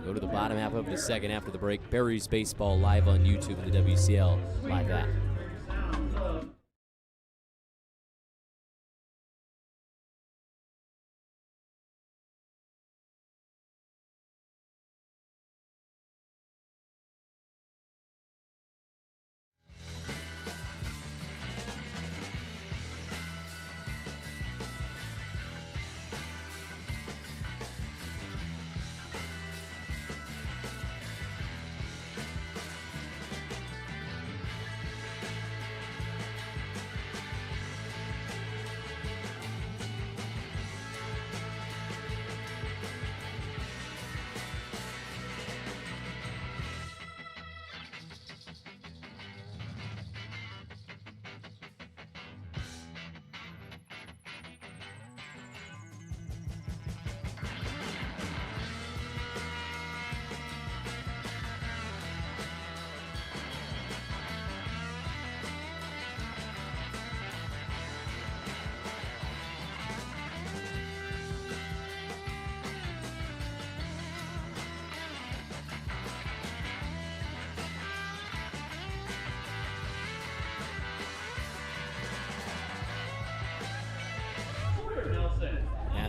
Go to the bottom half of the second after the break. Berries Baseball live on YouTube and the WCL live app.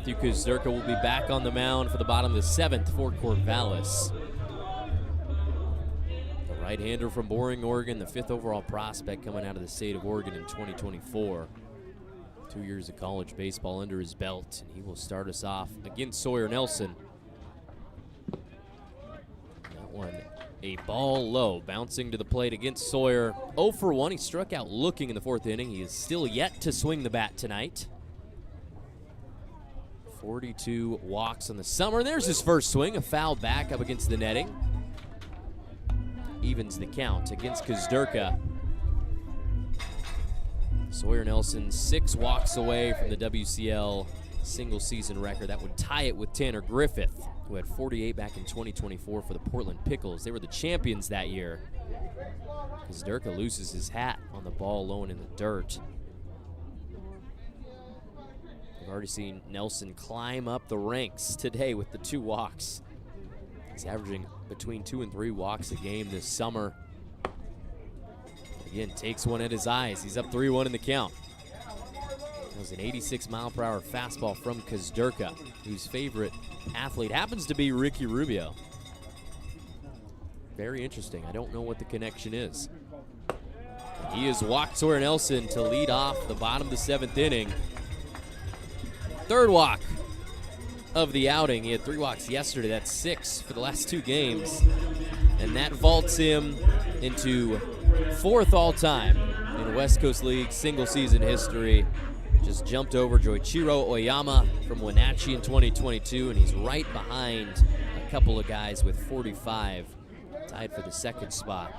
Matthew Kuzderka will be back on the mound for the bottom of the 7th for Corvallis. The right-hander from Boring, Oregon, the 5th overall prospect coming out of the state of Oregon in 2024. 2 years of college baseball under his belt, and he will start us off against Sawyer Nelson. That one, a ball low, bouncing to the plate against Sawyer. 0 for 1. He struck out looking in the 4th inning. He is still yet to swing the bat tonight. 42 walks on the summer. There's his first swing, a foul back up against the netting. Evens the count against Kuzderka. Sawyer Nelson 6 walks away from the WCL single season record. That would tie it with Tanner Griffith, who had 48 back in 2024 for the Portland Pickles. They were the champions that year. Kuzderka loses his hat on the ball low and in the dirt. We've already seen Nelson climb up the ranks today with the 2 walks. He's averaging between 2 and 3 walks a game this summer. Again, takes one at his eyes. He's up 3-1 in the count. That was an 86-mile-per-hour fastball from Kuzderka, whose favorite athlete happens to be Ricky Rubio. Very interesting. I don't know what the connection is. He has walked Sawyer Nelson to lead off the bottom of the 7th inning. 3rd walk of the outing. He had 3 walks yesterday. That's 6 for the last 2 games. And that vaults him into 4th all-time in West Coast League single-season history. Just jumped over Joichiro Oyama from Wenatchee in 2022, and he's right behind a couple of guys with 45, tied for the 2nd spot.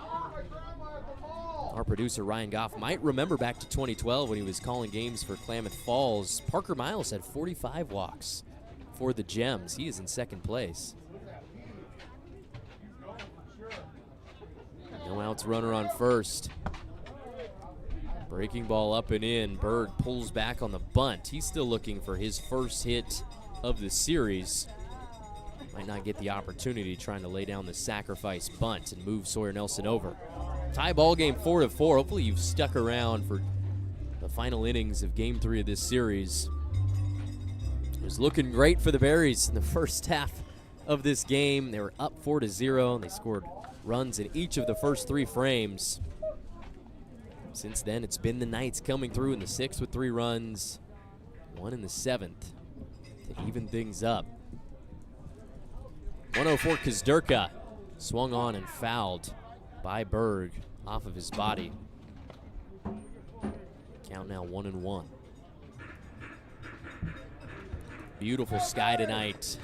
Our producer, Ryan Goff, might remember back to 2012 when he was calling games for Klamath Falls. Parker Miles had 45 walks for the Gems. He is in 2nd place. No outs, runner on first. Breaking ball up and in. Berg pulls back on the bunt. He's still looking for his first hit of the series. Might not get the opportunity, trying to lay down the sacrifice bunt and move Sawyer Nelson over. Tie ball game 4-4. Hopefully you've stuck around for the final innings of game 3 of this series. It was looking great for the Berries in the first half of this game. They were up 4-0, and they scored runs in each of the first 3 frames. Since then, it's been the Knights coming through in the 6th with 3 runs, 1 in the 7th to even things up. 104 Kuzderka swung on and fouled by Berg off of his body. Count now 1-1. Beautiful sky tonight.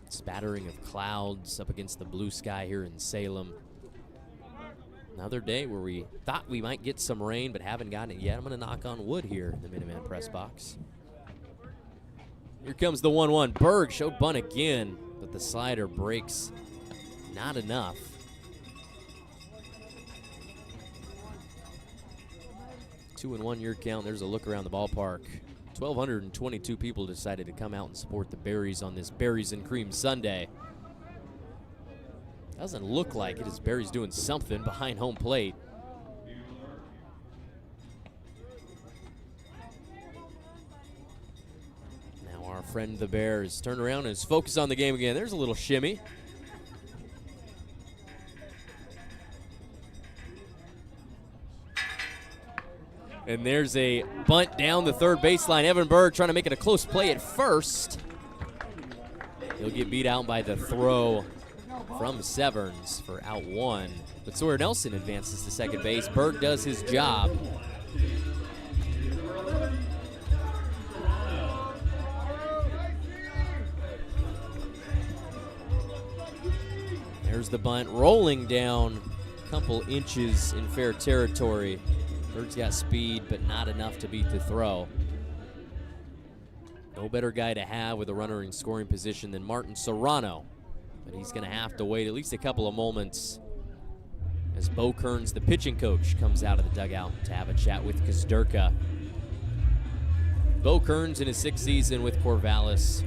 Spattering of clouds up against the blue sky here in Salem. Another day where we thought we might get some rain, but haven't gotten it yet. I'm going to knock on wood here in the Minuteman press box. Here comes the 1-1. Berg showed bunt again, but the slider breaks not enough. Two and 1 year count. There's a look around the ballpark. 1,222 people decided to come out and support the Berries on this Berries and Cream Sunday. Doesn't look like it as Berries doing something behind home plate. Now our friend the Bears turn around and is focused on the game again. There's a little shimmy. And there's a bunt down the 3rd baseline. Evan Berg trying to make it a close play at first. He'll get beat out by the throw from Severns for out 1. But Sawyer Nelson advances to 2nd base. Berg does his job. There's the bunt rolling down a couple inches in fair territory. Berg's got speed, but not enough to beat the throw. No better guy to have with a runner in scoring position than Martin Serrano. But he's going to have to wait at least a couple of moments as Bo Kearns, the pitching coach, comes out of the dugout to have a chat with Kuzderka. Bo Kearns in his 6th season with Corvallis.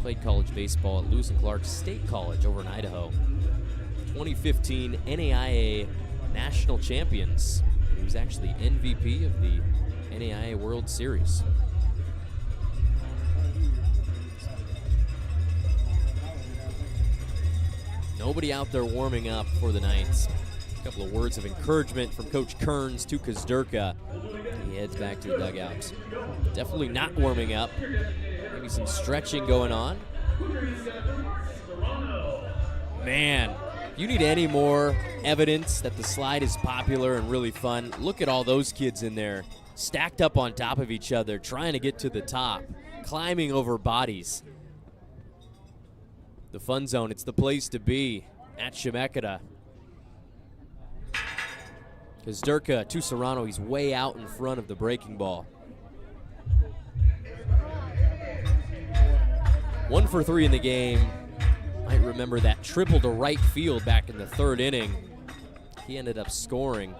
Played college baseball at Lewis and Clark State College over in Idaho. 2015 NAIA National Champions. He was actually MVP of the NAIA World Series. Nobody out there warming up for the Knights. A couple of words of encouragement from Coach Kearns to Kazdurka. He heads back to the dugout. Definitely not warming up. Maybe some stretching going on. Man, you need any more evidence that the slide is popular and really fun. Look at all those kids in there, stacked up on top of each other, trying to get to the top, climbing over bodies. The Fun Zone, it's the place to be at Chemeketa. Kazdurka to Serrano, he's way out in front of the breaking ball. 1 for 3 in the game. Might remember that triple to right field back in the 3rd inning. He ended up scoring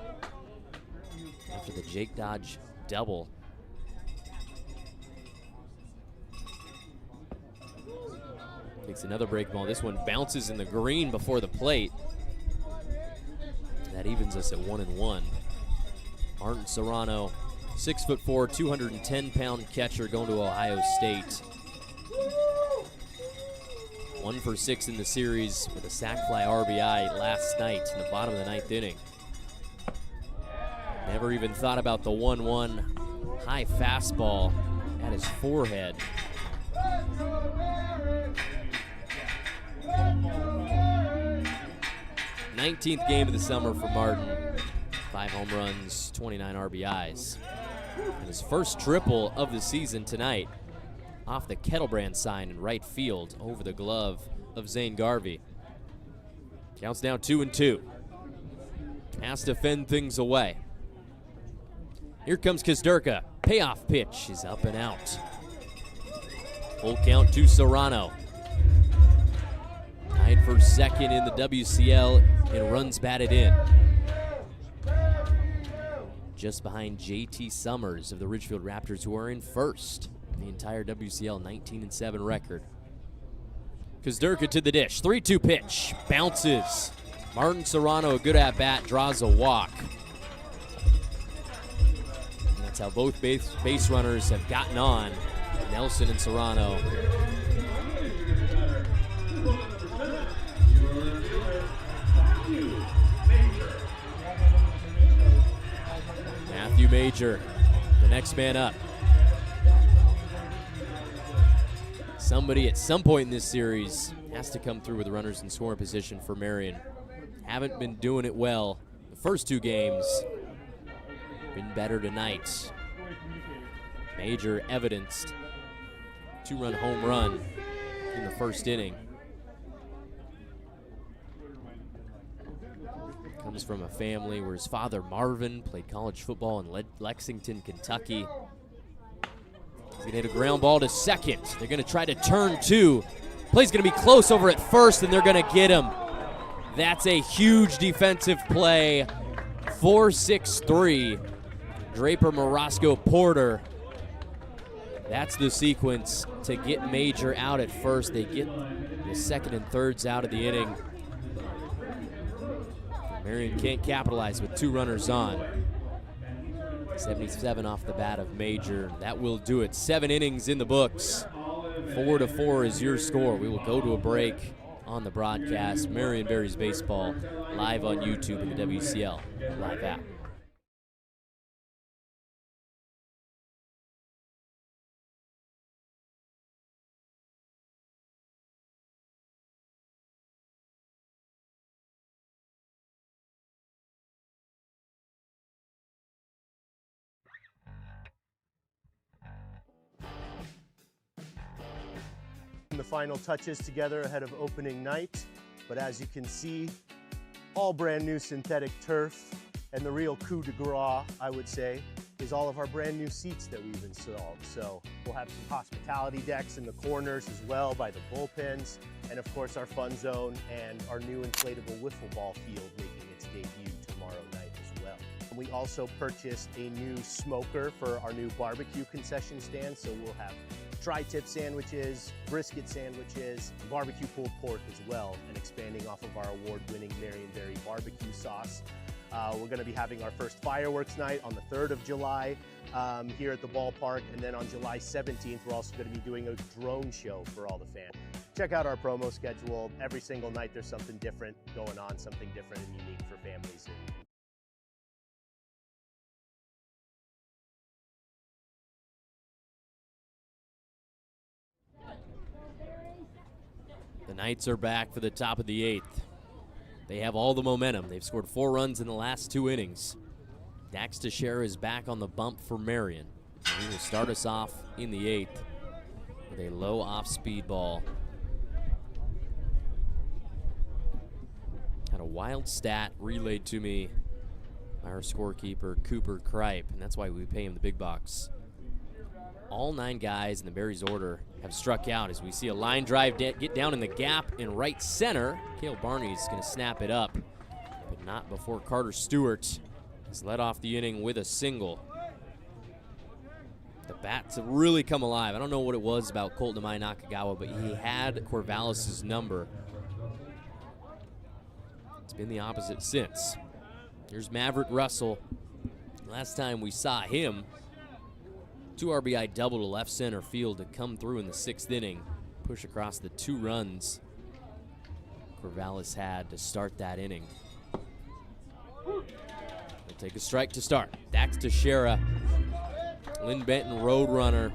after the Jake Dodge double. Takes another break ball. This one bounces in the green before the plate. That evens us at 1-1. Martin Serrano, 6'4", 210-pound catcher going to Ohio State. 1 for 6 in the series with a sac fly RBI last night in the bottom of the 9th inning. Never even thought about the 1-1 high fastball at his forehead. 19th game of the summer for Martin. 5 home runs, 29 RBIs. And his first triple of the season tonight off the Kettlebrand sign in right field over the glove of Zane Garvey. Counts down 2-2. Has to fend things away. Here comes Kazdurka. Payoff pitch is up and out. Full count to Serrano. Tied for second in the WCL in runs batted in. Just behind JT Summers of the Ridgefield Raptors, who are in first in the entire WCL 19-7 record. Kazdurka to the dish. 3-2 pitch. Bounces. Martin Serrano, a good at-bat, draws a walk. And that's how both base runners have gotten on. Nelson and Serrano. Matthew Major, the next man up. Somebody at some point in this series has to come through with runners in scoring position for Marion. Haven't been doing it well the first 2 games. Been better tonight. Major evidenced 2-run home run in the first inning. Comes from a family where his father, Marvin, played college football in Lexington, Kentucky. He's gonna hit a ground ball to second. They're gonna try to turn 2. Play's gonna be close over at first, and they're gonna get him. That's a huge defensive play. 4-6-3. Draper, Morosco, Porter. That's the sequence to get Major out at first. They get the second and thirds out of the inning. Marion can't capitalize with 2 runners on. 77 off the bat of Major. That will do it. 7 innings in the books. 4-4 is your score. We will go to a break on the broadcast. Marion Berries Baseball live on YouTube and the WCL live app. The final touches together ahead of opening night, but as you can see, all brand new synthetic turf, and the real coup de grace, I would say, is all of our brand new seats that we've installed. So we'll have some hospitality decks in the corners as well by the bullpens, and of course our fun zone and our new inflatable wiffle ball field making its debut tomorrow night as well. And we also purchased a new smoker for our new barbecue concession stand, so we'll have tri-tip sandwiches, brisket sandwiches, barbecue pulled pork as well, and expanding off of our award-winning Marion Berry barbecue sauce. We're going to be having our first fireworks night on the 3rd of July. here at the ballpark. And then on July 17th, we're also going to be doing a drone show for all the fans. Check out our promo schedule. Every single night there's something different going on, something different and unique for families. The Knights are back for the top of the 8th. They have all the momentum. They've scored 4 runs in the last 2 innings. Dax Teixeira is back on the bump for Marion. He will start us off in the 8th with a low off-speed ball. Had a wild stat relayed to me by our scorekeeper, Cooper Kripe, and that's why we pay him the big bucks. All 9 guys in the Berries order have struck out as we see a line drive get down in the gap in right center. Cale Barney's going to snap it up, but not before Carter Stewart has led off the inning with a single. The bats have really come alive. I don't know what it was about Colton Amai Nakagawa, but he had Corvallis' number. It's been the opposite since. Here's Maverick Russell. Last time we saw him, 2 RBI double to left center field to come through in the 6th inning, push across the 2 runs Corvallis had to start that inning. We'll take a strike to start. Dax Teixeira, Lynn Benton Roadrunner,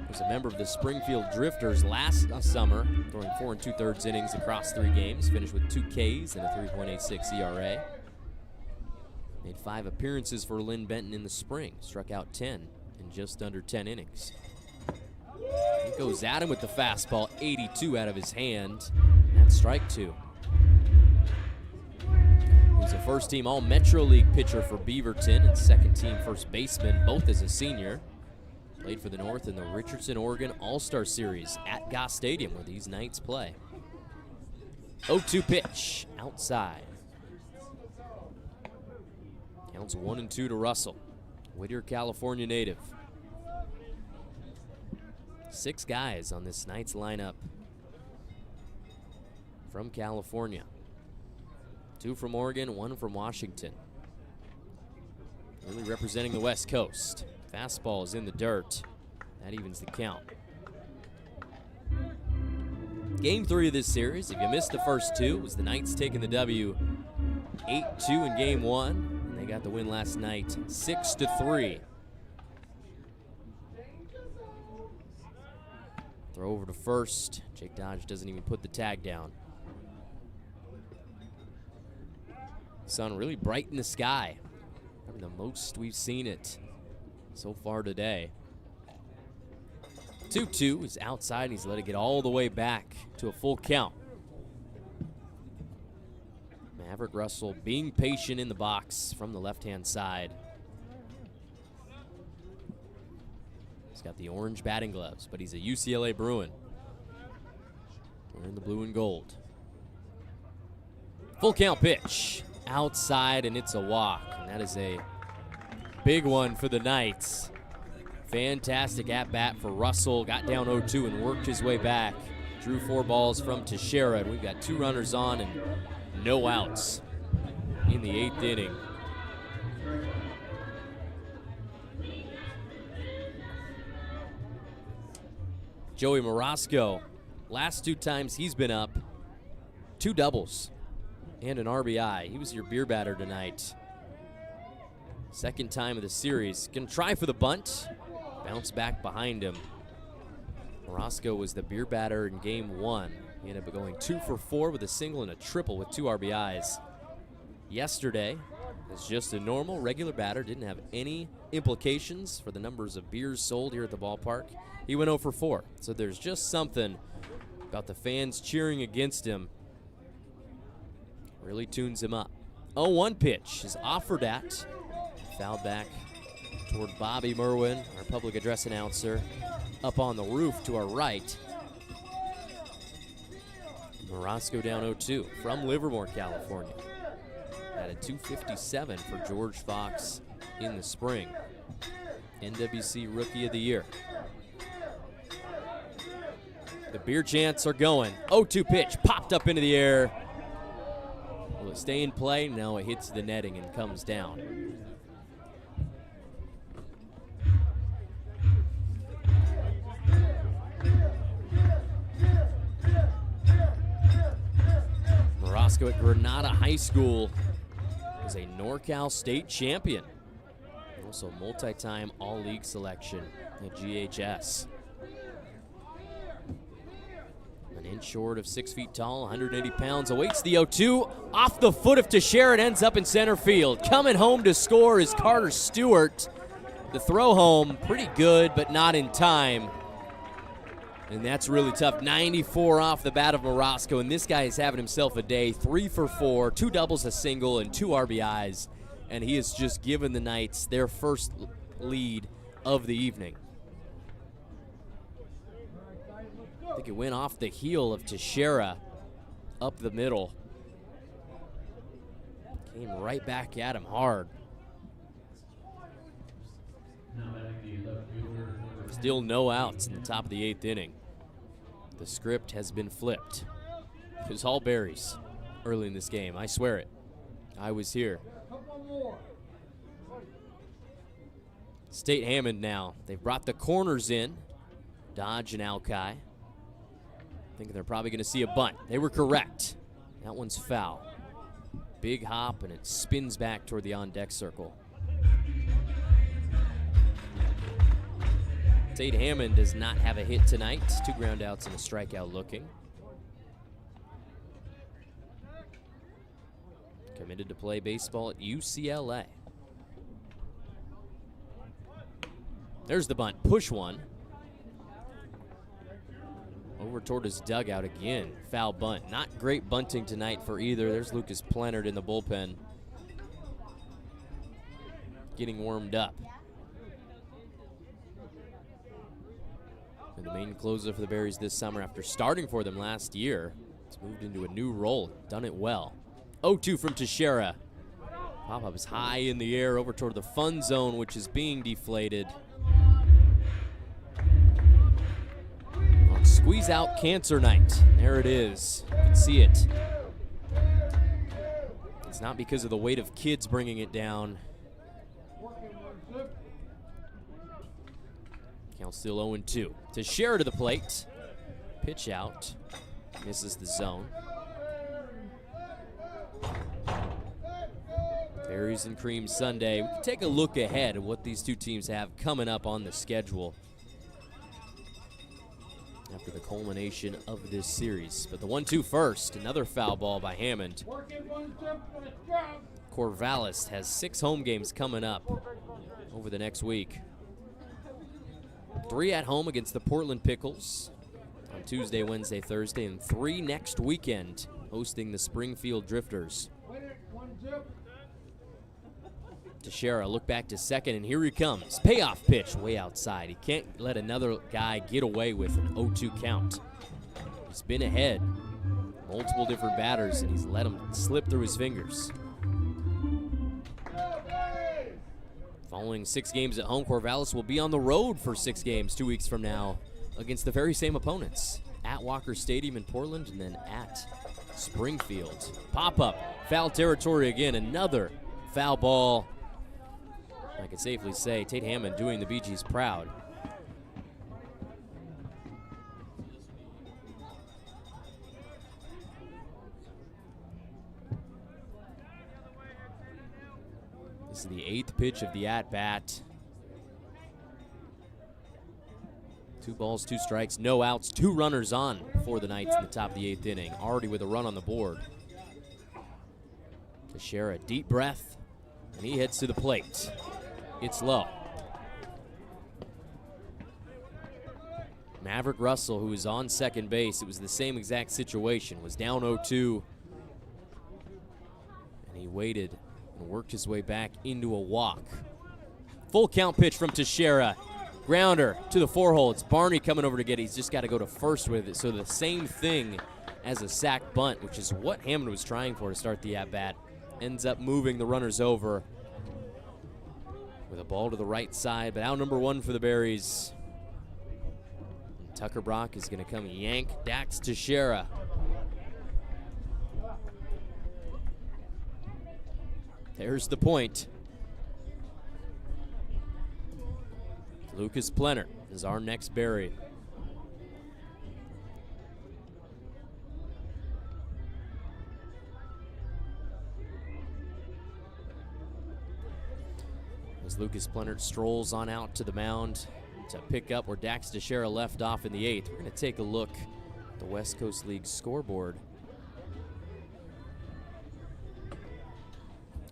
was a member of the Springfield Drifters last summer, throwing 4 2/3 innings across 3 games, finished with 2 Ks and a 3.86 ERA. Made 5 appearances for Lynn Benton in the spring, struck out 10 in just under 10 innings. He goes at him with the fastball, 82 out of his hand. That's strike 2. He's a first-team All-Metro League pitcher for Beaverton and second-team first baseman, both as a senior. Played for the North in the Richardson, Oregon All-Star Series at Goss Stadium, where these Knights play. 0-2 pitch, outside. Counts 1-2 to Russell. Whittier, California native. 6 guys on this Knights lineup from California. 2 from Oregon, 1 from Washington. Really representing the West Coast. Fastball is in the dirt. That evens the count. Game 3 of this series, if you missed the first 2, was the Knights taking the W 8-2 in game 1. They got the win last night, 6-3. Throw over to first. Jake Dodge doesn't even put the tag down. Sun really bright in the sky. Probably the most we've seen it so far today. 2-2 is outside, and he's let it get all the way back to a full count. Maverick Russell being patient in the box from the left-hand side. He's got the orange batting gloves, but he's a UCLA Bruin. Wearing the blue and gold. Full count pitch. Outside, and it's a walk. And that is a big one for the Knights. Fantastic at-bat for Russell. Got down 0-2 and worked his way back. Drew 4 balls from Teixeira, and we've got 2 runners on and no outs in the 8th inning. Joey Morosco, last 2 times he's been up, 2 doubles and an RBI. He was your beer batter tonight. Second time of the series. Gonna try for the bunt. Bounce back behind him. Morosco was the beer batter in game 1. He ended up going 2 for 4 with a single and a triple with 2 RBIs. Yesterday, as just a normal, regular batter, didn't have any implications for the numbers of beers sold here at the ballpark. He went 0 for 4. So there's just something about the fans cheering against him. Really tunes him up. 0-1 pitch is offered at. Fouled back toward Bobby Merwin, our public address announcer, up on the roof to our right. Morosco down 0-2 from Livermore, California. Had a 257 for George Fox in the spring. NWC Rookie of the Year. The beer chants are going. 0-2 pitch popped up into the air. Will it stay in play? No, it hits the netting and comes down. Marosco at Granada High School. Was a NorCal state champion. Also multi-time all-league selection at GHS. An inch short of 6 feet tall, 180 pounds, awaits the 0-2. Off the foot of Teixeira, it ends up in center field. Coming home to score is Carter Stewart. The throw home, pretty good, but not in time. And that's really tough. 94 off the bat of Marosco, and this guy is having himself a day. 3 for 4, 2 doubles, a single, and 2 RBIs. And he has just given the Knights their first lead of the evening. I think it went off the heel of Teixeira up the middle. Came right back at him hard. Still no outs in the top of the 8th inning. The script has been flipped. It was all Berries early in this game. I swear it. I was here. State Hammond now. They've brought the corners in. Dodge and Alki. Thinking they're probably going to see a bunt. They were correct. That one's foul. Big hop, and it spins back toward the on-deck circle. State Hammond does not have a hit tonight. 2 ground outs and a strikeout looking. Committed to play baseball at UCLA. There's the bunt. Push one. Over toward his dugout again. Foul bunt. Not great bunting tonight for either. There's Lucas Plennard in the bullpen. Getting warmed up. And the main closer for the Berries this summer after starting for them last year. It's moved into a new role. Done it well. 0-2 from Teixeira. Pop-up is high in the air over toward the fun zone, which is being deflated. Squeeze out Cancer Night. There it is. You can see it. It's not because of the weight of kids bringing it down. Count still 0-2. Teixeira to the plate. Pitch out. Misses the zone. Berries and Cream Sunday. We can take a look ahead at what these two teams have coming up on the schedule after the culmination of this series. But the 1-2 first. Another foul ball by Hammond. Corvallis has 6 home games coming up over the next week. 3 at home against the Portland Pickles on Tuesday, Wednesday, Thursday, and 3 next weekend hosting the Springfield Drifters. Teixeira look back to second, and here he comes. Payoff pitch way outside. He can't let another guy get away with an 0-2 count. He's been ahead multiple different batters, and he's let them slip through his fingers. Following 6 games at home, Corvallis will be on the road for 6 games 2 weeks from now against the very same opponents. At Walker Stadium in Portland and then at Springfield. Pop-up, foul territory again, another foul ball. I can safely say Tate Hammond doing the Bee Gees proud. This is the 8th pitch of the at-bat. 2 balls, 2 strikes, no outs, 2 runners on for the Knights in the top of the 8th inning, already with a run on the board. Teixeira, deep breath, and he heads to the plate. It's low. Maverick Russell, who is on second base, it was the same exact situation, was down 0-2, and he waited and worked his way back into a walk. Full count pitch from Teixeira. Grounder to the 4-hole. It's Barney coming over to get it. He's just got to go to first with it. So the same thing as a sac bunt, which is what Hammond was trying for to start the at-bat. Ends up moving the runners over with a ball to the right side, but out number 1 for the Berries. And Tucker Brock is going to come yank Dax Teixeira. There's the point. Lucas Plennard is our next Berry. as Lucas Plenert strolls on out to the mound to pick up where Dax Teixeira left off in the 8th. We're going to take a look at the West Coast League scoreboard.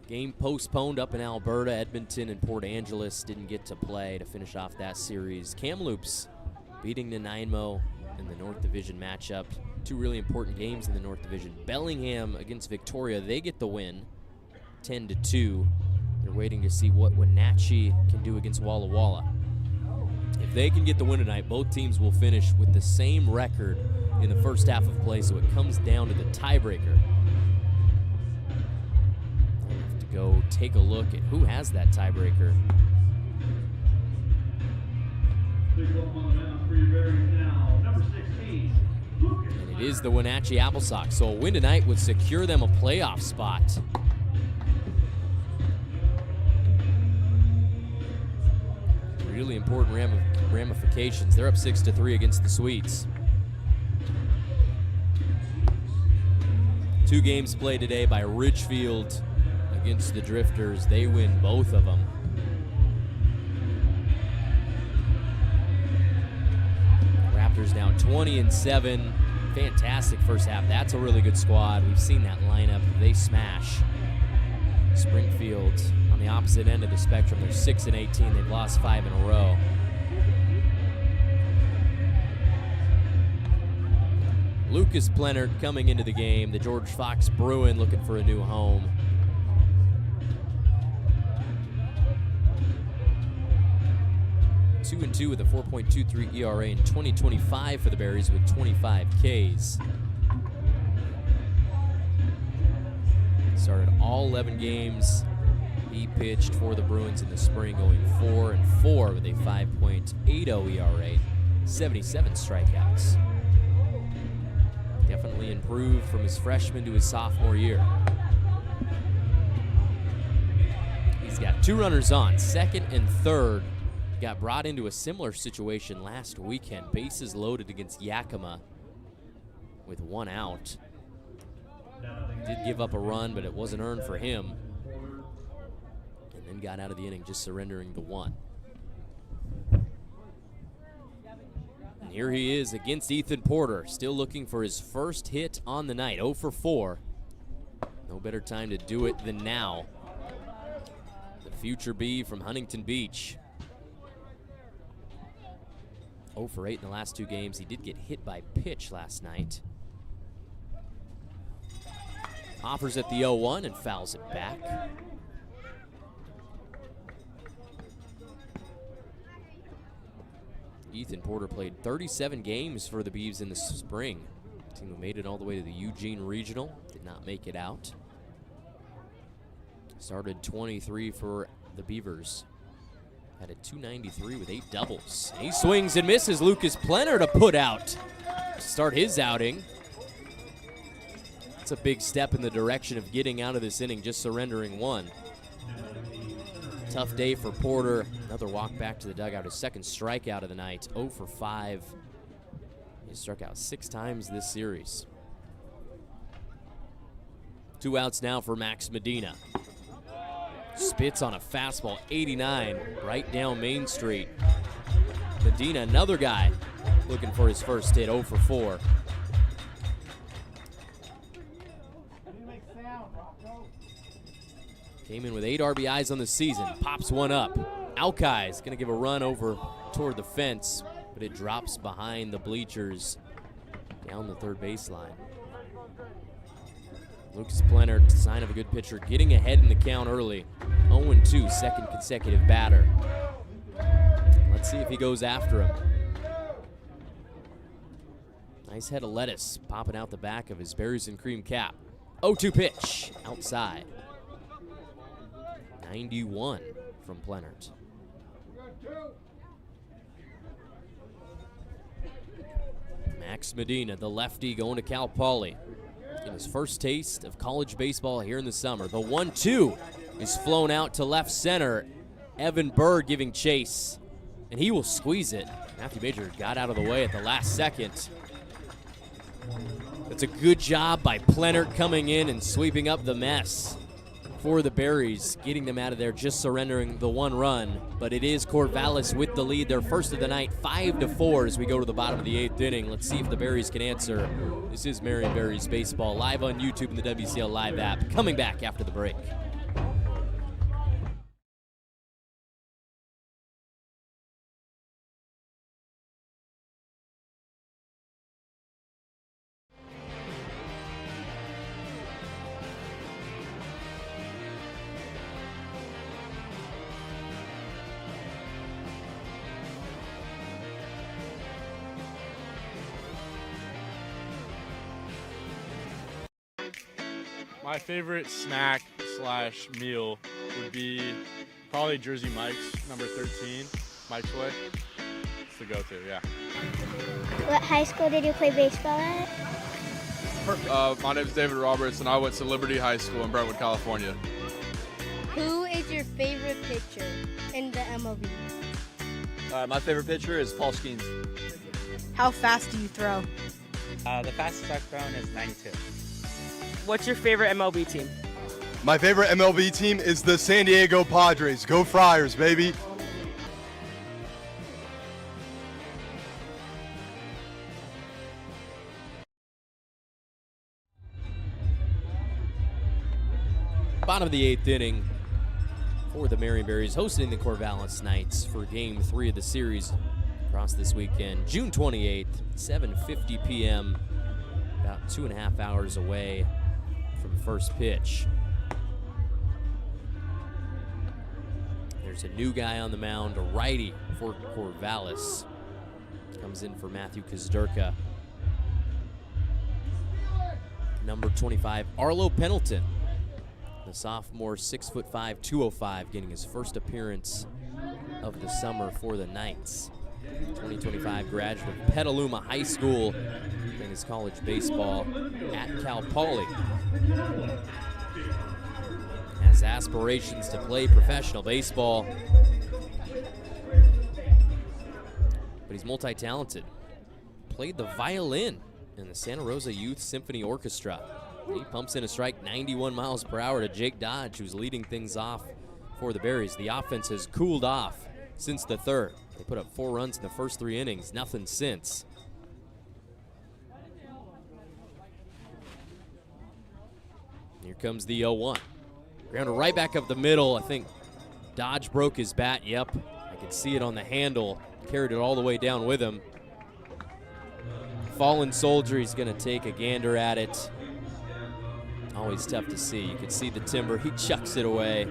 Game postponed up in Alberta. Edmonton and Port Angeles didn't get to play to finish off that series. Kamloops beating Nanaimo in the North Division matchup. Two really important games in the North Division. Bellingham against Victoria, they get the win, 10-2. They're waiting to see what Wenatchee can do against Walla Walla. If they can get the win tonight, both teams will finish with the same record in the first half of play, so it comes down to the tiebreaker. I'll have to go take a look at who has that tiebreaker. Big up on the mound for your Berries now. Number 16, Lucas. And it is the Wenatchee Apple Sox, so a win tonight would secure them a playoff spot. Really important ramifications. They're up 6-3 against the Swedes. 2 games played today by Ridgefield against the Drifters. They win both of them. Raptors now 20-7. Fantastic first half. That's a really good squad. We've seen that lineup. They smash. Springfield on the opposite end of the spectrum. They're 6-18. They've lost 5 in a row. Lucas Plenert coming into the game. The George Fox Bruin looking for a new home. Two and 2 with a 4.23 ERA in 2025 for the Berries with 25 Ks. Started all 11 games. He pitched for the Bruins in the spring, going 4-4 with a 5.80 ERA, 77 strikeouts. Definitely improved from his freshman to his sophomore year. He's got 2 runners on, second and third. Got brought into a similar situation last weekend. Bases loaded against Yakima with 1 out. Did give up a run, but it wasn't earned for him. And then got out of the inning, just surrendering the 1. And here he is against Ethan Porter, still looking for his first hit on the night, 0 for 4. No better time to do it than now. The future bee from Huntington Beach. 0 for 8 in the last 2 games. He did get hit by pitch last night. Offers at the 0-1 and fouls it back. Ethan Porter played 37 games for the Beavs in the spring. Team who made it all the way to the Eugene Regional, did not make it out. Started 23 for the Beavers. Had a 293 with 8 doubles. He swings and misses. Lucas Plenert to put out to start his outing. It's a big step in the direction of getting out of this inning, just surrendering 1. Tough day for Porter. Another walk back to the dugout. His second strikeout of the night, 0 for 5. He struck out 6 times this series. 2 outs now for Max Medina. Spits on a fastball, 89, right down Main Street. Medina, another guy looking for his first hit, 0 for 4. Came in with 8 RBIs on the season, pops 1 up. Alki is going to give a run over toward the fence, but it drops behind the bleachers down the third baseline. Lucas Plenert, sign of a good pitcher, getting ahead in the count early. 0-2, second consecutive batter. Let's see if he goes after him. Nice head of lettuce popping out the back of his berries and cream cap. 0-2 pitch, outside. 91 from Plenert. Max Medina, the lefty, going to Cal Poly. In his first taste of college baseball here in the summer. The 1-2 is flown out to left center. Evan Burr giving chase, and he will squeeze it. Matthew Major got out of the way at the last second. That's a good job by Plenert coming in and sweeping up the mess. for the Berries, getting them out of there, just surrendering the 1 run. But it is Corvallis with the lead, their first of the night, 5-4 as we go to the bottom of the 8th inning. Let's see if the Berries can answer. This is Marion Berries Baseball, live on YouTube and the WCL Live app. Coming back after the break. My favorite snack slash meal would be probably Jersey Mike's, number 13, Mike's Way. It's the go-to, yeah. What high school did you play baseball at? My name is David Roberts, and I went to Liberty High School in Brentwood, California. Who is your favorite pitcher in the MLB? My favorite pitcher is Paul Skeens. How fast do you throw? The fastest I've thrown is 92. What's your favorite MLB team? My favorite MLB team is the San Diego Padres. Go Friars, baby. Bottom of the 8th inning for the Marion Berries, hosting the Corvallis Knights for Game 3 of the series across this weekend. June 28th, 7:50 p.m., about 2.5 hours away from first pitch. There's a new guy on the mound, a righty for Corvallis. Comes in for Matthew Kazdurka. Number 25, Arlo Pendleton. The sophomore, 6'5", 205, getting his first appearance of the summer for the Knights. 2025 graduate of Petaluma High School, playing his college baseball at Cal Poly. Has aspirations to play professional baseball, but he's multi-talented. Played the violin in the Santa Rosa Youth Symphony Orchestra. He pumps in a strike 91 miles per hour to Jake Dodge, who's leading things off for the Berries. The offense has cooled off since the third. They put up 4 runs in the first 3 innings, nothing since. Here comes the 0-1. Grounder right back up the middle. I think Dodge broke his bat. Yep, I can see it on the handle. Carried it all the way down with him. Fallen soldier, he's going to take a gander at it. Always tough to see. You can see the timber. He chucks it away.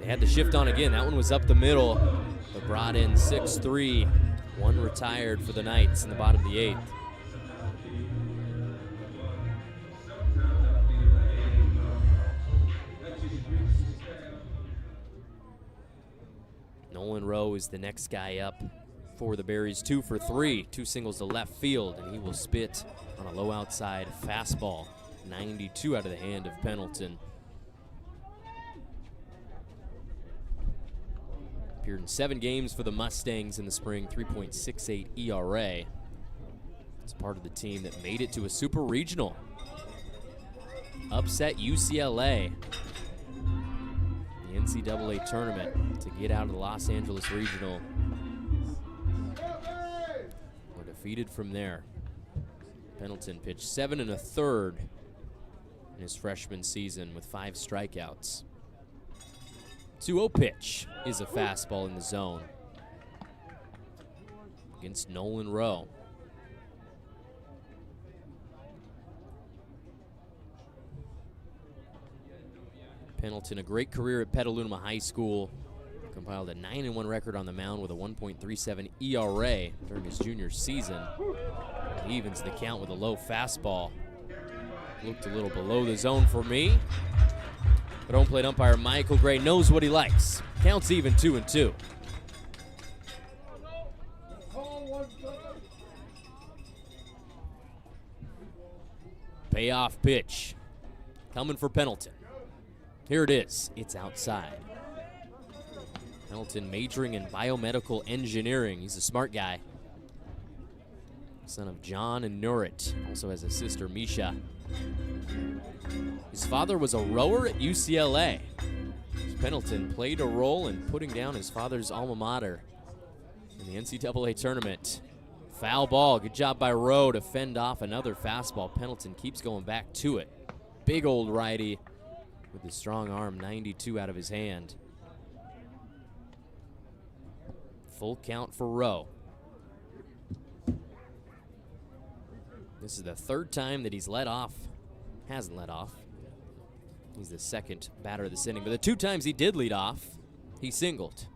They had the shift on again. That one was up the middle, but brought in 6-3. 1 retired for the Knights in the bottom of the 8th. Nolan Rowe is the next guy up for the Berries. 2 for 3, 2 singles to left field, and he will spit on a low outside fastball. 92 out of the hand of Pendleton. Appeared in 7 games for the Mustangs in the spring, 3.68 ERA. It's part of the team that made it to a super regional. Upset UCLA in the NCAA tournament to get out of the Los Angeles Regional. Were defeated from there. Pendleton pitched 7 1/3 in his freshman season with 5 strikeouts. 2-0 pitch is a fastball in the zone against Nolan Rowe. Pendleton, a great career at Petaluma High School. Compiled a 9-1 record on the mound with a 1.37 ERA during his junior season. He evens the count with a low fastball. Looked a little below the zone for me. But home plate umpire Michael Gray knows what he likes. Counts even, 2-2. Payoff pitch coming for Pendleton. Here it is. It's outside. Pendleton majoring in biomedical engineering. He's a smart guy. Son of John and Nurit. Also has a sister, Misha. His father was a rower at UCLA. Pendleton played a role in putting down his father's alma mater in the NCAA tournament. Foul ball. Good job by Rowe to fend off another fastball. Pendleton keeps going back to it. Big old righty with the strong arm, 92 out of his hand. Full count for Rowe. This is the third time that he's led off. Hasn't led off. He's the second batter of this inning. But the 2 times he did lead off, he singled.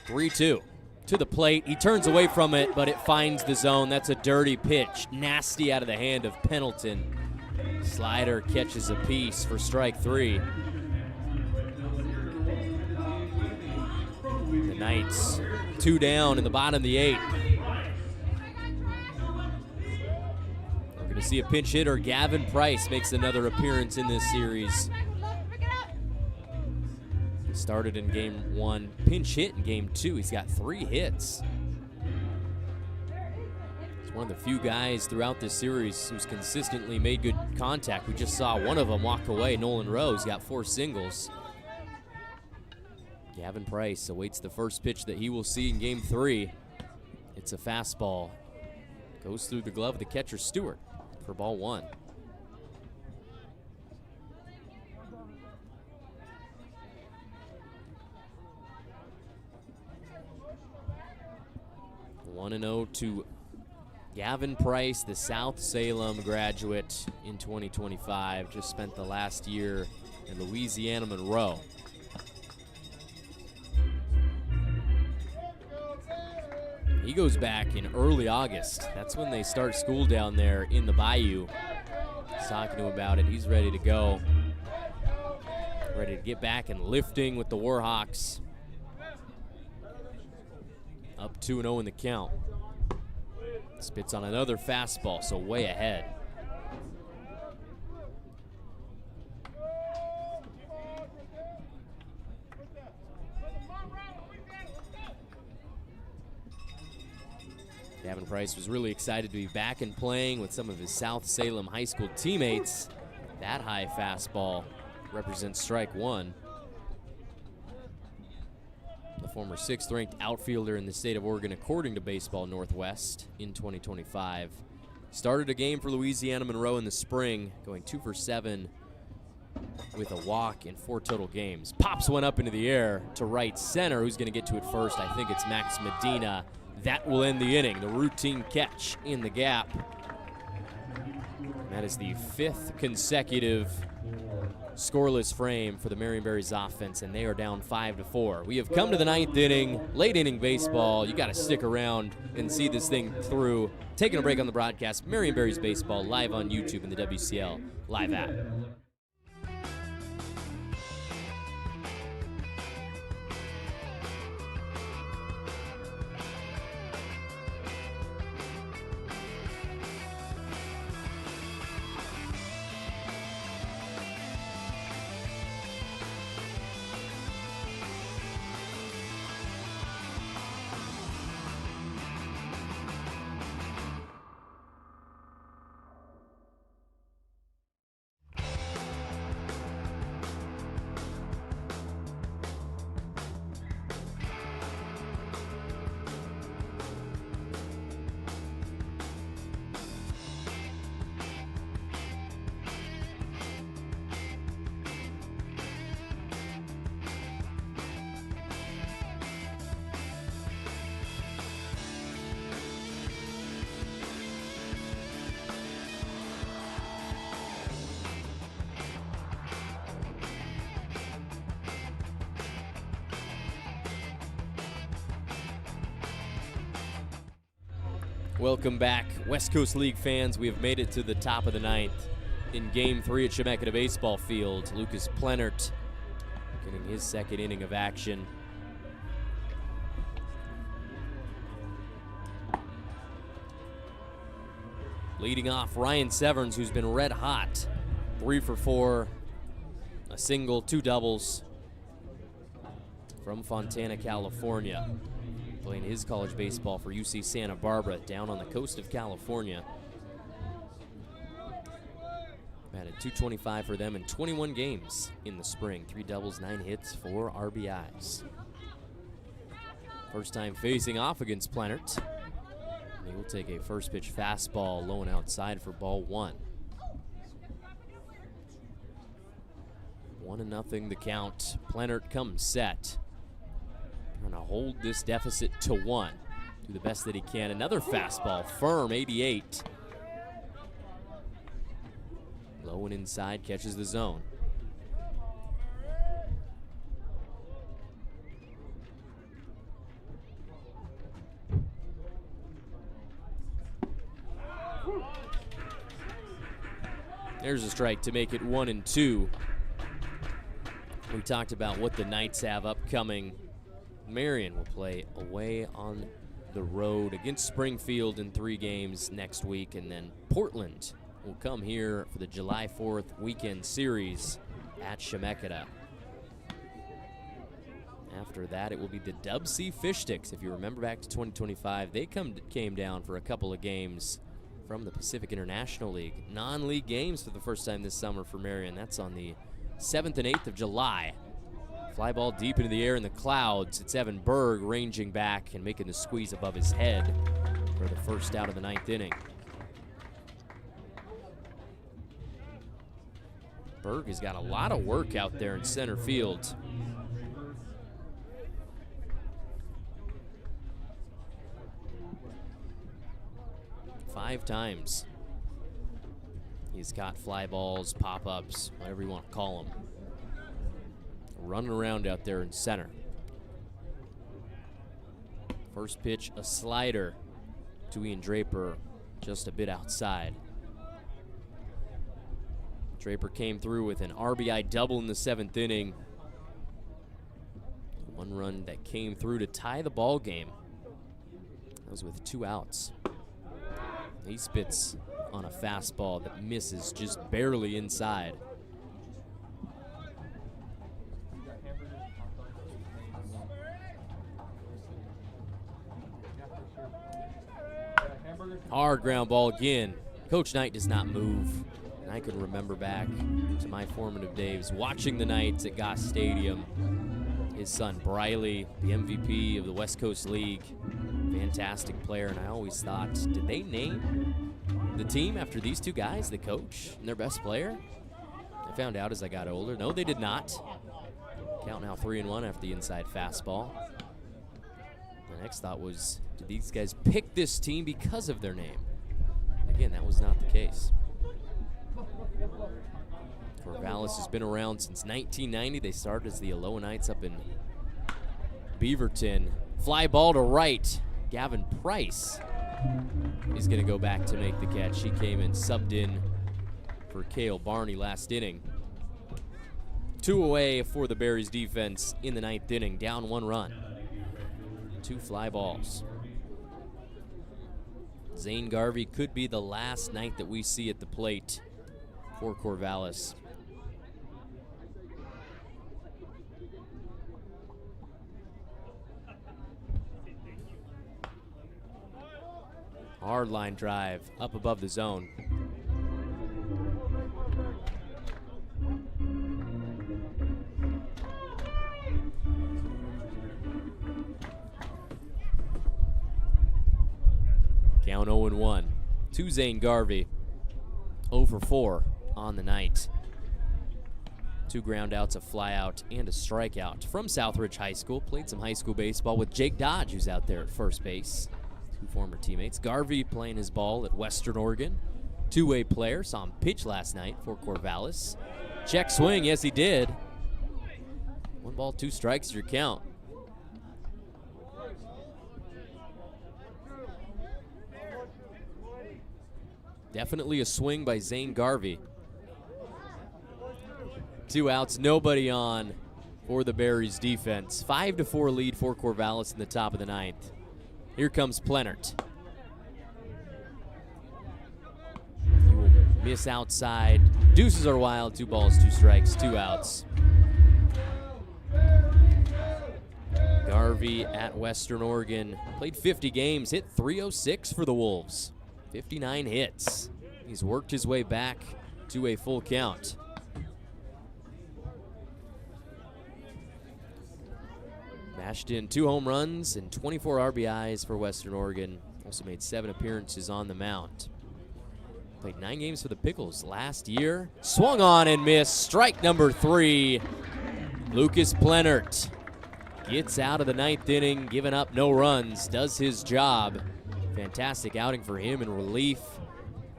3-2. To the plate. He turns away from it, but it finds the zone. That's a dirty pitch. Nasty out of the hand of Pendleton. Slider catches a piece for strike 3. The Knights 2 down in the bottom of the 8th. We're going to see a pinch hitter. Gavin Price makes another appearance in this series. He started in game 1, pinch hit in game 2. He's got 3 hits. He's one of the few guys throughout this series who's consistently made good contact. We just saw one of them walk away. Nolan Rowe's got 4 singles. Gavin Price awaits the first pitch that he will see in game 3. It's a fastball. Goes through the glove of the catcher, Stewart, for ball 1. One and 0 to Gavin Price, the South Salem graduate in 2025. Just spent the last year in Louisiana Monroe. He goes back in early August. That's when they start school down there in the Bayou. He's talking to him about it. He's ready to go. Ready to get back and lifting with the Warhawks. Up 2-0 in the count. Spits on another fastball, so way ahead. Gavin Price was really excited to be back and playing with some of his South Salem high school teammates. That high fastball represents strike 1. The former 6th-ranked outfielder in the state of Oregon, according to Baseball Northwest, in 2025. Started a game for Louisiana Monroe in the spring, going 2 for 7 with a walk in 4 total games. Pops one up into the air to right center. Who's going to get to it first? I think it's Max Medina. That will end the inning. The routine catch in the gap. And that is the 5th consecutive scoreless frame for the Marion Berries offense, and they are down 5-4. We have come to the 9th inning, late inning baseball. You got to stick around and see this thing through. Taking a break on the broadcast, Marion Berries baseball live on YouTube and the WCL live app. Welcome back, West Coast League fans. We have made it to the top of the 9th in Game 3 at Chemeketa Baseball Field. Lucas Plenert getting his 2nd inning of action. Leading off, Ryan Severns, who's been red hot. 3 for 4, a single, 2 doubles from Fontana, California. playing his college baseball for UC Santa Barbara down on the coast of California. Batted .225 for them in 21 games in the spring. 3 doubles, 9 hits, 4 RBIs. First time facing off against Plennert. And he will take a first pitch fastball low and outside for ball 1. 1-0 the count. Plennert comes set. Trying to hold this deficit to 1. Do the best that he can. Another fastball, firm, 88. Low and inside, catches the zone. There's a strike to make it 1-2. We talked about what the Knights have upcoming. Marion will play away on the road against Springfield in 3 games next week, and then Portland will come here for the July 4th weekend series at Chemeketa. After that, it will be the Dub C Fish Sticks. If you remember back to 2025, they came down for a couple of games from the Pacific International League. Non-league games for the first time this summer for Marion. That's on the 7th and 8th of July. Fly ball deep into the air in the clouds. It's Evan Berg ranging back and making the squeeze above his head for the first out of the 9th inning. Berg has got a lot of work out there in center field. Five times he's caught fly balls, pop-ups, whatever you want to call them. Running around out there in center. First pitch, a slider to Ian Draper, just a bit outside. Draper came through with an RBI double in the 7th inning. 1 run that came through to tie the ball game. That was with 2 outs. He spits on a fastball that misses just barely inside. Hard ground ball again. Coach Knight does not move. And I can remember back to my formative days watching the Knights at Goss Stadium. His son Briley, the MVP of the West Coast League, fantastic player, and I always thought, did they name the team after these 2 guys, the coach and their best player? I found out as I got older, no, they did not. Count now 3-1 after the inside fastball. The next thought was, did these guys pick this team because of their name? Again, that was not the case. Corvallis has been around since 1990. They started as the Aloha Knights up in Beaverton. Fly ball to right. Gavin Price is going to go back to make the catch. He came and subbed in for Cale Barney last inning. 2 away for the Berries defense in the 9th inning. Down 1 run. 2 fly balls. Zane Garvey could be the last Knight that we see at the plate for Corvallis. Hard line drive up above the zone. Count 0-1 to Zane Garvey. 0 for 4 on the night. 2 groundouts, a flyout, and a strikeout from Southridge High School. Played some high school baseball with Jake Dodge, who's out there at first base. 2 former teammates. Garvey playing his ball at Western Oregon. 2-way player. Saw him pitch last night for Corvallis. Check swing. Yes, he did. 1 ball, 2 strikes, your count. Definitely a swing by Zane Garvey. 2 outs, nobody on for the Berries defense. 5-4 lead for Corvallis in the top of the 9th. Here comes Plennert. He will miss outside. Deuces are wild. 2 balls, 2 strikes, 2 outs. Garvey Harvey at Western Oregon. Played 50 games, hit .306 for the Wolves. 59 hits. He's worked his way back to a full count. Mashed in 2 home runs and 24 RBIs for Western Oregon. Also made 7 appearances on the mound. Played 9 games for the Pickles last year. Swung on and missed. Strike number 3. Lucas Plenert gets out of the 9th inning, giving up no runs, does his job. Fantastic outing for him in relief.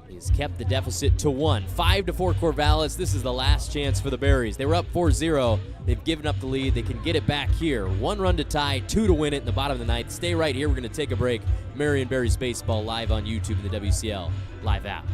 He's kept the deficit to 1. 5-4 Corvallis. This is the last chance for the Berries. They were up 4-0. They've given up the lead. They can get it back here. 1 run to tie, 2 to win it in the bottom of the 9th. Stay right here. We're going to take a break. Marion Berries Baseball live on YouTube and the WCL live app.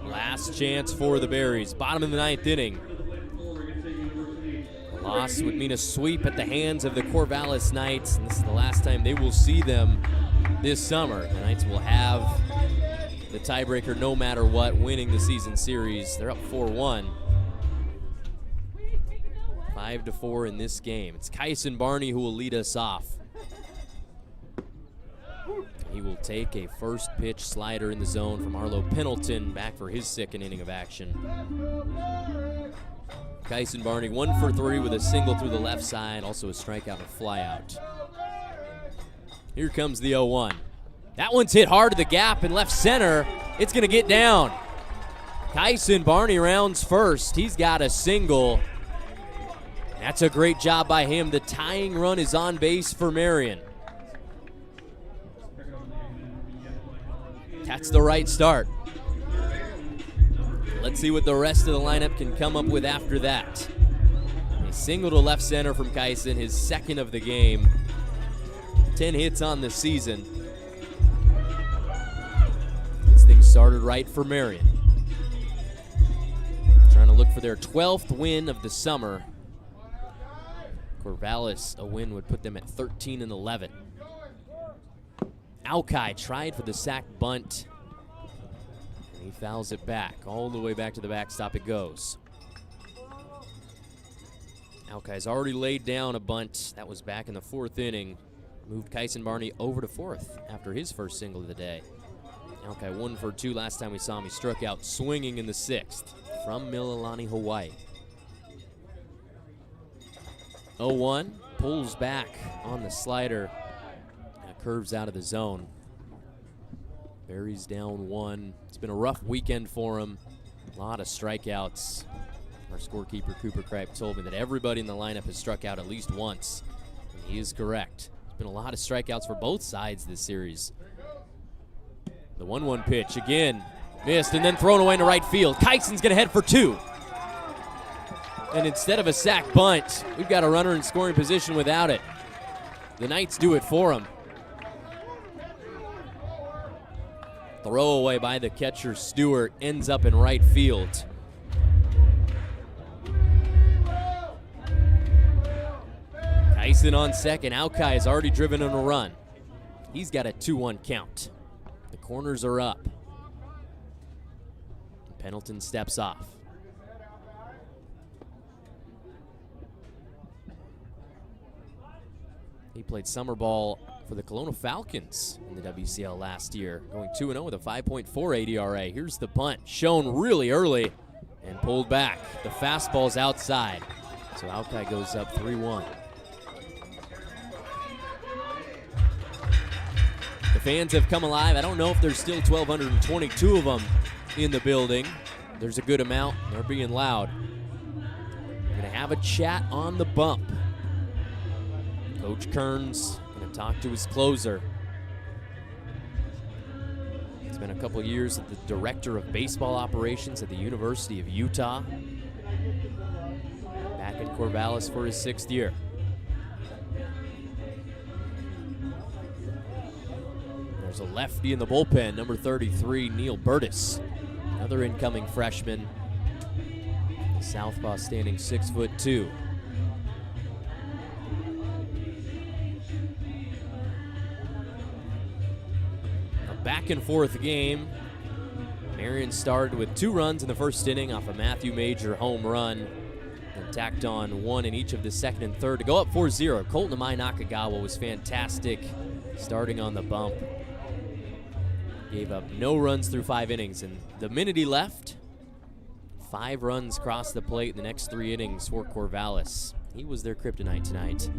Last chance for the Berries. Bottom of the 9th inning. A loss would mean a sweep at the hands of the Corvallis Knights, and this is the last time they will see them this summer. The Knights will have the tiebreaker no matter what, winning the season series. They're up 4-1. 5-4 in this game. It's Kyson Barney who will lead us off. He will take a first pitch slider in the zone from Arlo Pendleton, back for his 2nd inning of action. Kyson Barney 1 for 3 with a single through the left side, also a strikeout and a flyout. Here comes the 0-1. That one's hit hard to the gap in left center. It's going to get down. Kyson Barney rounds first. He's got a single. That's a great job by him. The tying run is on base for Marion. That's the right start. Let's see what the rest of the lineup can come up with after that. A single to left center from Kyson, his 2nd of the game. 10 hits on the season. This thing started right for Marion. Trying to look for their 12th win of the summer. Corvallis, a win would put them at 13-11. Alki tried for the sac bunt. And he fouls it back. All the way back to the backstop it goes. Alki's already laid down a bunt. That was back in the 4th inning. Moved Kyson Barney over to 4th after his first single of the day. Alki 1 for 2 last time we saw him. He struck out swinging in the 6th from Mililani, Hawaii. 0-1, pulls back on the slider. Curves out of the zone. Berries down 1. It's been a rough weekend for him. A lot of strikeouts. Our scorekeeper, Cooper Kripe, told me that everybody in the lineup has struck out at least once. And he is correct. There's been a lot of strikeouts for both sides this series. The 1-1 pitch again. Missed and then thrown away into right field. Kyson's going to head for 2. And instead of a sac bunt, we've got a runner in scoring position without it. The Knights do it for him. Throwaway by the catcher, Stewart, ends up in right field. Tyson on second. Alki has already driven in a run. He's got a 2-1 count. The corners are up. Pendleton steps off. He played summer ball for the Kelowna Falcons in the WCL last year, going 2-0 with a 5.48 ERA. Here's the punt, shown really early and pulled back. The fastball's outside, so Alki goes up 3-1. The fans have come alive. I don't know if there's still 1,222 of them in the building. There's a good amount. They're being loud. We're going to have a chat on the bump. Coach Kearns going to talk to his closer. It's been a couple years as the director of baseball operations at the University of Utah. Back in Corvallis for his 6th year. There's a lefty in the bullpen, number 33, Neil Burtis. Another incoming freshman. The southpaw standing 6'2". Back and forth game. Marion started with 2 runs in the first inning off a Matthew Major home run and tacked on 1 in each of the second and third to go up 4-0. Colton Amai Nakagawa was fantastic starting on the bump. Gave up no runs through 5 innings, and the minute he left, 5 runs crossed the plate in the next 3 innings for Corvallis. He was their kryptonite tonight.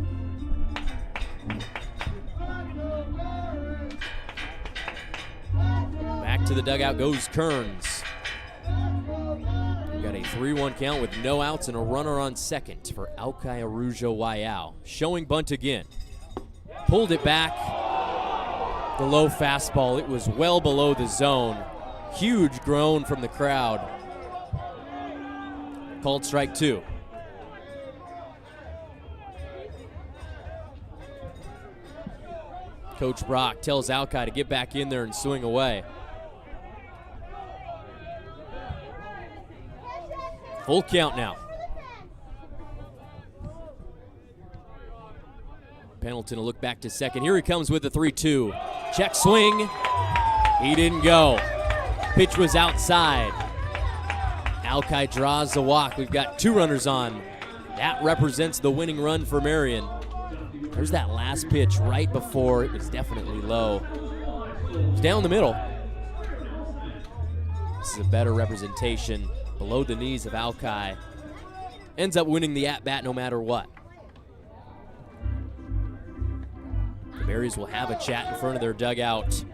Back to the dugout goes Kearns. We got a 3-1 count with no outs and a runner on second for Alki Arujo Wayao. Showing bunt again. Pulled it back. The low fastball, it was well below the zone. Huge groan from the crowd. Called strike 2. Coach Brock tells Alki to get back in there and swing away. Full count now. Pendleton will look back to second. Here he comes with the 3-2. Check swing. He didn't go. Pitch was outside. Alki draws the walk. We've got 2 runners on. That represents the winning run for Marion. There's that last pitch right before. It was definitely low. It's down the middle. This is a better representation below the knees of Alki. Ends up winning the at-bat no matter what. The Berries will have a chat in front of their dugout.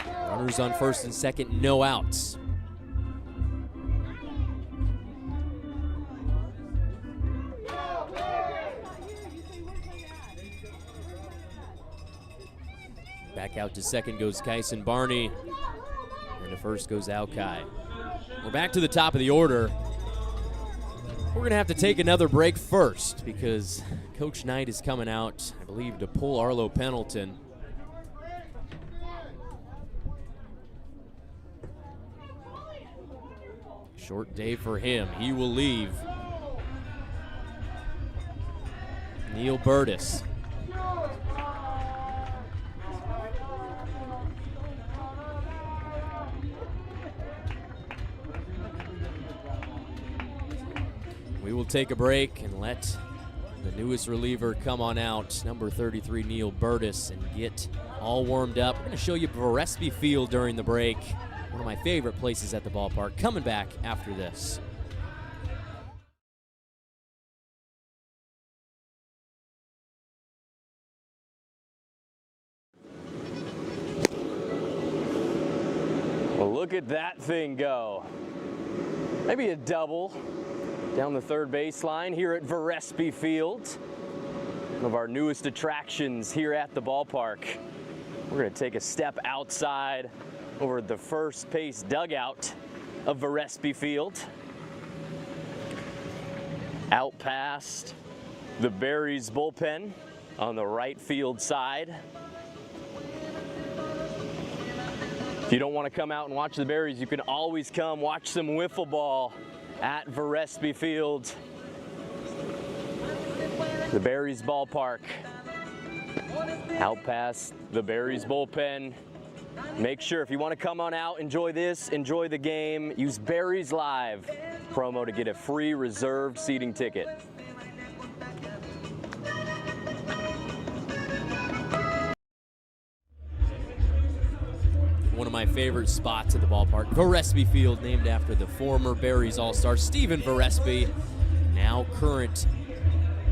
Runners on first and second, no outs. Back out to second goes Kyson Barney. And to first goes Alki. We're back to the top of the order. We're going to have to take another break first because Coach Knight is coming out, I believe, to pull Arlo Pendleton. Short day for him. He will leave. Neil Burtis. We will take a break and let the newest reliever come on out, number 33, Neil Burtis, and get all warmed up. We're going to show you Varespi Field during the break, one of my favorite places at the ballpark. Coming back after this. Well, look at that thing go. Maybe a double. Down the third baseline here at Varespi Field. One of our newest attractions here at the ballpark. We're going to take a step outside over the first base dugout of Varespi Field. Out past the Berries bullpen on the right field side. If you don't want to come out and watch the Berries, you can always come watch some wiffle ball at Veresby Field, the Berries ballpark, out past the Berries bullpen. Make sure if you want to come on out, enjoy this, enjoy the game, use Berries Live promo to get a free reserved seating ticket. One of my favorite spots at the ballpark, Veresby Field, named after the former Berries All-Star Stephen Veresby, now current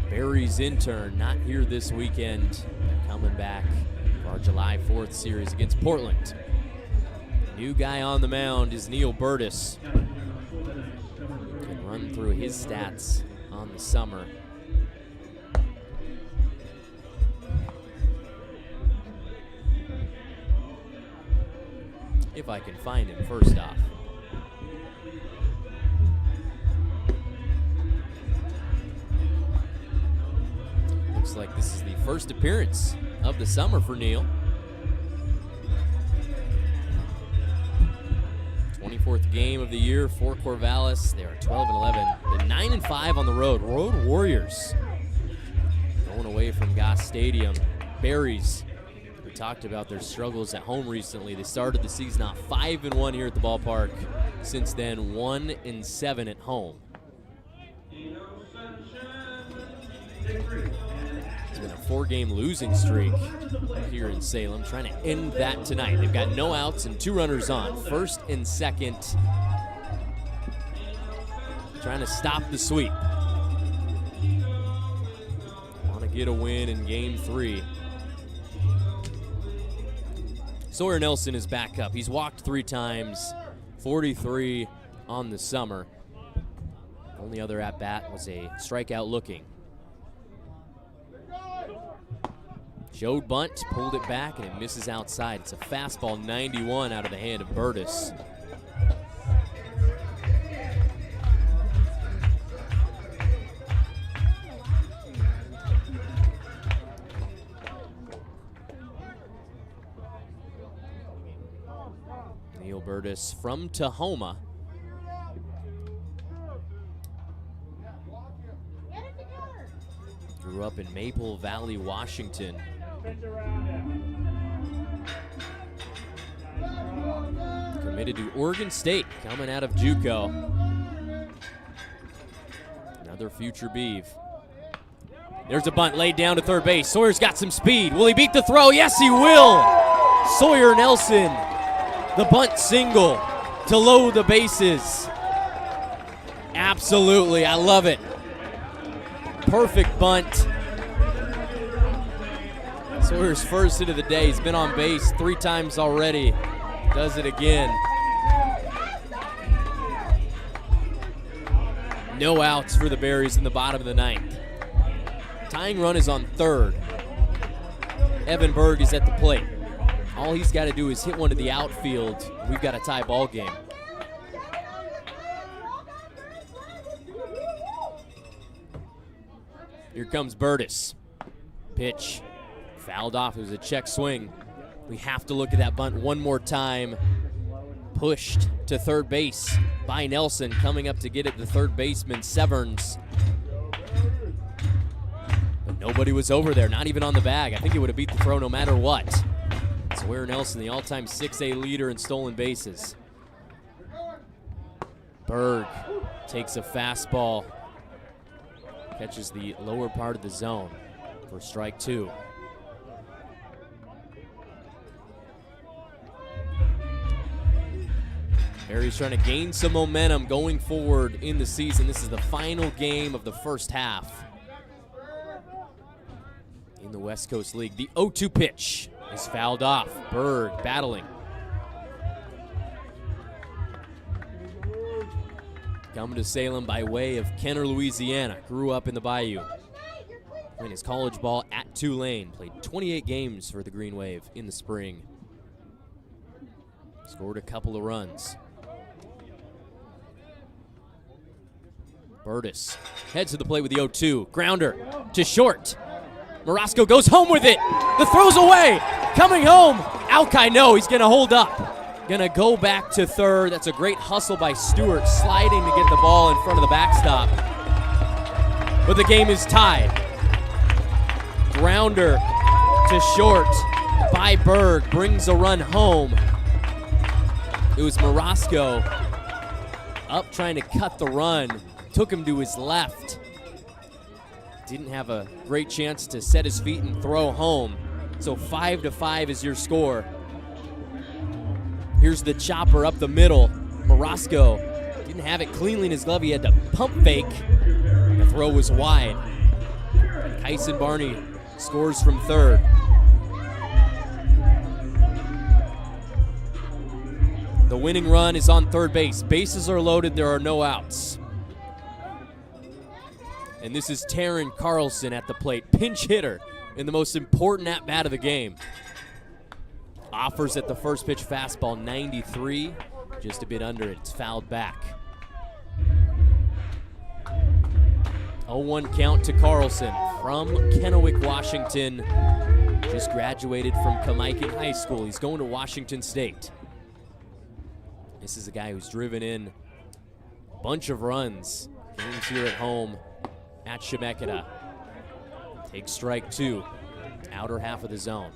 Berries intern, not here this weekend, coming back for our July 4th series against Portland. New guy on the mound is Neil Burtis. Can run through his stats on the summer. If I can find him first off. Looks like this is the first appearance of the summer for Neil. 24th game of the year for Corvallis. They are 12-11. The 9-5 on the road. Road Warriors going away from Goss Stadium. Berries, we talked about their struggles at home recently. They started the season off 5-1 here at the ballpark. Since then, 1-7 at home. It's been a 4-game losing streak here in Salem, trying to end that tonight. They've got no outs and 2 runners on, first and second. Trying to stop the sweep. Want to get a win in game 3. Sawyer Nelson is back up. He's walked 3 times, 43 on the summer. Only other at-bat was a strikeout looking. Showed bunt, pulled it back, and it misses outside. It's a fastball 91 out of the hand of Burtis. Neil Burtis from Tahoma. Grew up in Maple Valley, Washington. Committed to Oregon State, coming out of JUCO. Another future Beav. There's a bunt laid down to third base. Sawyer's got some speed. Will he beat the throw? Yes, he will. Sawyer Nelson, the bunt single to load the bases. Absolutely, I love it. Perfect bunt. Sawyer's first hit of the day. He's been on base 3 times already. Does it again. No outs for the Berries in the bottom of the 9th. Tying run is on third. Evan Berg is at the plate. All he's got to do is hit one to the outfield. We've got a tie ball game. Here comes Burtis. Pitch. Fouled off. It was a check swing. We have to look at that bunt one more time. Pushed to third base by Nelson. Coming up to get it, the third baseman, Severns. But nobody was over there, not even on the bag. I think he would have beat the throw no matter what. Sawyer Nelson, the all-time 6A leader in stolen bases. Berg takes a fastball. Catches the lower part of the zone for strike 2. Berries trying to gain some momentum going forward in the season. This is the final game of the first half in the West Coast League. The 0-2 pitch is fouled off. Berg battling. Coming to Salem by way of Kenner, Louisiana. Grew up in the Bayou. Playing his college ball at Tulane. Played 28 games for the Green Wave in the spring. Scored a couple of runs. Burtis heads to the plate with the 0-2. Grounder to short. Marasco goes home with it. The throw's away. Coming home. Alki, no, he's going to hold up. Gonna go back to third. That's a great hustle by Stewart, sliding to get the ball in front of the backstop. But the game is tied. Grounder to short by Berg, brings a run home. It was Morosco up trying to cut the run, took him to his left. Didn't have a great chance to set his feet and throw home. So 5-5 is your score. Here's the chopper up the middle. Morosco didn't have it cleanly in his glove. He had to pump fake. The throw was wide. Kyson Barney scores from third. The winning run is on third base. Bases are loaded. There are no outs. And this is Taryn Carlson at the plate. Pinch hitter in the most important at-bat of the game. Offers at the first pitch fastball, 93. Just a bit under it. It's fouled back. 0-1 count to Carlson from Kennewick, Washington. Just graduated from Kamaikan High School. He's going to Washington State. This is a guy who's driven in a bunch of runs. Games here at home at Chemeketa. Takes strike two. Outer half of the zone.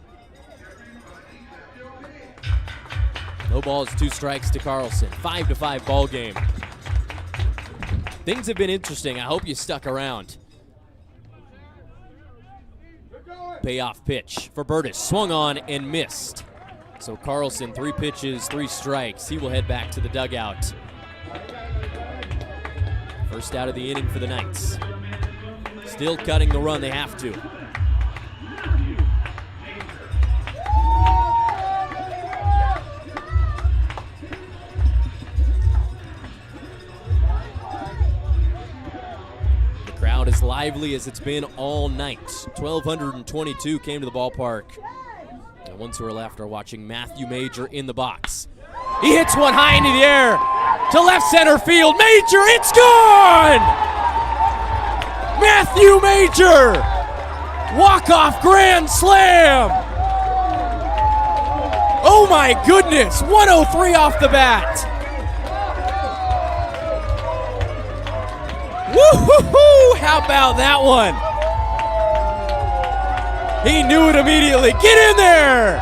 No balls, 2 strikes to Carlson. 5-5 ball game. Things have been interesting. I hope you stuck around. Payoff pitch for Burtis. Swung on and missed. So Carlson, 3 pitches, 3 strikes. He will head back to the dugout. First out of the inning for the Knights. Still cutting the run. They have to. Crowd as lively as it's been all night. 1,222 came to the ballpark. The ones who are left are watching Matthew Major in the box. He hits one high into the air to left center field. Major, it's gone! Matthew Major! Walk-off grand slam! Oh my goodness, 103 off the bat. Woo-hoo-hoo! How about that one? He knew it immediately. Get in there!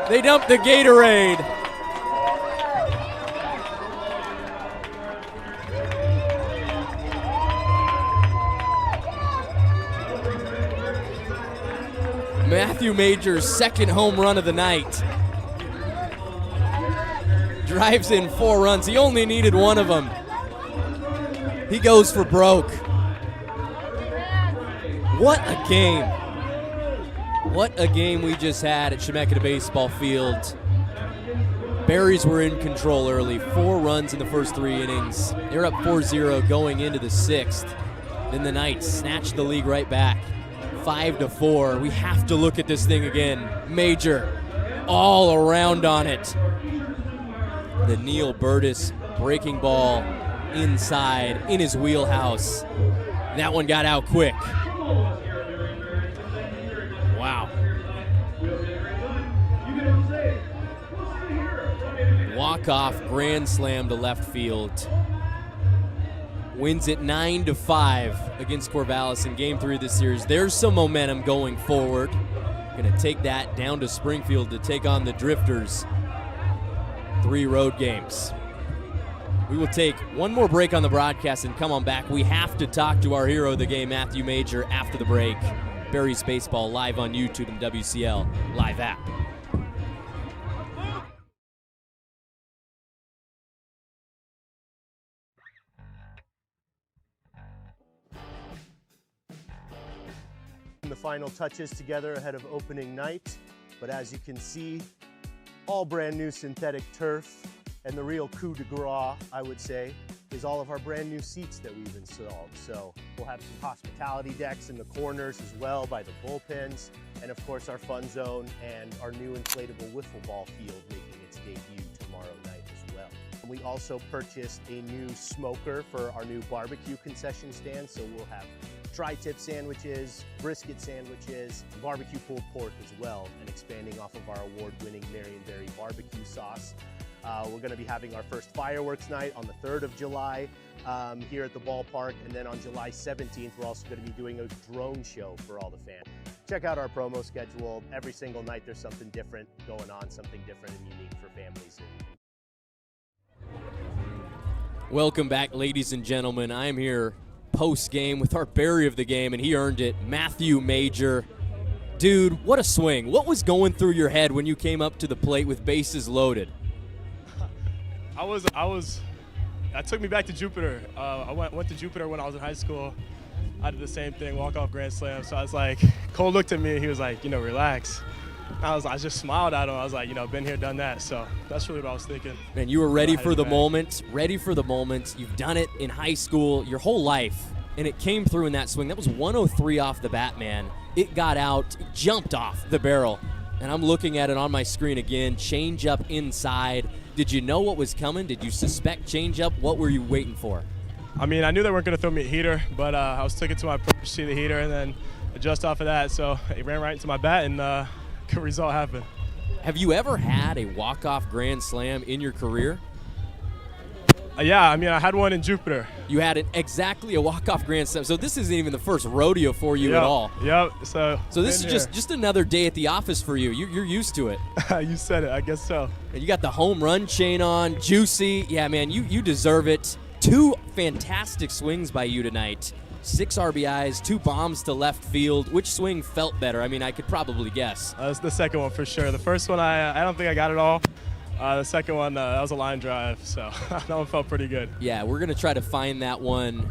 They dumped the Gatorade. Matthew Major's second home run of the night. Drives in 4 runs. He only needed 1 of them. He goes for broke. What a game. What a game we just had at Chemeketa Baseball Field. Berries were in control early. 4 runs in the first 3 innings. They're up 4-0 going into the 6th. Then the Knights snatched the league right back. 5-4. We have to look at this thing again. Major all around on it. The Neil Burtis breaking ball inside in his wheelhouse. That one got out quick. Wow. Walk-off grand slam to left field. Wins it 9-5 against Corvallis in Game 3 of this series. There's some momentum going forward. Going to take that down to Springfield to take on the Drifters. 3 road games. We will take one more break on the broadcast and come on back. We have to talk to our hero of the game, Matthew Major, after the break. Berries Baseball live on YouTube and WCL Live app. The final touches together ahead of opening night, but as you can see, all brand new synthetic turf, and the real coup de grace, I would say, is all of our brand new seats that we've installed. So we'll have some hospitality decks in the corners as well by the bullpens, and of course our fun zone and our new inflatable wiffle ball field making its debut tomorrow night as well. We also purchased a new smoker for our new barbecue concession stand, so we'll have tri-tip sandwiches, brisket sandwiches, barbecue pulled pork as well, and expanding off of our award-winning Marion Berries barbecue sauce. We're going to be having our first fireworks night on the 3rd of July here at the ballpark, and then on July 17th, we're also going to be doing a drone show for all the fans. Check out our promo schedule. Every single night there's something different going on, something different and unique for families. Welcome back, ladies and gentlemen. I am here post-game with our berry of the game, and he earned it, Matthew Major. Dude, what a swing. What was going through your head when you came up to the plate with bases loaded? That took me back to Jupiter. I went to Jupiter when I was in high school. I did the same thing, walk-off grand slam. So I was like, Cole looked at me and he was like, relax. I just smiled at him. I was like, been here, done that. So that's really what I was thinking. Man, you were ready for the moment, You've done it in high school your whole life, and it came through in that swing. That was 103 off the bat, man. It got out, jumped off the barrel, and I'm looking at it on my screen again, change up inside. Did you know what was coming? Did you suspect change up? What were you waiting for? I mean, I knew they weren't going to throw me a heater, but I was taking to my approach to see the heater and then adjust off of that. So it ran right into my bat, and good result happened. Have you ever had a walk-off grand slam in your career? Yeah, I mean, I had one in Jupiter. You had exactly a walk-off grand slam. So this isn't even the first rodeo for you at all. Yep. So this is just another day at the office for you. You're used to it. You said it. I guess so. And you got the home run chain on, juicy. Yeah, man, you deserve it. 2 fantastic swings by you tonight. 6 RBIs, 2 bombs to left field. Which swing felt better? I mean, I could probably guess. That's the second one for sure. The first one, I don't think I got it all. The second one, that was a line drive, so that one felt pretty good. Yeah, we're going to try to find that one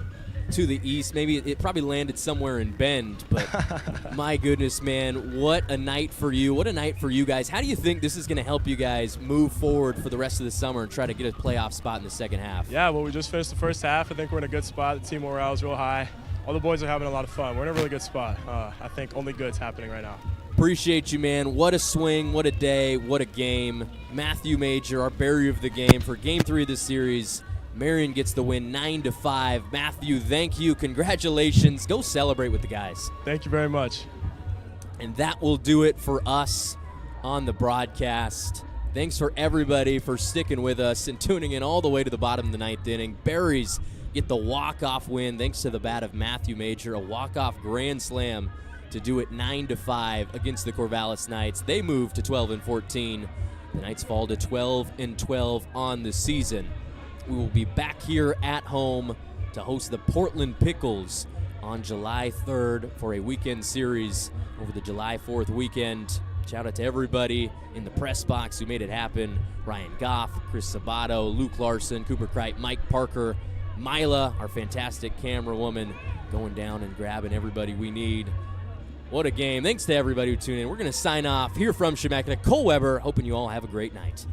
to the east. Maybe it probably landed somewhere in Bend, but my goodness, man, what a night for you. What a night for you guys. How do you think this is going to help you guys move forward for the rest of the summer and try to get a playoff spot in the second half? Yeah, well, we just finished the first half. I think we're in a good spot. The team morale is real high. All the boys are having a lot of fun. We're in a really good spot. I think only good's happening right now. Appreciate you, man. What a swing, what a day, what a game. Matthew Major, our berry of the game for Game 3 of this series. Marion gets the win 9-5. Matthew, thank you. Congratulations. Go celebrate with the guys. Thank you very much. And that will do it for us on the broadcast. Thanks for everybody for sticking with us and tuning in all the way to the bottom of the 9th inning. Berries get the walk-off win thanks to the bat of Matthew Major, a walk-off grand slam to do it 9-5 against the Corvallis Knights. They move to 12-14. The Knights fall to 12-12 on the season. We will be back here at home to host the Portland Pickles on July 3rd for a weekend series over the July 4th weekend. Shout out to everybody in the press box who made it happen. Ryan Goff, Chris Sabato, Luke Larson, Cooper Kright, Mike Parker, Mila, our fantastic camera woman, going down and grabbing everybody we need. What a game. Thanks to everybody who tuned in. We're going to sign off here from Chemeketa. Cole Weber, hoping you all have a great night.